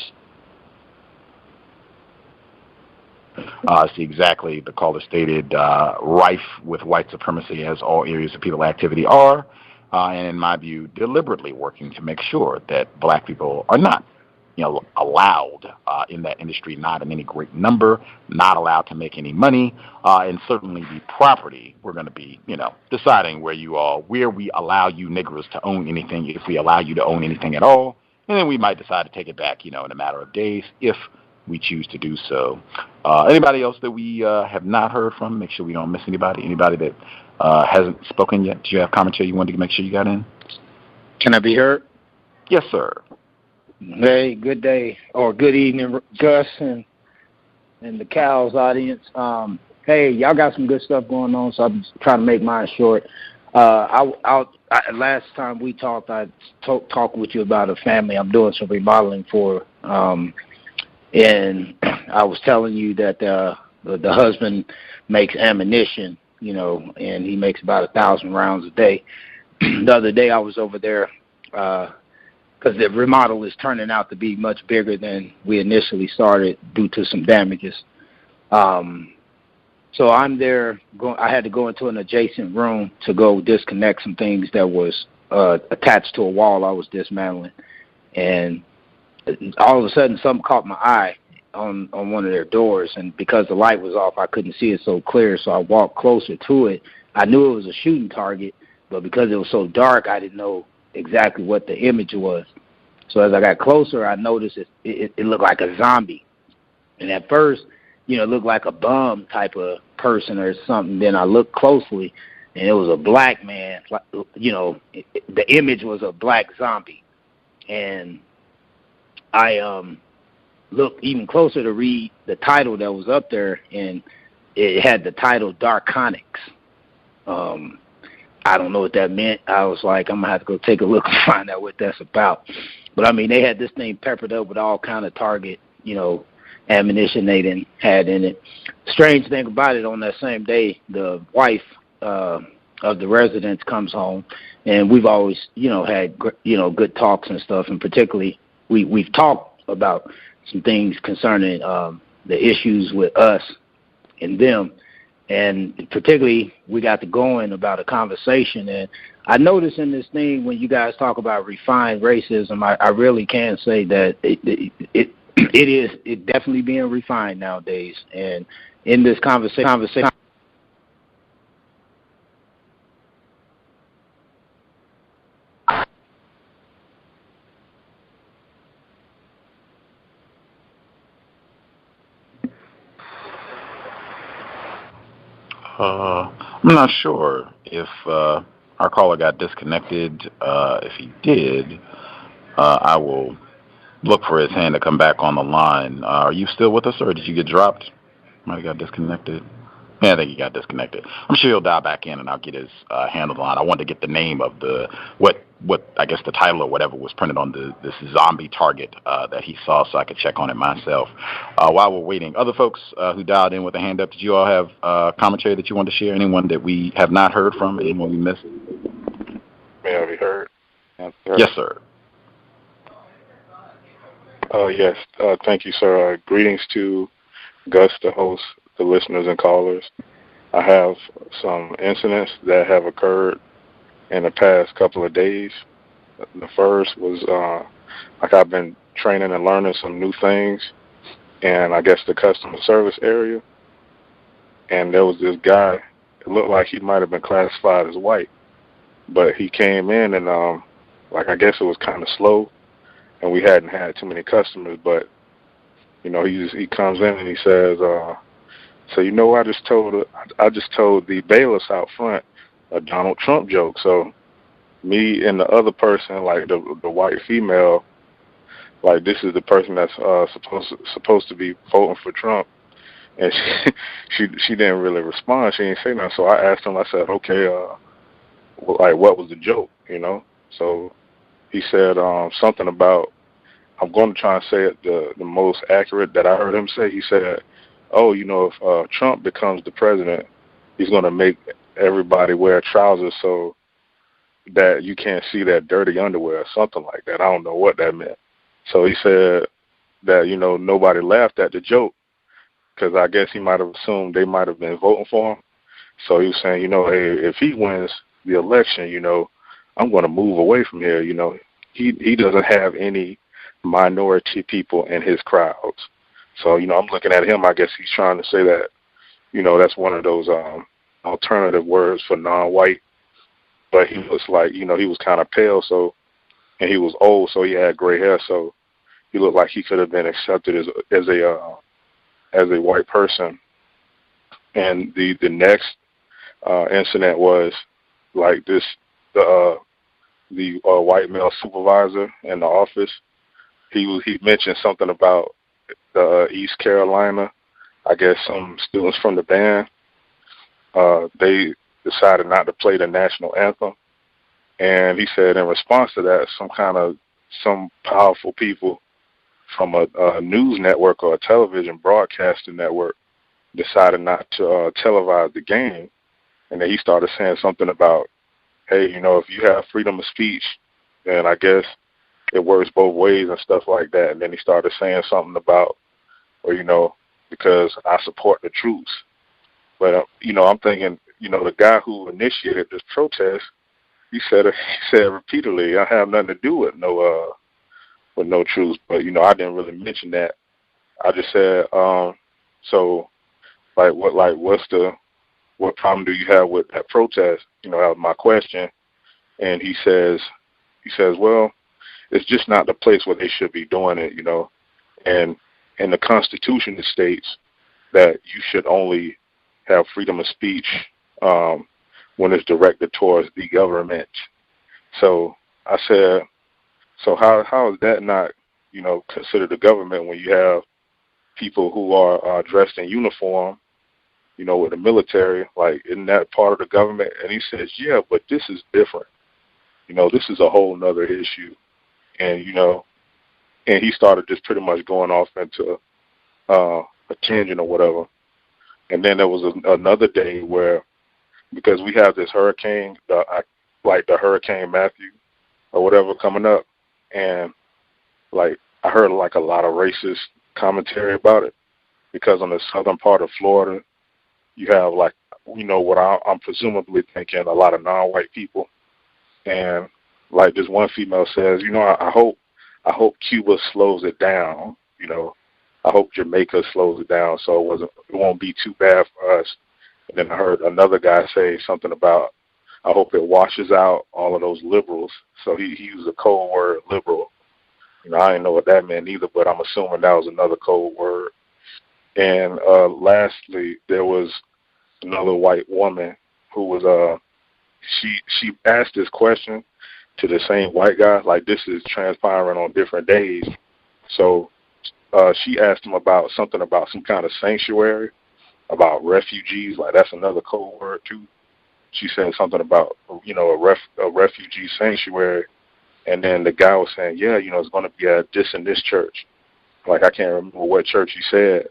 to see exactly, the caller stated, rife with white supremacy, as all areas of people activity are. And in my view, deliberately working to make sure that black people are not, allowed in that industry, not in any great number, not allowed to make any money, and certainly the property. We're going to be, deciding where we allow you niggers to own anything, if we allow you to own anything at all, and then we might decide to take it back, in a matter of days, if we choose to do so. Anybody else that we have not heard from? Make sure we don't miss anybody. Anybody that hasn't spoken yet? Do you have commentary you wanted to make sure you got in? Can I be heard? Yes, sir. Hey, good day or good evening, Gus and the Cows audience. Hey, y'all got some good stuff going on, so I'm trying to make mine short. Last time we talked, I talked with you about a family I'm doing some remodeling for, and I was telling you that the husband makes ammunition, and he makes about 1,000 rounds a day. The other day I was over there because the remodel is turning out to be much bigger than we initially started due to some damages. So I'm there. I had to go into an adjacent room to go disconnect some things that was attached to a wall I was dismantling. And all of a sudden something caught my eye on one of their doors, and because the light was off, I couldn't see it so clear, so I walked closer to it. I knew it was a shooting target, but because it was so dark, I didn't know exactly what the image was. So as I got closer, I noticed it looked like a zombie. And at first, it looked like a bum type of person or something. Then I looked closely, and it was a black man. The image was a black zombie. And I looked even closer to read the title that was up there, and it had the title Darkonics. I don't know what that meant. I was like, I'm going to have to go take a look and find out what that's about. But, I mean, they had this thing peppered up with all kind of target, ammunition they had in it. Strange thing about it, on that same day, the wife of the residents comes home, and we've always, had, good talks and stuff, and particularly we've talked about some things concerning the issues with us and them. And particularly, we got to going about a conversation. And I noticed in this thing, when you guys talk about refined racism, I really can say that it is definitely being refined nowadays. And in this conversation, I'm not sure if our caller got disconnected. If he did, I will look for his hand to come back on the line. Are you still with us, or did you get dropped? Might have got disconnected. Yeah, I think he got disconnected. I'm sure he'll dial back in, and I'll get his hand on the line. I wanted to get the name of what I guess the title or whatever was printed on this zombie target that he saw, so I could check on it myself. While we're waiting, other folks who dialed in with a hand up, did you all have commentary that you wanted to share? Anyone that we have not heard from? Anyone we missed? May I be heard? Yes, sir. Yes. Thank you, sir. Greetings to Gus, the host, the listeners and callers. I have some incidents that have occurred in the past couple of days. The first was I've been training and learning some new things in, I guess, the customer service area. And there was this guy, it looked like he might have been classified as white, but he came in and, I guess it was kind of slow, and we hadn't had too many customers, but, he comes in and he says, so I just told the bailiffs out front a Donald Trump joke. So me and the other person, like the white female, like this is the person that's supposed to be voting for Trump, and she didn't really respond. She didn't say nothing. So I asked him. I said, okay, what was the joke? So he said something about, I'm going to try and say it the most accurate that I heard him say. He said, oh, if Trump becomes the president, he's going to make everybody wear trousers so that you can't see that dirty underwear or something like that. I don't know what that meant. So he said that, nobody laughed at the joke because I guess he might have assumed they might have been voting for him. So he was saying, hey, if he wins the election, I'm going to move away from here. He doesn't have any minority people in his crowds. So, I'm looking at him, I guess he's trying to say that, that's one of those alternative words for non-white. But he was like, he was kind of pale, and he was old, so he had gray hair, so he looked like he could have been accepted as a white person. And the next incident was like this, the white male supervisor in the office. He mentioned something about East Carolina. I guess some students from the band, they decided not to play the national anthem. And he said in response to that, some powerful people from a news network or a television broadcasting network decided not to televise the game. And then he started saying something about, hey, if you have freedom of speech, then I guess it works both ways and stuff like that. And then he started saying something about, because I support the troops. But, I'm thinking, the guy who initiated this protest, he said repeatedly, I have nothing to do with no troops. But, I didn't really mention that. I just said, so, what problem do you have with that protest? That was my question. And he says, well, it's just not the place where they should be doing it, And in the Constitution, it states that you should only have freedom of speech when it's directed towards the government. So I said, so how is that not, considered the government when you have people who are dressed in uniform, with the military, like, isn't that part of the government? And he says, yeah, but this is different. This is a whole nother issue. And, and he started just pretty much going off into a tangent or whatever. And then there was another day where, because we have this hurricane, like the Hurricane Matthew or whatever coming up, and like I heard like a lot of racist commentary about it, because on the southern part of Florida, you have like, what I'm presumably thinking a lot of non-white people. And like this one female says, I hope Cuba slows it down. I hope Jamaica slows it down so it won't be too bad for us. And then I heard another guy say something about, I hope it washes out all of those liberals. So he used a code word, liberal. I didn't know what that meant either, but I'm assuming that was another code word. And lastly, there was another white woman who was she asked this question to the same white guy. Like, this is transpiring on different days. So she asked him about something about some kind of sanctuary, about refugees. Like, that's another code word too. She said something about, you know, a refugee sanctuary. And then the guy was saying, yeah, you know, it's going to be at this and this church. Like, I can't remember what church he said.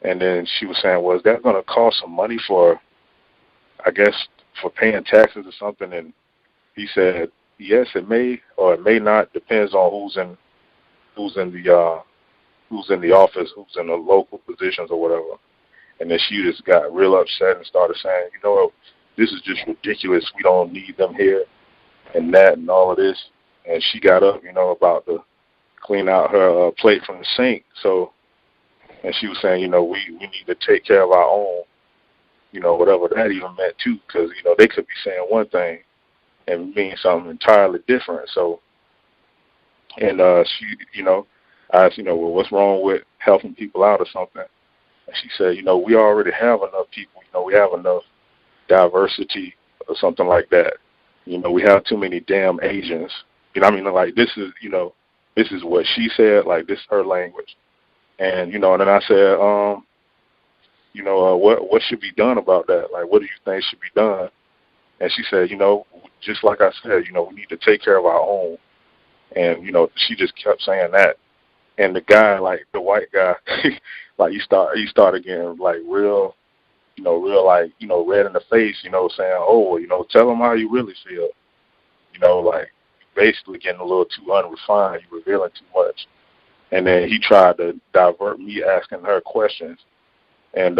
And then she was saying, well, is that going to cost some money for, I guess, for paying taxes or something? And he said, yes, it may or it may not. Depends on who's in the office, who's in the local positions or whatever. And then she just got real upset and started saying, you know, this is just ridiculous. We don't need them here and that and all of this. And she got up, you know, about to clean out her plate from the sink. So, and she was saying, you know, we need to take care of our own, you know, whatever that even meant too, because, you know, they could be saying one thing and mean something entirely different. So, and she, you know, I asked, you know, well, what's wrong with helping people out or something? And she said, you know, we already have enough people. You know, we have enough diversity or something like that. You know, we have too many damn Asians. You know, I mean, like, this is, you know, this is what she said. Like, this is her language. And, you know, and then I said, you know, what should be done about that? Like, what do you think should be done? And she said, you know, just like I said, you know, we need to take care of our own. And, you know, she just kept saying that. And the guy, like, the white guy, like, he started getting, like, real, like, you know, red in the face, you know, saying, oh, you know, tell them how you really feel. You know, like, basically getting a little too unrefined. You revealing too much. And then he tried to divert me asking her questions. And,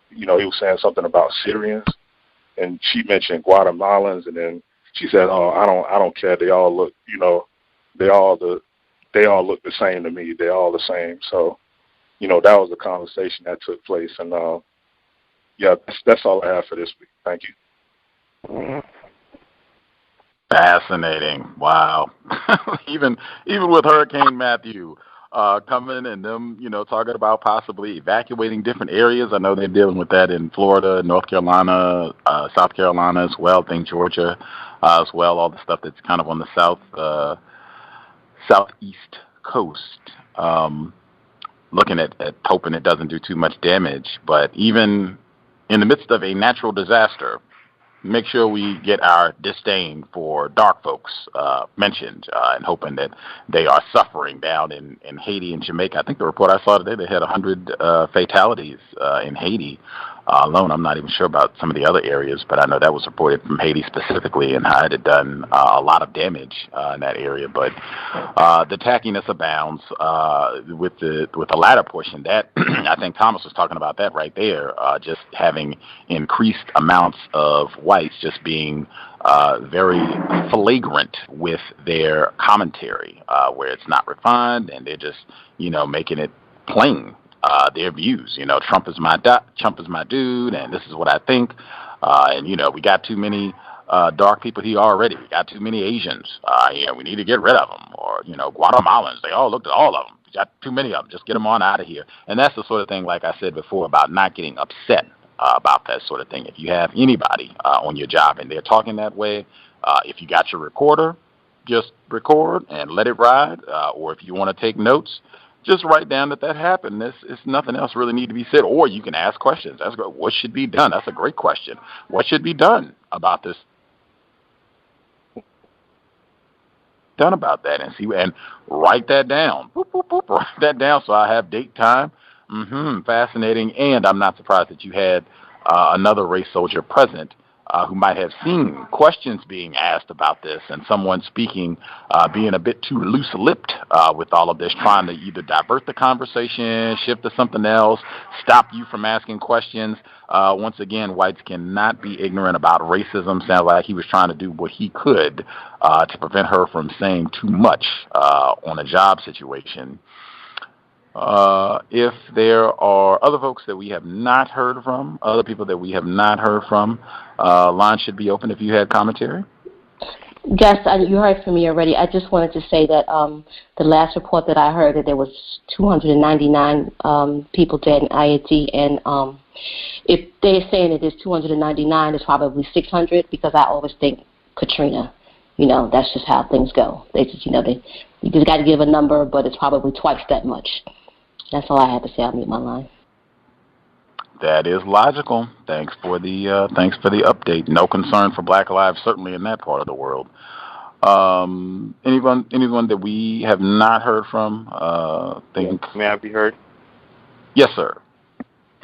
you know, he was saying something about Syrians. And she mentioned Guatemalans. And then she said, oh, I don't care. They all look, you know, they all look the same to me. They're all the same. So, you know, that was the conversation that took place. And, yeah, that's all I have for this week. Thank you. Fascinating. Wow. even with Hurricane Matthew coming and them, you know, talking about possibly evacuating different areas. I know they're dealing with that in Florida, North Carolina, South Carolina as well. I think Georgia as well. All the stuff that's kind of on the southeast coast. Looking at hoping it doesn't do too much damage. But even in the midst of a natural disaster, make sure we get our disdain for dark folks mentioned, and hoping that they are suffering down in Haiti and Jamaica. I think the report I saw today, they had 100 fatalities in Haiti alone. I'm not even sure about some of the other areas, but I know that was reported from Haiti specifically and how it had done a lot of damage in that area. But the tackiness abounds with the latter portion. That I think Thomas was talking about that right there, just having increased amounts of whites just being very flagrant with their commentary, where it's not refined and they're just, you know, making it plain. Their views, you know, Trump is my dude, and this is what I think, and you know, we got too many dark people here already. We got too many Asians. You know, we need to get rid of them, or you know, Guatemalans. They all looked at all of them. We got too many of them. Just get them on out of here. And that's the sort of thing, like I said before, about not getting upset about that sort of thing. If you have anybody on your job and they're talking that way, if you got your recorder, just record and let it ride, or if you want to take notes, just write down that happened. It's nothing else really need to be said. Or you can ask questions. That's great. What should be done? That's a great question. What should be done about this? Done about that, and write that down. Boop, boop, boop, write that down so I have date, time. Fascinating. And I'm not surprised that you had another race soldier present who might have seen questions being asked about this, and someone speaking being a bit too loose-lipped with all of this, trying to either divert the conversation, shift to something else, stop you from asking questions. Once again, whites cannot be ignorant about racism. Sounds like he was trying to do what he could to prevent her from saying too much on a job situation. If there are other folks that we have not heard from, other people that we have not heard from, line should be open if you had commentary. Gus, you heard from me already. I just wanted to say that the last report that I heard that there was 299 people dead in IAT, and if they're saying that there's 299, it's probably 600 because I always think Katrina. That's just how things go. They just, you just got to give a number, but it's probably twice that much. That's all I have to say. I'll mute my line. That is logical. Thanks for the update. No concern for Black lives, certainly in that part of the world. Anyone that we have not heard from? May I be heard? Yes, sir.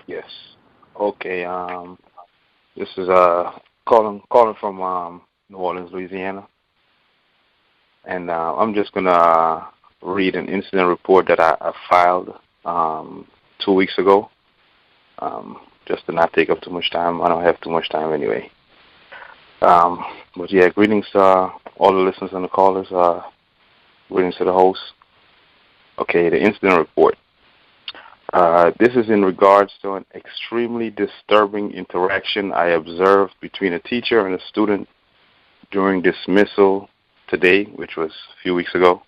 Yes. Okay. This is calling from New Orleans, Louisiana, and I'm just gonna read an incident report that I filed 2 weeks ago. Just to not take up too much time. I don't have too much time anyway. But yeah, greetings to all the listeners and the callers. Greetings to the host. Okay, the incident report. This is in regards to an extremely disturbing interaction I observed between a teacher and a student during dismissal today, which was a few weeks ago.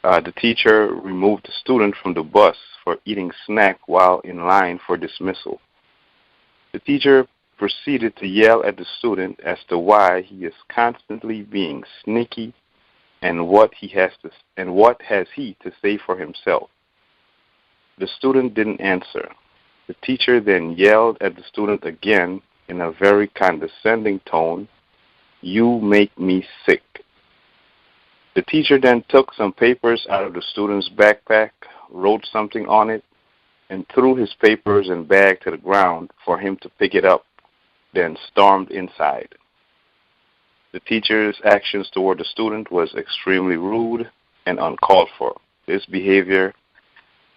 The teacher removed the student from the bus for eating snack while in line for dismissal. The teacher proceeded to yell at the student as to why he is constantly being sneaky and what has he to say for himself. The student didn't answer. The teacher then yelled at the student again in a very condescending tone, "You make me sick." The teacher then took some papers out of the student's backpack, wrote something on it, and threw his papers and bag to the ground for him to pick it up, then stormed inside. The teacher's actions toward the student was extremely rude and uncalled for. This behavior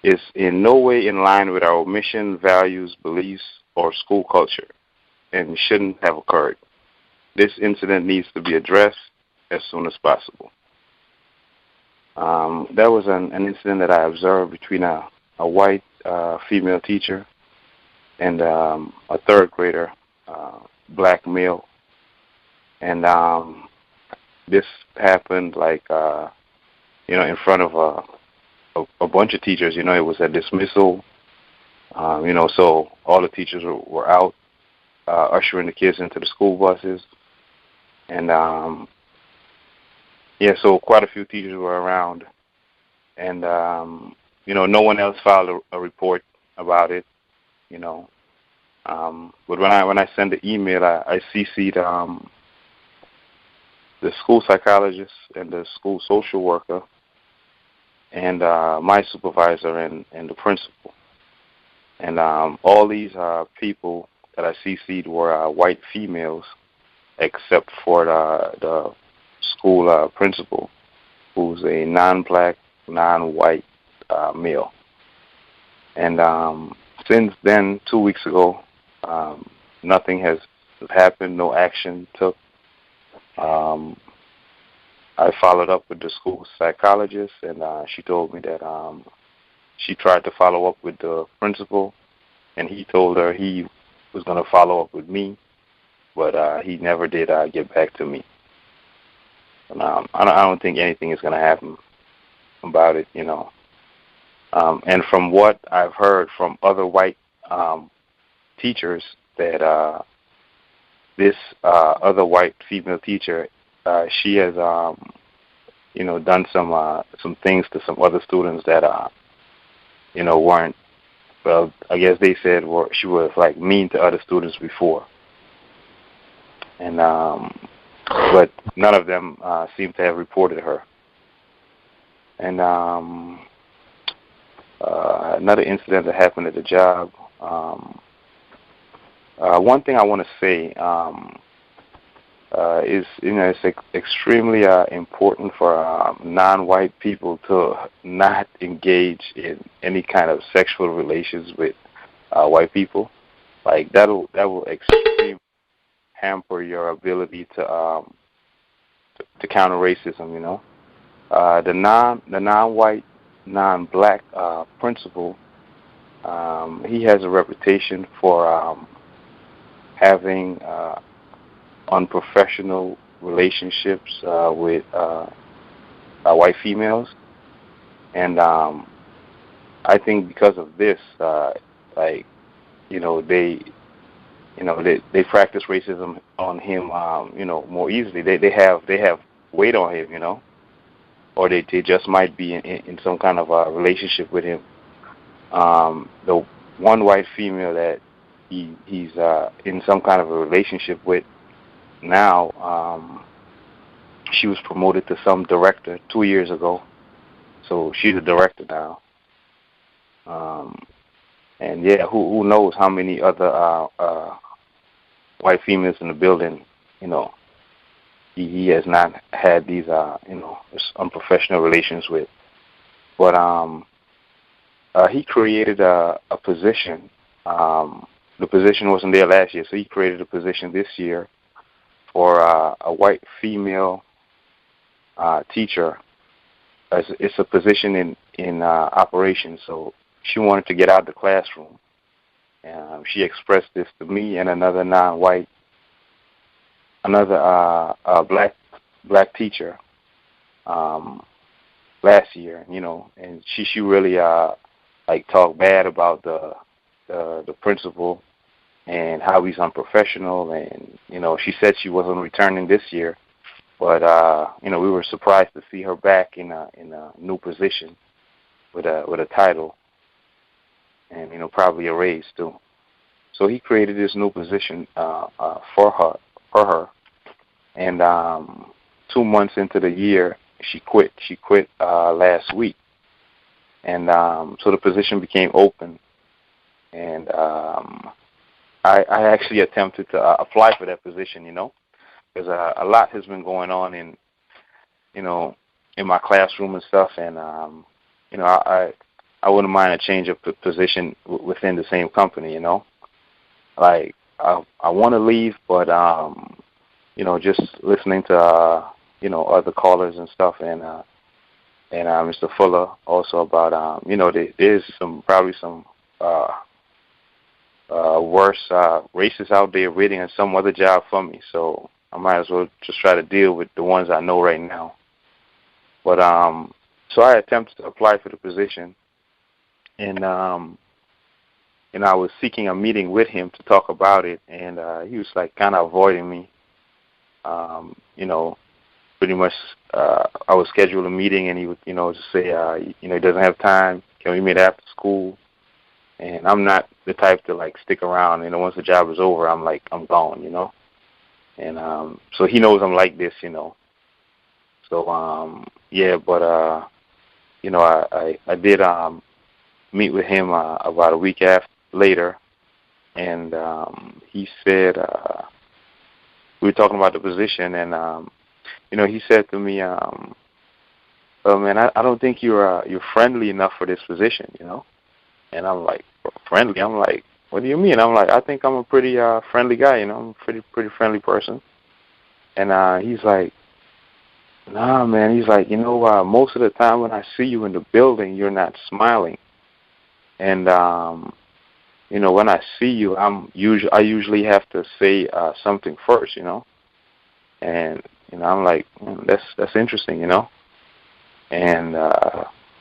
is in no way in line with our mission, values, beliefs, or school culture, and shouldn't have occurred. This incident needs to be addressed as soon as possible. That was an incident that I observed between a white female teacher and a third grader, black male. And this happened in front of a bunch of teachers. It was a dismissal, so all the teachers were out ushering the kids into the school buses. And, so quite a few teachers were around. And, no one else filed a report about it, But when I sent the email, I CC'd the school psychologist and the school social worker and my supervisor and the principal. And all these people that I CC'd were white females, except for the school principal, who's a non-black, non-white male. And since then, 2 weeks ago, nothing has happened, no action took. I followed up with the school psychologist, and she told me that she tried to follow up with the principal, and he told her he was going to follow up with me, but he never did get back to me. And I don't think anything is going to happen about it, And from what I've heard from other white teachers, that this other white female teacher, she has, done some things to some other students that, weren't. Well, I guess they said she was mean to other students before, and but none of them seem to have reported her. And another incident that happened at the job. One thing I want to say is, it's extremely important for non-white people to not engage in any kind of sexual relations with white people. That will extremely hamper your ability to counter racism. The non-white, non-black principal, he has a reputation for having unprofessional relationships with white females, and I think because of this, they practice racism on him, more easily. They have weight on him, or they just might be in some kind of a relationship with him. The one white female that he's in some kind of a relationship with now, she was promoted to some director 2 years ago, so she's a director now. And yeah, who knows how many other white females in the building, he has not had these, unprofessional relations with. But he created a position. The position wasn't there last year, so he created a position this year for a white female teacher. It's a position in operations, so she wanted to get out of the classroom. She expressed this to me and another black teacher last year, and she really talked bad about the principal and how he's unprofessional, and she said she wasn't returning this year, but we were surprised to see her back in a new position with a title, and probably a raise too. So he created this new position for her, and 2 months into the year, she quit. She quit last week, and so the position became open, and I actually attempted to apply for that position, because a lot has been going on in my classroom and stuff, and I wouldn't mind a change of position within the same company, Like I want to leave, but just listening to other callers and stuff, and Mr. Fuller also about there's probably some worse racists out there waiting on some other job for me, so I might as well just try to deal with the ones I know right now. But so I attempted to apply for the position, and I was seeking a meeting with him to talk about it, and he was kind of avoiding me. Pretty much I would schedule a meeting, and he would just say he doesn't have time. Can we meet after school? And I'm not the type to stick around. Once the job is over, I'm gone. And so he knows I'm like this. So yeah, but I did meet with him about a week later, and he said we were talking about the position, and he said to me, "Oh man, I don't think you're friendly enough for this position," And I'm like, friendly? I'm like, what do you mean? I'm like, I think I'm a pretty friendly guy, I'm a pretty friendly person. And he's like, nah, man. He's like, most of the time when I see you in the building, you're not smiling. And when I see you, I usually have to say something first, And I'm like, that's interesting, And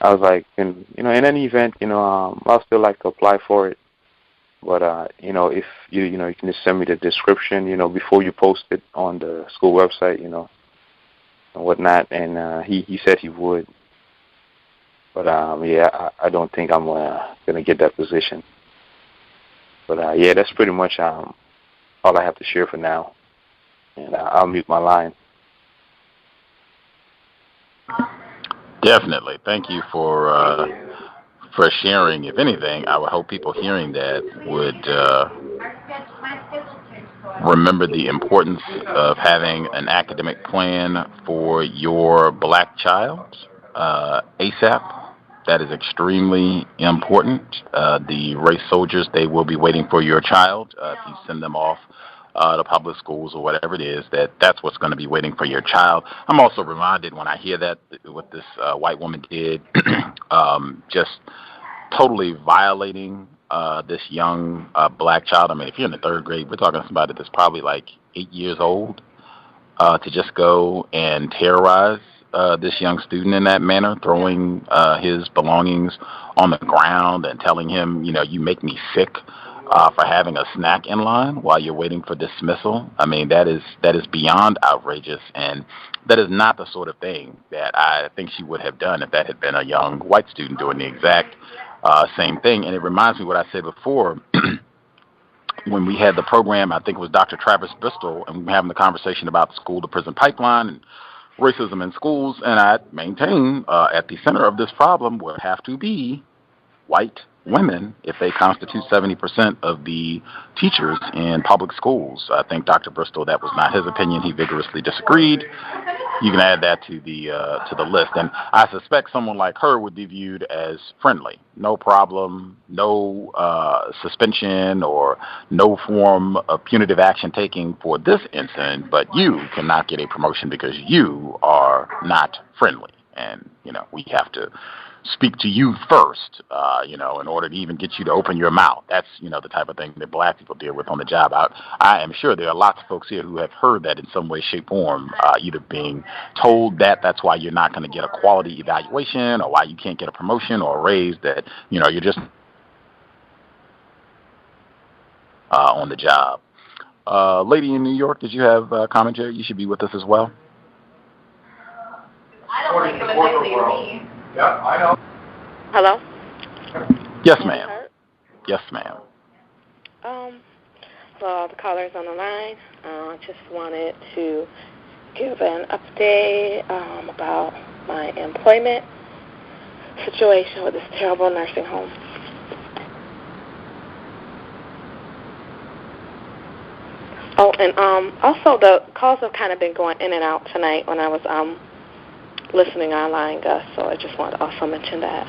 I was like, in any event, I'll still like to apply for it. But if you can just send me the description, before you post it on the school website, and whatnot. And he said he would. But yeah, I don't think I'm gonna get that position. But yeah, that's pretty much all I have to share for now. And I'll mute my line. Definitely. Thank you for sharing. If anything, I would hope people hearing that would remember the importance of having an academic plan for your black child ASAP. That is extremely important. The race soldiers, they will be waiting for your child if you send them off to public schools or whatever it is, that's what's going to be waiting for your child. I'm also reminded when I hear that what this white woman did, just totally violating this young black child. I mean, if you're in the third grade, we're talking about somebody that's probably 8 years old. to just go and terrorize this young student in that manner, throwing his belongings on the ground and telling him, you make me sick for having a snack in line while you're waiting for dismissal. I mean, that is beyond outrageous, and that is not the sort of thing that I think she would have done if that had been a young white student doing the exact same thing. And it reminds me what I said before. When we had the program, I think it was Dr. Travis Bristol, and we were having the conversation about the school-to-prison pipeline and racism in schools, and I maintain at the center of this problem would have to be white women if they constitute 70% of the teachers in public schools. I think Dr. Bristol, that was not his opinion. He vigorously disagreed. You can add that to the list. And I suspect someone like her would be viewed as friendly. No problem, no suspension or no form of punitive action taken for this incident, but you cannot get a promotion because you are not friendly. And, we have to speak to you first, in order to even get you to open your mouth. That's, the type of thing that black people deal with on the job. I am sure there are lots of folks here who have heard that in some way, shape, form, either being told that that's why you're not going to get a quality evaluation or why you can't get a promotion or a raise, that, you're just on the job. Lady in New York, did you have commentary? You should be with us as well. I don't like it when they leave me. Yeah, I know. Hello? Yes, ma'am. Yes, ma'am. For all the callers on the line, I just wanted to give an update about my employment situation with this terrible nursing home. Oh, and also the calls have kind of been going in and out tonight when I was listening online, Gus, so I just wanted to also mention that.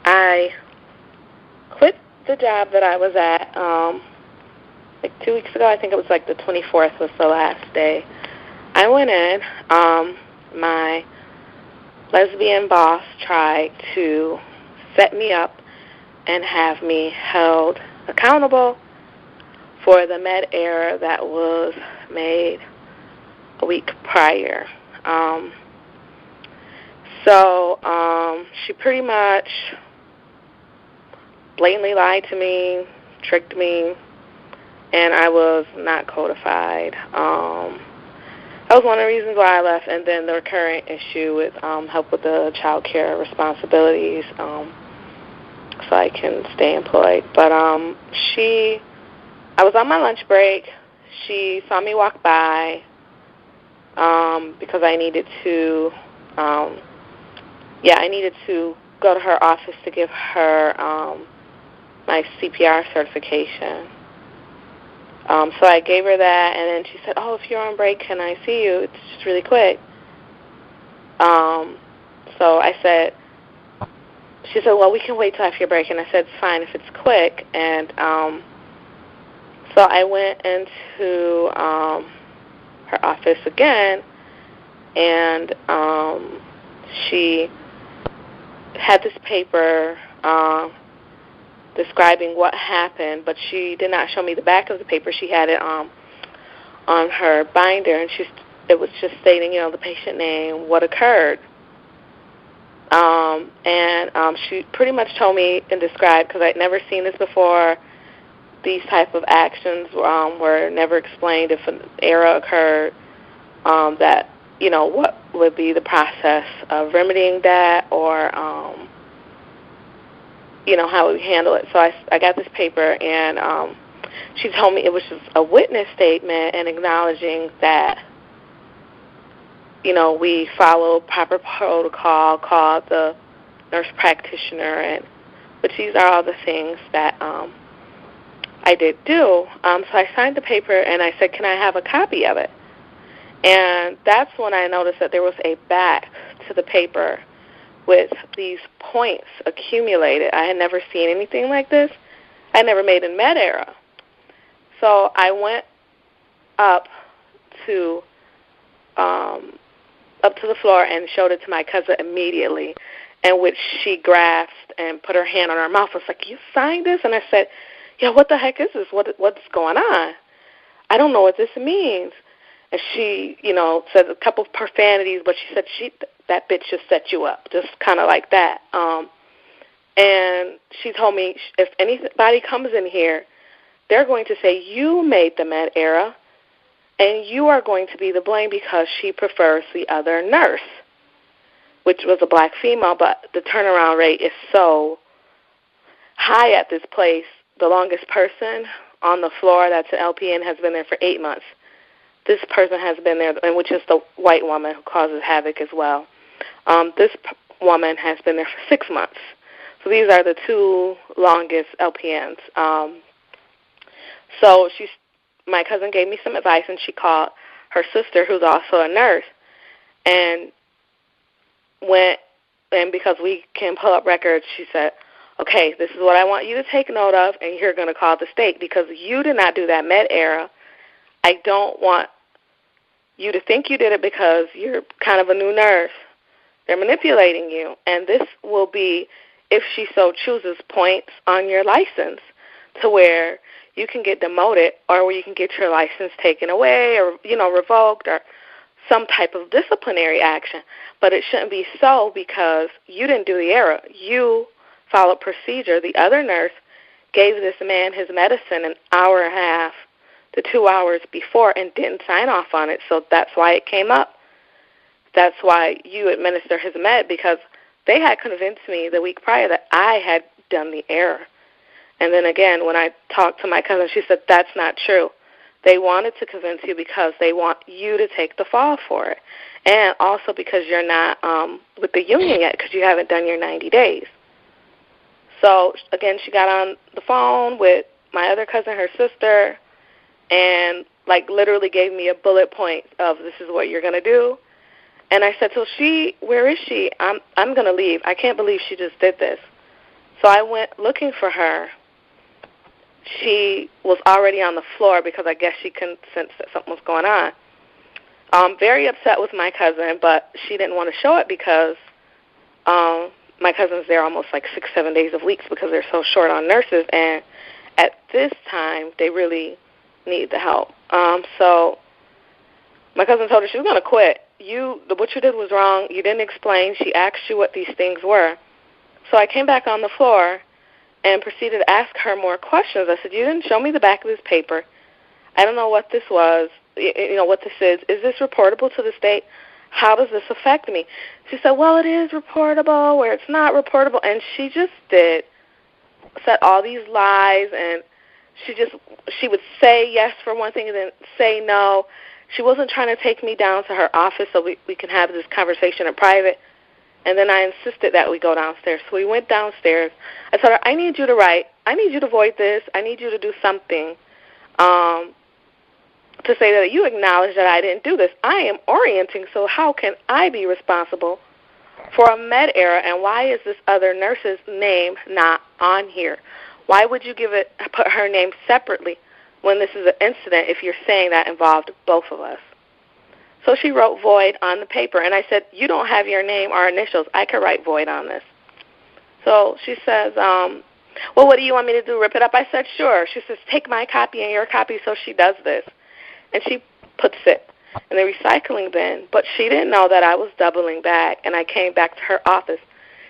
I quit the job that I was at like 2 weeks ago. I think it was like the 24th was the last day. I went in. My lesbian boss tried to set me up and have me held accountable for the med error that was made a week prior. She pretty much blatantly lied to me, tricked me, and I was not codified. That was one of the reasons why I left, and then the recurrent issue with help with the child care responsibilities so I can stay employed. But I was on my lunch break. She saw me walk by because I needed to go to her office to give her my CPR certification. So I gave her that, and then she said, "Oh, if you're on break, can I see you? It's just really quick." So I said, she said, "Well, we can wait till after your break." And I said, "Fine, if it's quick." And so I went into her office again, and she had this paper describing what happened, but she did not show me the back of the paper. She had it on her binder, and it was just stating, the patient name, what occurred. And she pretty much told me and described, because I'd never seen this before, these type of actions were never explained. If an error occurred, that, what would be the process of remedying that, or how we handle it. So I got this paper, and she told me it was just a witness statement and acknowledging that, we follow proper protocol, called the nurse practitioner, but these are all the things that I did do. So I signed the paper, and I said, "Can I have a copy of it?" And that's when I noticed that there was a back to the paper with these points accumulated. I had never seen anything like this. I had never made a med error. So I went up to the floor and showed it to my cousin immediately. in which she grasped and put her hand on her mouth. I was like, you signed this? And I said, yeah, what the heck is this? What's going on? I don't know what this means. And she, said a couple of profanities, but she said that bitch just set you up, just kind of like that. And she told me if anybody comes in here, they're going to say you made the med error, and you are going to be the blame because she prefers the other nurse, which was a black female, but the turnaround rate is so high at this place. The longest person on the floor that's an LPN has been there for 8 months. This person has been there, and which is the white woman who causes havoc as well. This woman has been there for 6 months. So these are the two longest LPNs. So my cousin gave me some advice, and she called her sister, who's also a nurse, and because we can pull up records, she said, okay, this is what I want you to take note of, and you're going to call the state because you did not do that med error. I don't want you to think you did it because you're kind of a new nurse. They're manipulating you, and this will be, if she so chooses, points on your license to where you can get demoted or where you can get your license taken away or, revoked or some type of disciplinary action. But it shouldn't be so because you didn't do the error. You followed procedure. The other nurse gave this man his medicine an hour and a half to 2 hours before and didn't sign off on it, so that's why it came up. That's why you administer his med, because they had convinced me the week prior that I had done the error. And then again, when I talked to my cousin, she said that's not true. They wanted to convince you because they want you to take the fall for it, and also because you're not with the union yet because you haven't done your 90 days. So, again, she got on the phone with my other cousin, her sister, and, literally gave me a bullet point of this is what you're going to do. And I said, so where is she? I'm going to leave. I can't believe she just did this. So I went looking for her. She was already on the floor because I guess she couldn't sense that something was going on. Very upset with my cousin, but she didn't want to show it because my cousin's there almost 6-7 days of weeks because they're so short on nurses, and at this time they really need the help. So my cousin told her she was going to quit. What you did was wrong. You didn't explain. She asked you what these things were. So I came back on the floor and proceeded to ask her more questions. I said, you didn't show me the back of this paper. I don't know what this was, what this is. Is this reportable to the state? How does this affect me? She said, well, it is reportable or it's not reportable. And she just said all these lies, and she would say yes for one thing and then say no. She wasn't trying to take me down to her office so we can have this conversation in private. And then I insisted that we go downstairs. So we went downstairs. I told her, I need you to write. I need you to void this. I need you to do something to say that you acknowledge that I didn't do this. I am orienting, so how can I be responsible for a med error, and why is this other nurse's name not on here? Why would you put her name separately when this is an incident if you're saying that involved both of us? So she wrote void on the paper, and I said, you don't have your name or initials. I could write void on this. So she says, well, what do you want me to do, rip it up? I said, sure. She says, take my copy and your copy. So she does this, and she puts it in the recycling bin, but she didn't know that I was doubling back, and I came back to her office.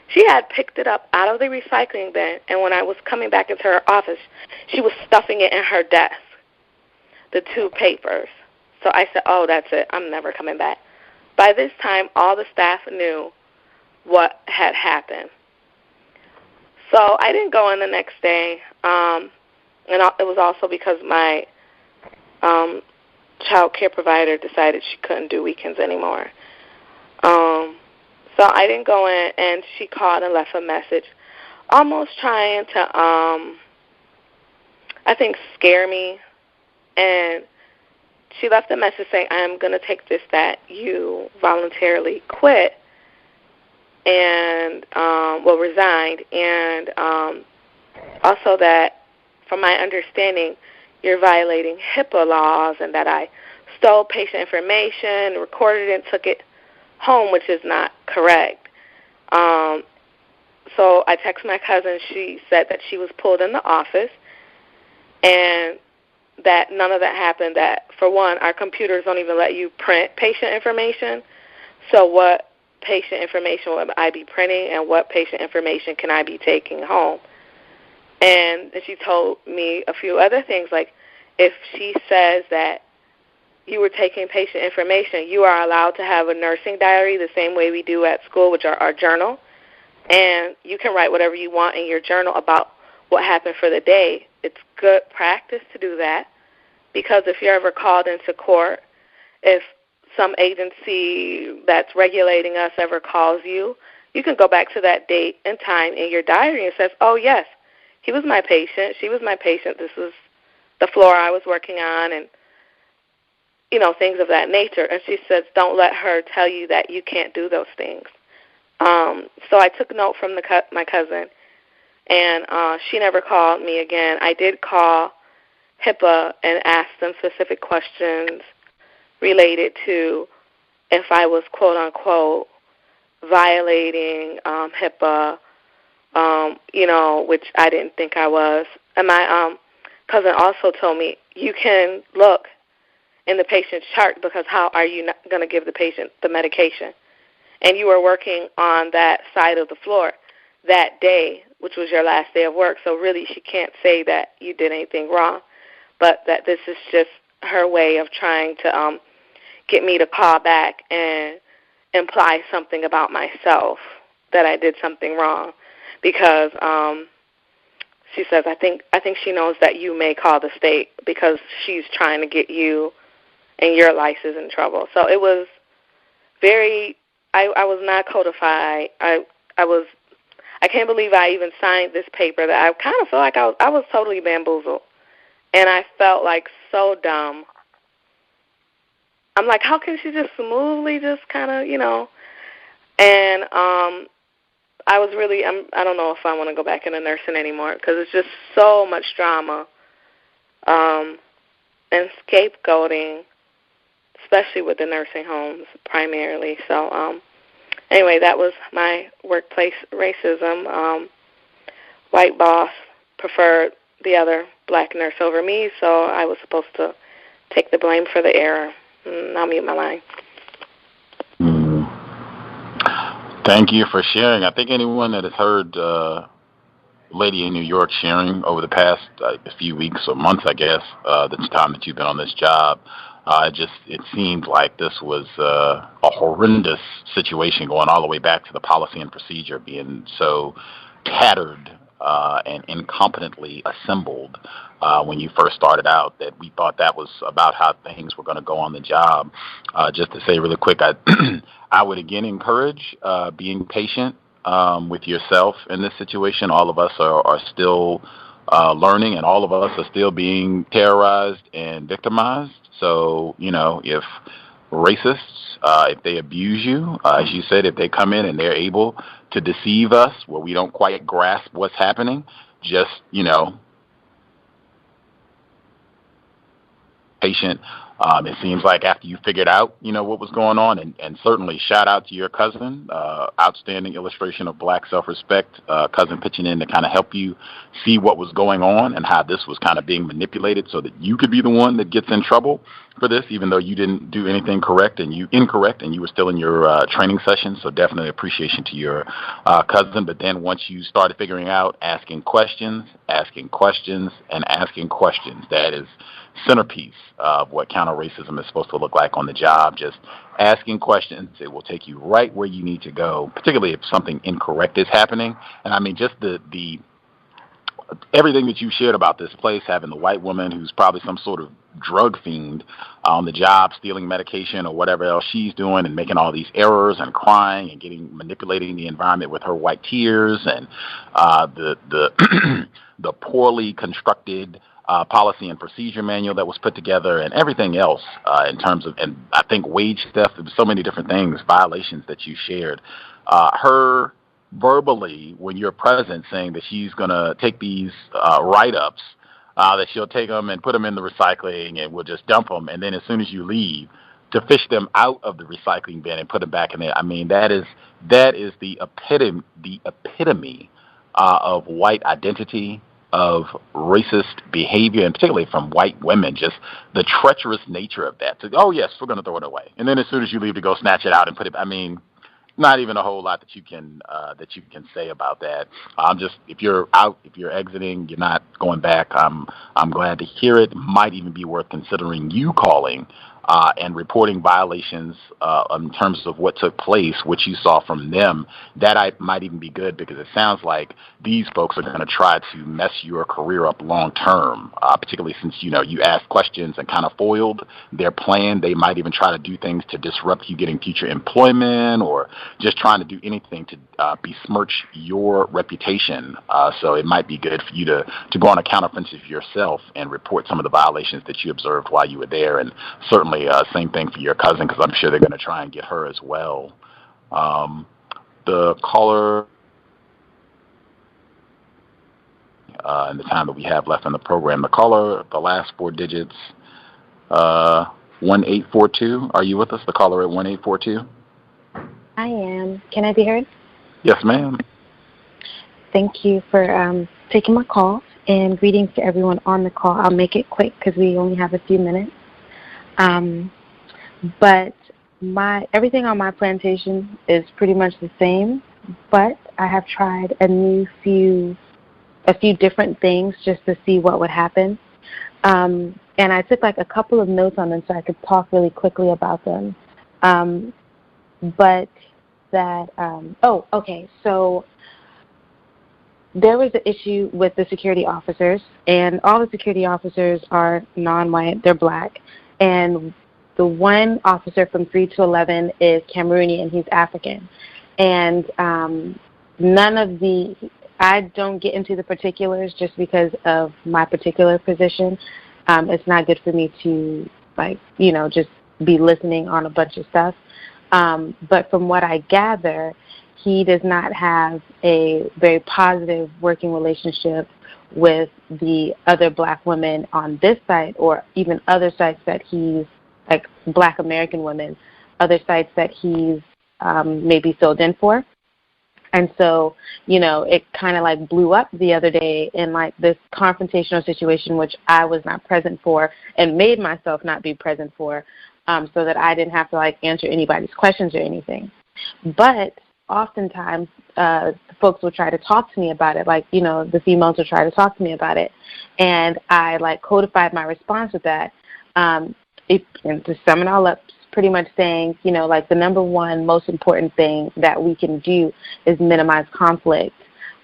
She had picked it up out of the recycling bin, and when I was coming back into her office, she was stuffing it in her desk, the two papers. So I said, oh, that's it. I'm never coming back. By this time, all the staff knew what had happened. So I didn't go in the next day, and it was also because my child care provider decided she couldn't do weekends anymore. So I didn't go in, and she called and left a message, almost trying to, I think, scare me. And she left a message saying, I'm going to take this that you voluntarily quit and, resigned, and also that, from my understanding, you're violating HIPAA laws and that I stole patient information, recorded it, and took it home, which is not correct. So I texted my cousin. She said that she was pulled in the office and that none of that happened. That, for one, our computers don't even let you print patient information. So what patient information will I be printing and what patient information can I be taking home? And she told me a few other things, like if she says that you were taking patient information, you are allowed to have a nursing diary the same way we do at school, which are our journal. And you can write whatever you want in your journal about what happened for the day. It's good practice to do that because if you're ever called into court, if some agency that's regulating us ever calls you, you can go back to that date and time in your diary and says, oh, yes, he was my patient, she was my patient, this was the floor I was working on, and, you know, things of that nature. And she says, don't let her tell you that you can't do those things. So I took note from my cousin, and she never called me again. I did call HIPAA and ask them specific questions related to if I was, quote, unquote, violating HIPAA, you know, which I didn't think I was. And my cousin also told me, you can look in the patient's chart because how are you not going to give the patient the medication? And you were working on that side of the floor that day, which was your last day of work, so really she can't say that you did anything wrong, but that this is just her way of trying to get me to call back and imply something about myself, that I did something wrong, because she says, I think she knows that you may call the state because she's trying to get you and your license in trouble. So it was very, I was not codified. I can't believe I even signed this paper that I kind of feel like I was totally bamboozled. And I felt like so dumb. I'm like, how can she just smoothly just kind of, you know, and I was really, I don't know if I want to go back into nursing anymore because it's just so much drama and scapegoating, especially with the nursing homes primarily. So anyway, that was my workplace racism. White boss preferred the other black nurse over me, so I was supposed to take the blame for the error. I'll mute my line. Thank you for sharing. I think anyone that has heard Lady in New York sharing over the past few weeks or months, I guess, the time that you've been on this job, it seemed like this was a horrendous situation going all the way back to the policy and procedure being so tattered and incompetently assembled when you first started out, that we thought that was about how things were going to go on the job. Just to say really quick, I would again encourage being patient with yourself in this situation. All of us are still learning, and all of us are still being terrorized and victimized. So, you know, if racists, if they abuse you, as you said, if they come in and they're able to deceive us where we don't quite grasp what's happening, just, you know, patient. It seems like after you figured out, you know, what was going on, and certainly shout out to your cousin, outstanding illustration of black self-respect, cousin pitching in to kind of help you see what was going on and how this was kind of being manipulated so that you could be the one that gets in trouble for this, even though you didn't do anything incorrect and you were still in your training session. So definitely appreciation to your cousin. But then once you started figuring out asking questions, that is centerpiece of what counter-racism is supposed to look like on the job. Just asking questions. It will take you right where you need to go, particularly if something incorrect is happening. And I mean, just the everything that you shared about this place, having the white woman who's probably some sort of drug fiend on the job, stealing medication or whatever else she's doing, and making all these errors and crying and manipulating the environment with her white tears, and the poorly constructed policy and procedure manual that was put together, and everything else in terms of, and I think wage theft, there were so many different things, violations that you shared. Her verbally, when you're present, saying that she's going to take these write-ups, that she'll take them and put them in the recycling and we'll just dump them, and then as soon as you leave, to fish them out of the recycling bin and put them back in there. I mean, that is the epitome of white identity, of racist behavior, and particularly from white women, just the treacherous nature of that. So, oh yes, we're going to throw it away, and then as soon as you leave to go snatch it out and put it. I mean, not even a whole lot that you can say about that. Just if you're out, if you're exiting, you're not going back. I'm glad to hear it. Might even be worth considering you calling and reporting violations in terms of what took place, what you saw from them. That might even be good, because it sounds like these folks are going to try to mess your career up long term, particularly since you asked questions and kind of foiled their plan. They might even try to do things to disrupt you getting future employment, or just trying to do anything to besmirch your reputation. So it might be good for you to go on a counteroffensive yourself and report some of the violations that you observed while you were there. And certainly same thing for your cousin, because I'm sure they're going to try and get her as well. The caller, in the time that we have left in the program, the caller, the last four digits, 1842. Are you with us? The caller at 1842. I am. Can I be heard? Yes, ma'am. Thank you for taking my call, and greetings to everyone on the call. I'll make it quick because we only have a few minutes. But everything on my plantation is pretty much the same, but I have tried a few different things just to see what would happen. And I took like a couple of notes on them so I could talk really quickly about them. So there was an issue with the security officers, and all the security officers are non-white, they're black, and the one officer from 3 to 11 is Cameroonian, he's African. And I don't get into the particulars just because of my particular position. It's not good for me to, just be listening on a bunch of stuff. But from what I gather, he does not have a very positive working relationship with the other black women on this site, or even other sites that he's, like black American women, other sites that he's maybe filled in for. And so, it kind of like blew up the other day in like this confrontational situation, which I was not present for and made myself not be present for, so that I didn't have to like answer anybody's questions or anything. But oftentimes, folks will try to talk to me about it, like, the females will try to talk to me about it. And I like codified my response with that. And to sum it all up, pretty much saying, like the number one most important thing that we can do is minimize conflict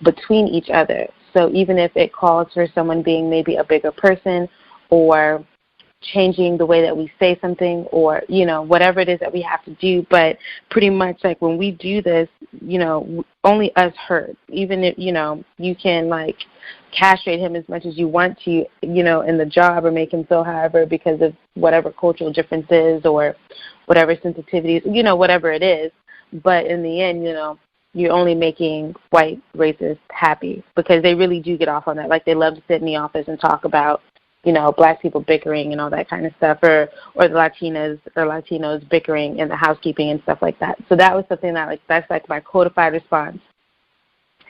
between each other. So even if it calls for someone being maybe a bigger person, or changing the way that we say something, or, whatever it is that we have to do. But pretty much like when we do this, only us hurt. Even if, you can like castrate him as much as you want to, in the job, or make him feel however because of whatever cultural differences or whatever sensitivities, whatever it is. But in the end, you're only making white racists happy, because they really do get off on that. Like they love to sit in the office and talk about, black people bickering and all that kind of stuff, or the Latinos bickering in the housekeeping and stuff like that. So that was something that's like my codified response.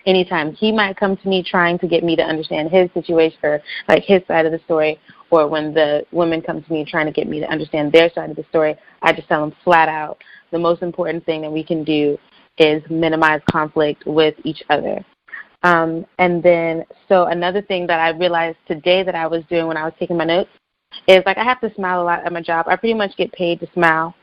Anytime he might come to me trying to get me to understand his situation, or like his side of the story, or when the women come to me trying to get me to understand their side of the story, I just tell them flat out, the most important thing that we can do is minimize conflict with each other. And then, so another thing that I realized today that I was doing when I was taking my notes is like I have to smile a lot at my job. I pretty much get paid to smile.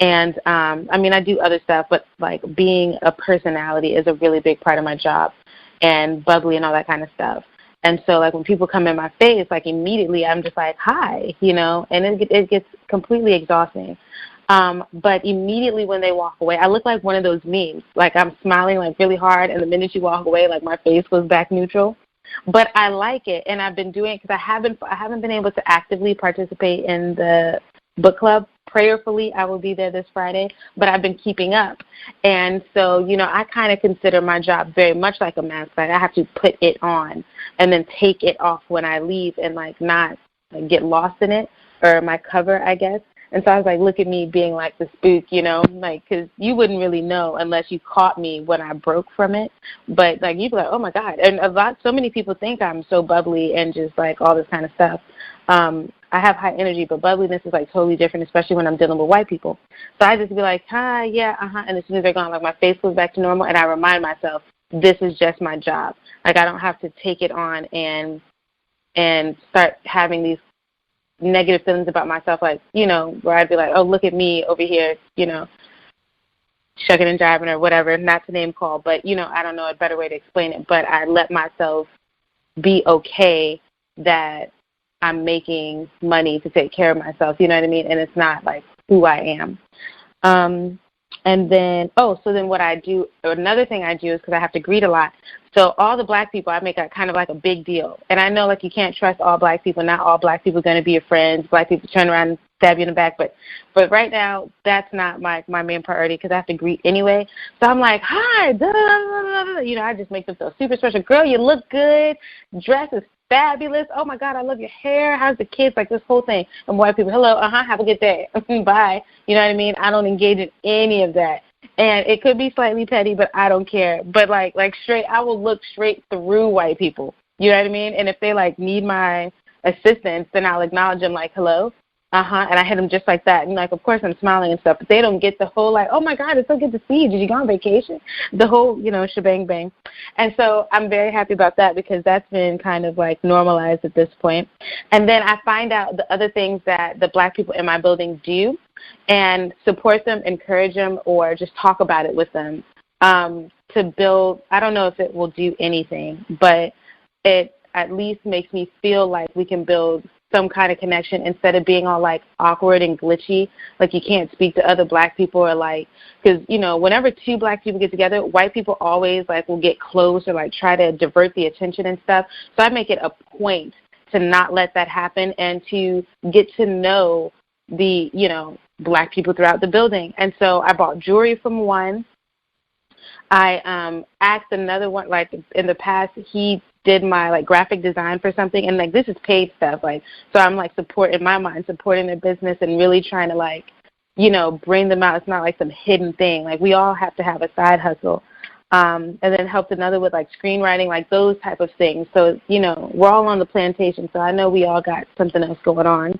And, I do other stuff, but like being a personality is a really big part of my job, and bubbly and all that kind of stuff. And so like when people come in my face, like immediately I'm just like, hi, and it gets completely exhausting. But immediately when they walk away, I look like one of those memes. Like I'm smiling like really hard, and the minute you walk away, like my face goes back neutral. But I like it, and I've been doing it because I haven't been able to actively participate in the book club. Prayerfully, I will be there this Friday, but I've been keeping up. And so, I kind of consider my job very much like a mask. Like I have to put it on and then take it off when I leave, and like not get lost in it, or my cover, I guess. And so I was like, look at me being like the spook, you know, like, because you wouldn't really know unless you caught me when I broke from it. But, like, you'd be like, oh, my God. And so many people think I'm so bubbly and just, like, all this kind of stuff. I have high energy, but bubbliness is, like, totally different, especially when I'm dealing with white people. So I just be like, hi, yeah, and as soon as they're gone, like, my face goes back to normal, and I remind myself, this is just my job. Like, I don't have to take it on and start having these negative feelings about myself, like, you know, where I'd be like, oh, look at me over here, you know, shucking and jiving or whatever, not to name call, but, you know, I don't know a better way to explain it, but I let myself be okay that I'm making money to take care of myself, you know what I mean, and it's not, like, who I am. And then, so then what I do, another thing I do is because I have to greet a lot. So all the black people, I make a kind of like a big deal. And I know, like, you can't trust all black people. Not all black people are going to be your friends. Black people turn around and stab you in the back. But right now, that's not my main priority because I have to greet anyway. So I'm like, hi, da, da, da, da, da. You know, I just make them feel super special. Girl, you look good. Dress is fabulous. Oh, my God, I love your hair. How's the kids? Like, this whole thing. And white people, hello, have a good day. Bye. You know what I mean? I don't engage in any of that. And it could be slightly petty, but I don't care. But, like straight, I will look straight through white people. You know what I mean? And if they, like, need my assistance, then I'll acknowledge them, like, hello. And I hit them just like that. And, like, of course, I'm smiling and stuff. But they don't get the whole, like, oh, my God, it's so good to see you. Did you go on vacation? The whole, you know, shebang bang. And so I'm very happy about that because that's been kind of, like, normalized at this point. And then I find out the other things that the black people in my building do and support them, encourage them, or just talk about it with them to build. I don't know if it will do anything, but it at least makes me feel like we can build some kind of connection instead of being all, like, awkward and glitchy, like you can't speak to other black people or, like, because, you know, whenever two black people get together, white people always, like, will get close or, like, try to divert the attention and stuff. So I make it a point to not let that happen and to get to know the, you know, black people throughout the building. And so I bought jewelry from one. I asked another one, like, in the past, he did my, like, graphic design for something, and, like, this is paid stuff, like, so I'm, like, supporting their business and really trying to, like, you know, bring them out. It's not like some hidden thing. Like, we all have to have a side hustle. And then helped another with, like, screenwriting, like, those type of things. So, you know, we're all on the plantation, so I know we all got something else going on.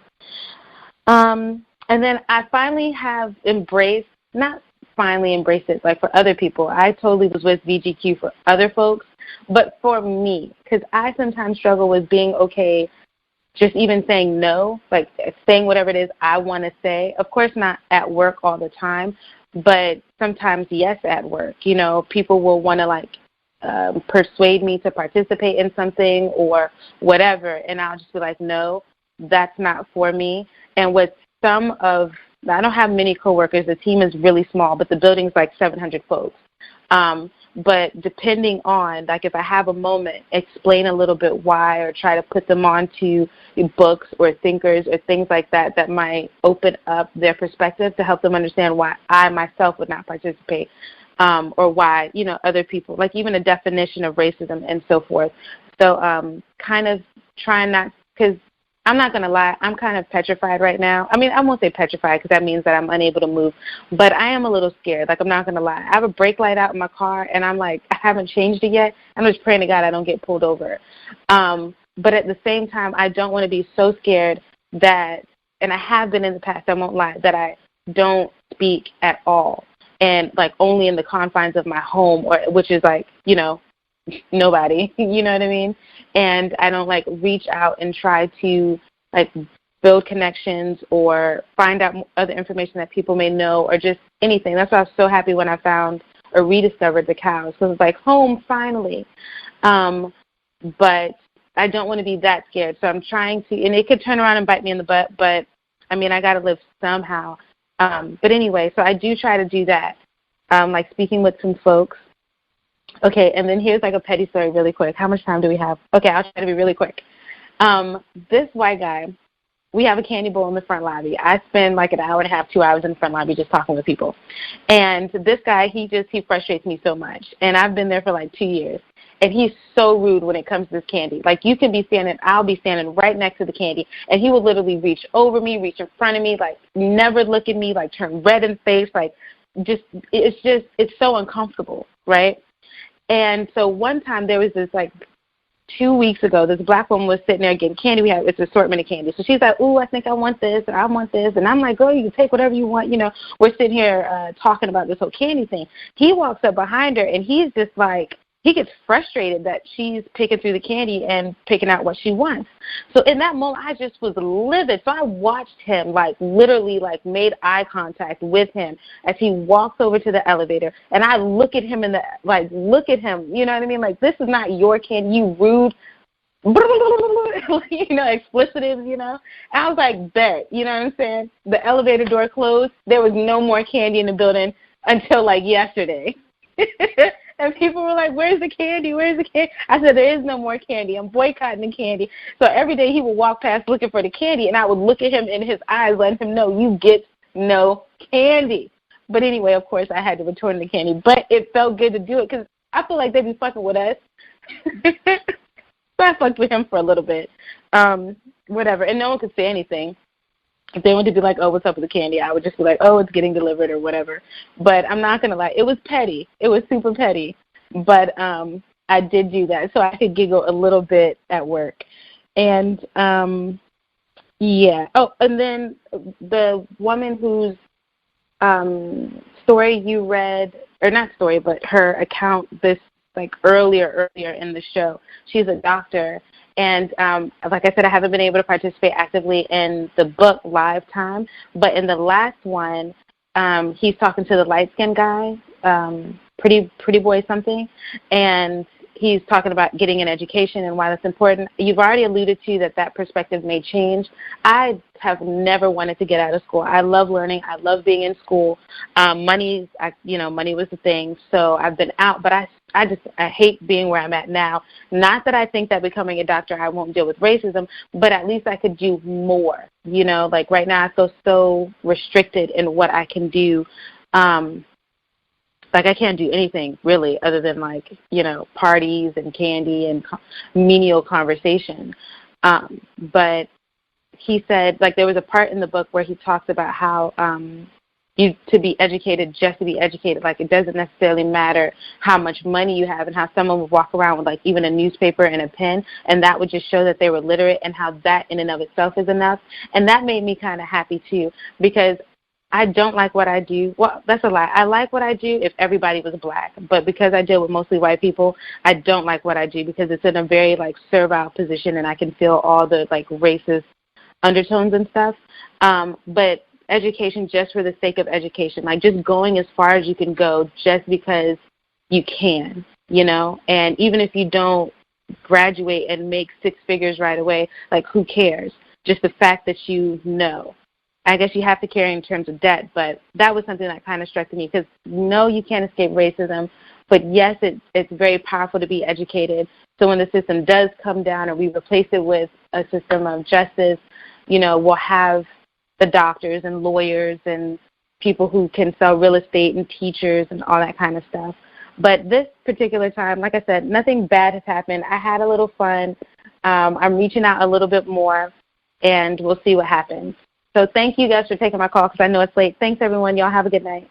And then I finally have embraced, not finally embraced it, like, for other people. I totally was with VGQ for other folks, but for me, because I sometimes struggle with being okay just even saying no, like saying whatever it is I want to say. Of course, not at work all the time, but sometimes yes at work. You know, people will want to, like, persuade me to participate in something or whatever, and I'll just be like, no, that's not for me. And with I don't have many coworkers. The team is really small, but the building's like 700 folks. But depending on, like, if I have a moment, explain a little bit why or try to put them onto books or thinkers or things like that that might open up their perspective to help them understand why I myself would not participate or why, you know, other people, like even a definition of racism and so forth. So kind of trying not, because I'm not going to lie, I'm kind of petrified right now. I mean, I won't say petrified because that means that I'm unable to move, but I am a little scared. Like, I'm not going to lie. I have a brake light out in my car, and I'm like, I haven't changed it yet. I'm just praying to God I don't get pulled over. But at the same time, I don't want to be so scared that, and I have been in the past, I won't lie, that I don't speak at all, and, like, only in the confines of my home, or which is, like, you know, nobody, you know what I mean? And I don't, like, reach out and try to, like, build connections or find out other information that people may know or just anything. That's why I was so happy when I found or rediscovered the cows, because it's like home finally. But I don't want to be that scared. So I'm trying to, and it could turn around and bite me in the butt, but, I mean, I got to live somehow. But anyway, so I do try to do that, like speaking with some folks. Okay, and then here's like a petty story really quick. How much time do we have? Okay, I'll try to be really quick. This white guy, we have a candy bowl in the front lobby. I spend like an hour and a half, 2 hours in the front lobby just talking with people. And this guy, he frustrates me so much. And I've been there for like 2 years. And he's so rude when it comes to this candy. Like, you can be standing, I'll be standing right next to the candy, and he will literally reach over me, reach in front of me, like, never look at me, like, turn red in the face, like, it's so uncomfortable, right? And so one time there was this, like, 2 weeks ago, this black woman was sitting there getting candy. We have it's an assortment of candy. So she's like, ooh, I think I want this, and I want this. And I'm like, girl, you can take whatever you want. You know, we're sitting here talking about this whole candy thing. He walks up behind her, and he's just like, he gets frustrated that she's picking through the candy and picking out what she wants. So in that moment, I just was livid. So I watched him, like, literally, like, made eye contact with him as he walks over to the elevator. And I look at him look at him. You know what I mean? Like, this is not your candy, you rude, you know, explicitives, you know. And I was like, bet, you know what I'm saying? The elevator door closed. There was no more candy in the building until, like, yesterday. And people were like, where's the candy? Where's the candy? I said, there is no more candy. I'm boycotting the candy. So every day he would walk past looking for the candy, and I would look at him in his eyes, letting him know, you get no candy. But anyway, of course, I had to return the candy. But it felt good to do it because I feel like they be fucking with us. So I fucked with him for a little bit. Whatever. And no one could say anything. If they wanted to be like, oh, what's up with the candy, I would just be like, oh, it's getting delivered or whatever. But I'm not going to lie. It was petty. It was super petty. But I did do that so I could giggle a little bit at work. And, yeah. Oh, and then the woman whose story you read, or not story, but her account this, like, earlier in the show, she's a doctor. And like I said, I haven't been able to participate actively in the book Live Time, but in the last one, he's talking to the light-skinned guy, pretty boy something, and he's talking about getting an education and why that's important. You've already alluded to that perspective may change. I have never wanted to get out of school. I love learning. I love being in school. Money was the thing, so I've been out, but I hate being where I'm at now. Not that I think that becoming a doctor I won't deal with racism, but at least I could do more. You know, like right now I feel so restricted in what I can do. Like I can't do anything really other than, like, you know, parties and candy and menial conversation. But he said, like, there was a part in the book where he talks about how to be educated, just to be educated. Like, it doesn't necessarily matter how much money you have, and how someone would walk around with, like, even a newspaper and a pen, and that would just show that they were literate, and how that in and of itself is enough. And that made me kind of happy too, because I don't like what I do. Well, that's a lie. I like what I do if everybody was black, but because I deal with mostly white people, I don't like what I do because it's in a very, like, servile position, and I can feel all the, like, racist undertones and stuff. But education just for the sake of education, like just going as far as you can go just because you can, you know, and even if you don't graduate and make six figures right away, like, who cares? Just the fact that you know. I guess you have to carry in terms of debt, but that was something that kind of struck me because, no, you can't escape racism, but yes, it's very powerful to be educated. So when the system does come down and we replace it with a system of justice, you know, we'll have the doctors and lawyers and people who can sell real estate and teachers and all that kind of stuff. But this particular time, like I said, nothing bad has happened. I had a little fun. I'm reaching out a little bit more, and we'll see what happens. So thank you guys for taking my call because I know it's late. Thanks, everyone. Y'all have a good night.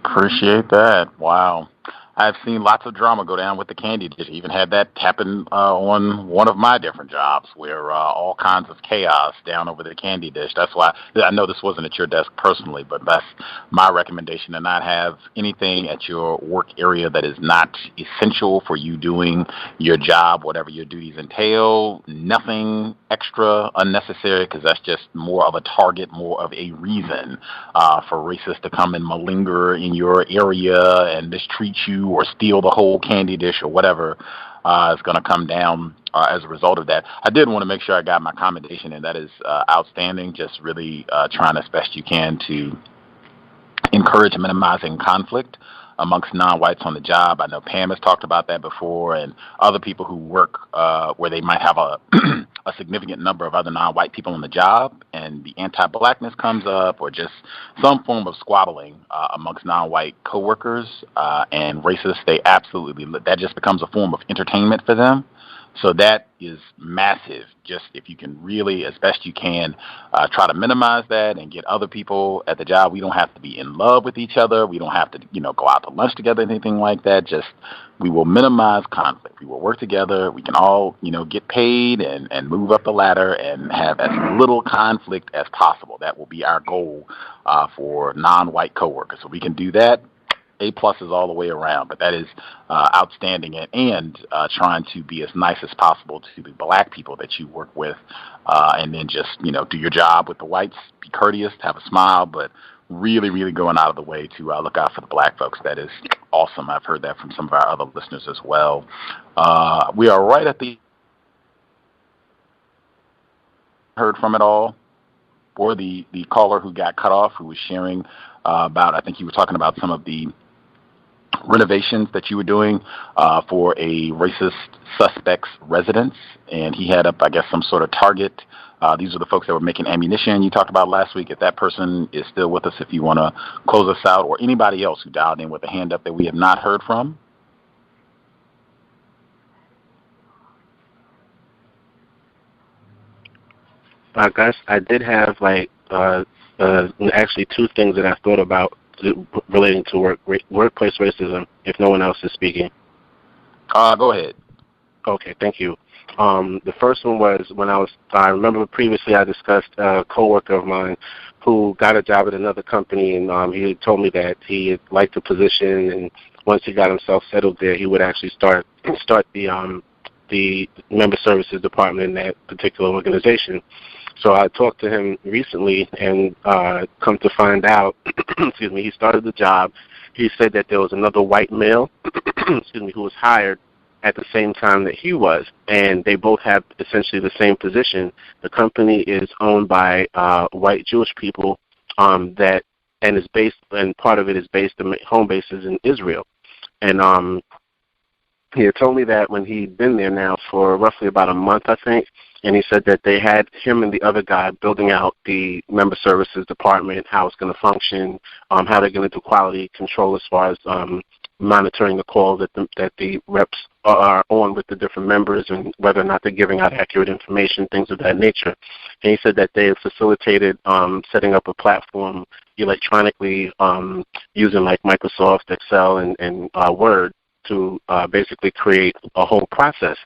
Appreciate that. Wow. I've seen lots of drama go down with the candy dish. Even had that happen on one of my different jobs where all kinds of chaos down over the candy dish. That's why I know this wasn't at your desk personally, but that's my recommendation, to not have anything at your work area that is not essential for you doing your job, whatever your duties entail. Nothing extra unnecessary, because that's just more of a target, more of a reason for racists to come and malinger in your area and mistreat you or steal the whole candy dish or whatever is going to come down as a result of that. I did want to make sure I got my commendation, and that is outstanding. Just really trying as best you can to encourage minimizing conflict amongst non-whites on the job. I know Pam has talked about that before, and other people who work where they might have a a significant number of other non-white people on the job, and the anti-blackness comes up, or just some form of squabbling amongst non-white coworkers and racists. They absolutely, that just becomes a form of entertainment for them. So that is massive. Just if you can really, as best you can, try to minimize that and get other people at the job. We don't have to be in love with each other. We don't have to, go out to lunch together, anything like that. Just we will minimize conflict. We will work together. We can all, get paid and move up the ladder and have as little conflict as possible. That will be our goal for non-white coworkers. So we can do that. A-pluses all the way around, but that is outstanding, and trying to be as nice as possible to the black people that you work with, and then just, do your job with the whites, be courteous, have a smile, but really, really going out of the way to look out for the black folks. That is awesome. I've heard that from some of our other listeners as well. We are right at the heard from it all, or the caller who got cut off, who was sharing about, I think you were talking about some of the renovations that you were doing for a racist suspect's residence, and he had up, I guess, some sort of target. These are the folks that were making ammunition you talked about last week. If that person is still with us, if you want to close us out, or anybody else who dialed in with a hand up that we have not heard from. Gus, I did have actually two things that I thought about relating to workplace racism, if no one else is speaking. Go ahead. Okay, thank you. The first one was when I remember previously I discussed a coworker of mine who got a job at another company, and he had told me that he liked the position, and once he got himself settled there, he would actually start the member services department in that particular organization. So I talked to him recently, and come to find out, excuse me, he started the job. He said that there was another white male, excuse me, who was hired at the same time that he was, and they both have essentially the same position. The company is owned by white Jewish people, and is based, and part of it is based, the home base is in Israel. And he had told me that when he'd been there now for roughly about a month, I think, and he said that they had him and the other guy building out the member services department, how it's going to function, how they're going to do quality control as far as monitoring the calls that the reps are on with the different members, and whether or not they're giving out accurate information, things of that nature. And he said that they have facilitated setting up a platform electronically using like Microsoft, Excel, and Word to basically create a whole process.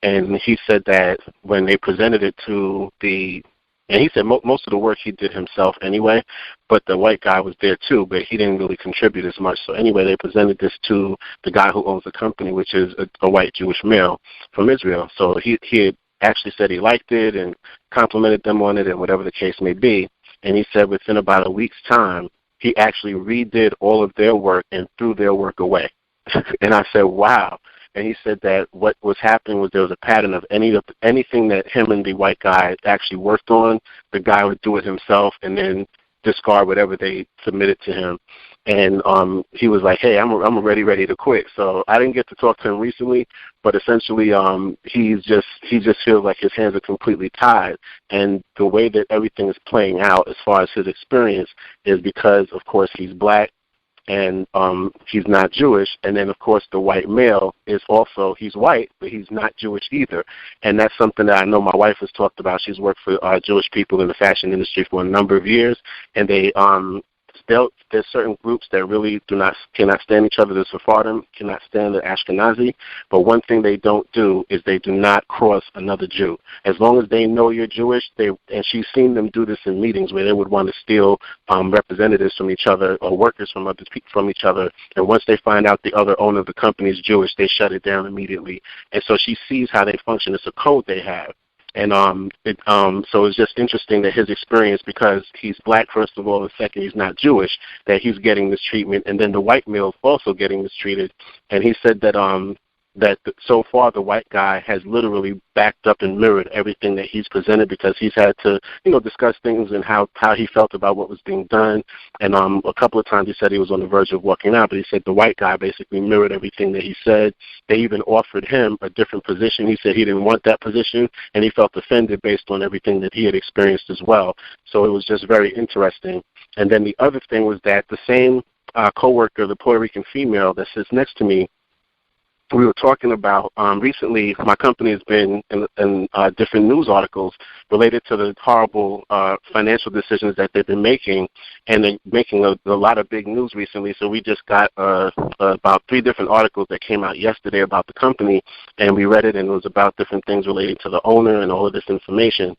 And he said that when they presented it to and he said most of the work he did himself anyway, but the white guy was there too, but he didn't really contribute as much. So anyway, they presented this to the guy who owns the company, which is a white Jewish male from Israel. So he had actually said he liked it and complimented them on it and whatever the case may be. And he said within about a week's time, he actually redid all of their work and threw their work away. And I said, wow. And he said that what was happening was there was a pattern of anything that him and the white guy actually worked on, the guy would do it himself and then discard whatever they submitted to him. And he was like, hey, I'm ready to quit. So I didn't get to talk to him recently, but essentially he just feels like his hands are completely tied. And the way that everything is playing out as far as his experience is because, of course, he's black. And he's not Jewish, and then, of course, the white male is also, he's white, but he's not Jewish either. And that's something that I know my wife has talked about. She's worked for Jewish people in the fashion industry for a number of years, and there's certain groups that really cannot stand each other. The Sephardim cannot stand the Ashkenazi, but one thing they don't do is they do not cross another Jew. As long as they know you're Jewish, and she's seen them do this in meetings where they would want to steal representatives from each other or workers from each other, and once they find out the other owner of the company is Jewish, they shut it down immediately. And so she sees how they function. It's a code they have. And so it's just interesting that his experience, because he's black, first of all, and second, he's not Jewish, that he's getting this treatment, and then the white male is also getting mistreated. And he said that that so far the white guy has literally backed up and mirrored everything that he's presented, because he's had to, discuss things and how he felt about what was being done. And a couple of times he said he was on the verge of walking out, but he said the white guy basically mirrored everything that he said. They even offered him a different position. He said he didn't want that position, and he felt offended based on everything that he had experienced as well. So it was just very interesting. And then the other thing was that the same coworker, the Puerto Rican female that sits next to me, we were talking about recently, my company has been in different news articles related to the horrible financial decisions that they've been making, and they're making a lot of big news recently. So we just got about 3 different articles that came out yesterday about the company, and we read it, and it was about different things relating to the owner and all of this information.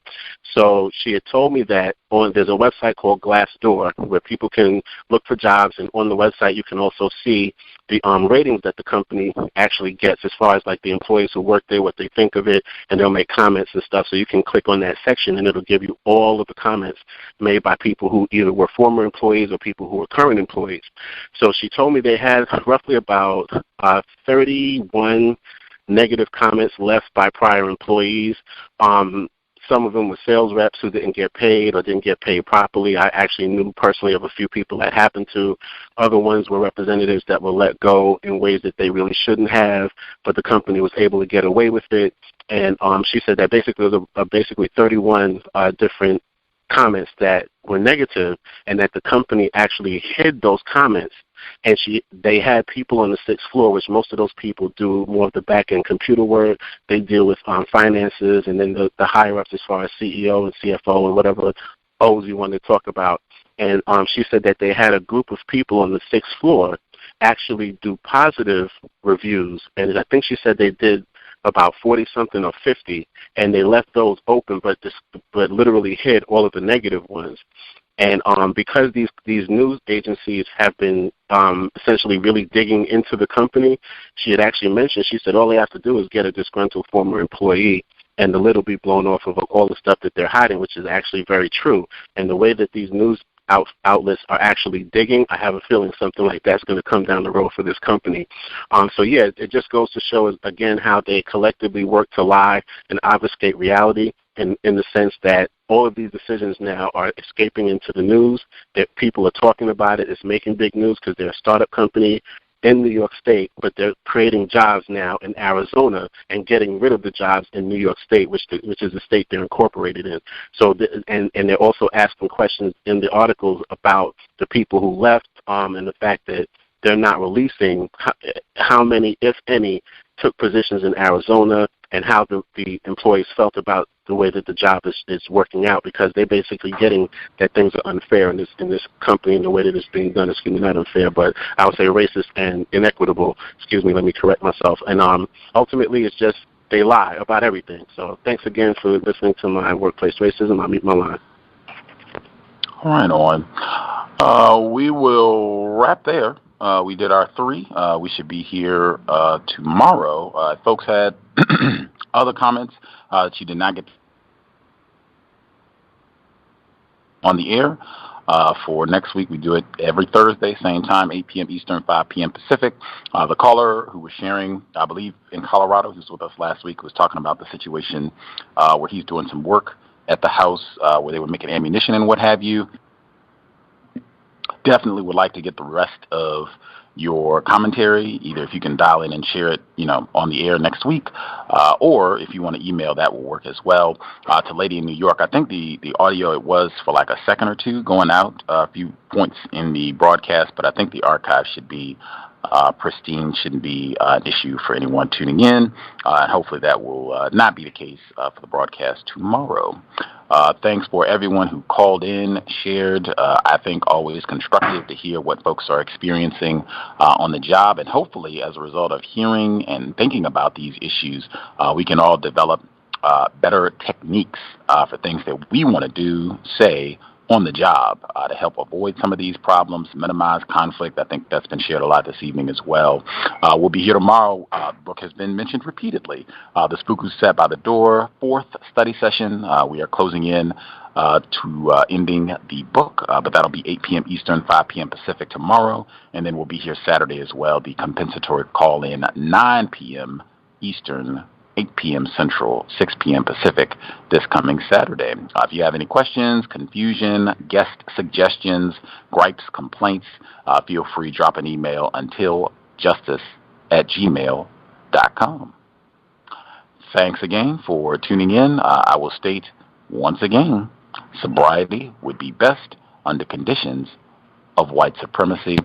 So she had told me that there's a website called Glassdoor where people can look for jobs, and on the website you can also see the ratings that the company actually gets as far as like the employees who work there, what they think of it, and they'll make comments and stuff. So you can click on that section and it'll give you all of the comments made by people who either were former employees or people who were current employees. So she told me they had roughly about 31 negative comments left by prior employees. Some of them were sales reps who didn't get paid or didn't get paid properly. I actually knew personally of a few people that happened to. Other ones were representatives that were let go in ways that they really shouldn't have, but the company was able to get away with it. And she said that basically there was basically 31 different comments that were negative, and that the company actually hid those comments. And they had people on the 6th floor, which most of those people do more of the back-end computer work. They deal with finances, and then the higher-ups as far as CEO and CFO and whatever O's you want to talk about. And she said that they had a group of people on the 6th floor actually do positive reviews, and I think she said they did about 40-something or 50, and they left those open, but literally hid all of the negative ones. And because these news agencies have been essentially really digging into the company, she had actually mentioned, she said all they have to do is get a disgruntled former employee, and the lid will be blown off of all the stuff that they're hiding, which is actually very true. And the way that these news outlets are actually digging, I have a feeling something like that's going to come down the road for this company. So yeah, it just goes to show, again, how they collectively work to lie and obfuscate reality, in the sense that all of these decisions now are escaping into the news, that people are talking about it. It's making big news because they're a startup company in New York State, but they're creating jobs now in Arizona and getting rid of the jobs in New York State, which is the state they're incorporated in. So, and they're also asking questions in the articles about the people who left, and the fact that they're not releasing how many, if any, took positions in Arizona, and how the employees felt about the way that the job is working out, because they're basically getting that things are unfair in this company, and the way that it's being done is not unfair, but I would say racist and inequitable. Excuse me, let me correct myself. And ultimately, it's just they lie about everything. So thanks again for listening to my Workplace Racism. I'll mute my line. All right, on. We will wrap there. We did our 3. We should be here tomorrow. Folks had other comments that you did not get on the air. For next week, we do it every Thursday, same time, 8 p.m. Eastern, 5 p.m. Pacific. The caller who was sharing, I believe, in Colorado, who was with us last week, was talking about the situation where he's doing some work at the house where they were making ammunition and what have you. Definitely would like to get the rest of your commentary, either if you can dial in and share it, on the air next week, or if you want to email, that will work as well. To Lady in New York, I think the audio, it was for like a second or two going out, a few points in the broadcast, but I think the archive should be pristine, shouldn't be an issue for anyone tuning in, and hopefully that will not be the case for the broadcast tomorrow. Thanks for everyone who called in, shared. I think always constructive to hear what folks are experiencing on the job, and hopefully as a result of hearing and thinking about these issues, we can all develop better techniques for things that we want to do, say, on the job to help avoid some of these problems, minimize conflict. I think that's been shared a lot this evening as well. We'll be here tomorrow. The book has been mentioned repeatedly. The Spook Who Sat by the Door, 4th study session. We are closing in to ending the book, but that'll be 8 p.m. Eastern, 5 p.m. Pacific tomorrow, and then we'll be here Saturday as well, the compensatory call-in, 9 p.m. Eastern, 8 p.m. Central, 6 p.m. Pacific this coming Saturday. If you have any questions, confusion, guest suggestions, gripes, complaints, feel free to drop an email until justice@gmail.com. Thanks again for tuning in. I will state once again, sobriety would be best under conditions of white supremacy.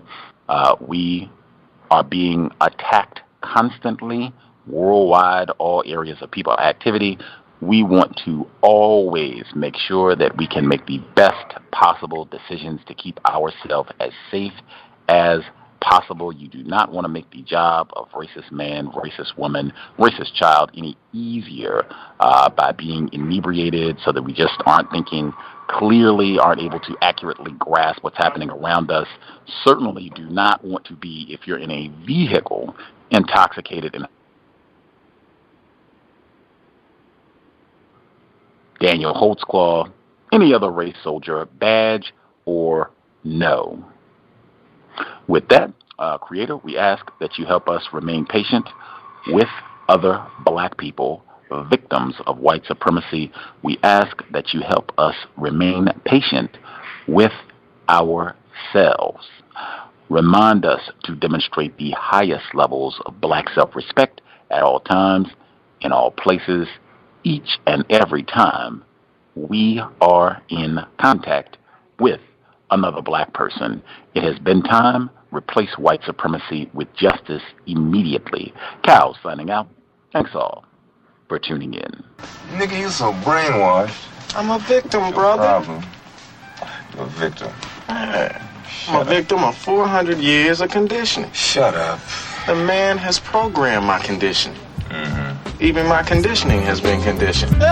We are being attacked constantly, worldwide, all areas of people activity. We want to always make sure that we can make the best possible decisions to keep ourselves as safe as possible. You do not want to make the job of racist man, racist woman, racist child any easier by being inebriated so that we just aren't thinking clearly, aren't able to accurately grasp what's happening around us. Certainly do not want to be, if you're in a vehicle, intoxicated and Daniel Holtzclaw, any other race soldier, badge or no. With that, Creator, we ask that you help us remain patient with other black people, victims of white supremacy. We ask that you help us remain patient with ourselves. Remind us to demonstrate the highest levels of black self-respect at all times, in all places, each and every time we are in contact with another black person. It has been time. Replace white supremacy with justice immediately. Cal signing out. Thanks all for tuning in. Nigga, you so brainwashed. I'm a victim, brother. Problem. You're a victim. I'm a victim of 400 years of conditioning. Shut up. The man has programmed my conditioning. Even my conditioning has been conditioned.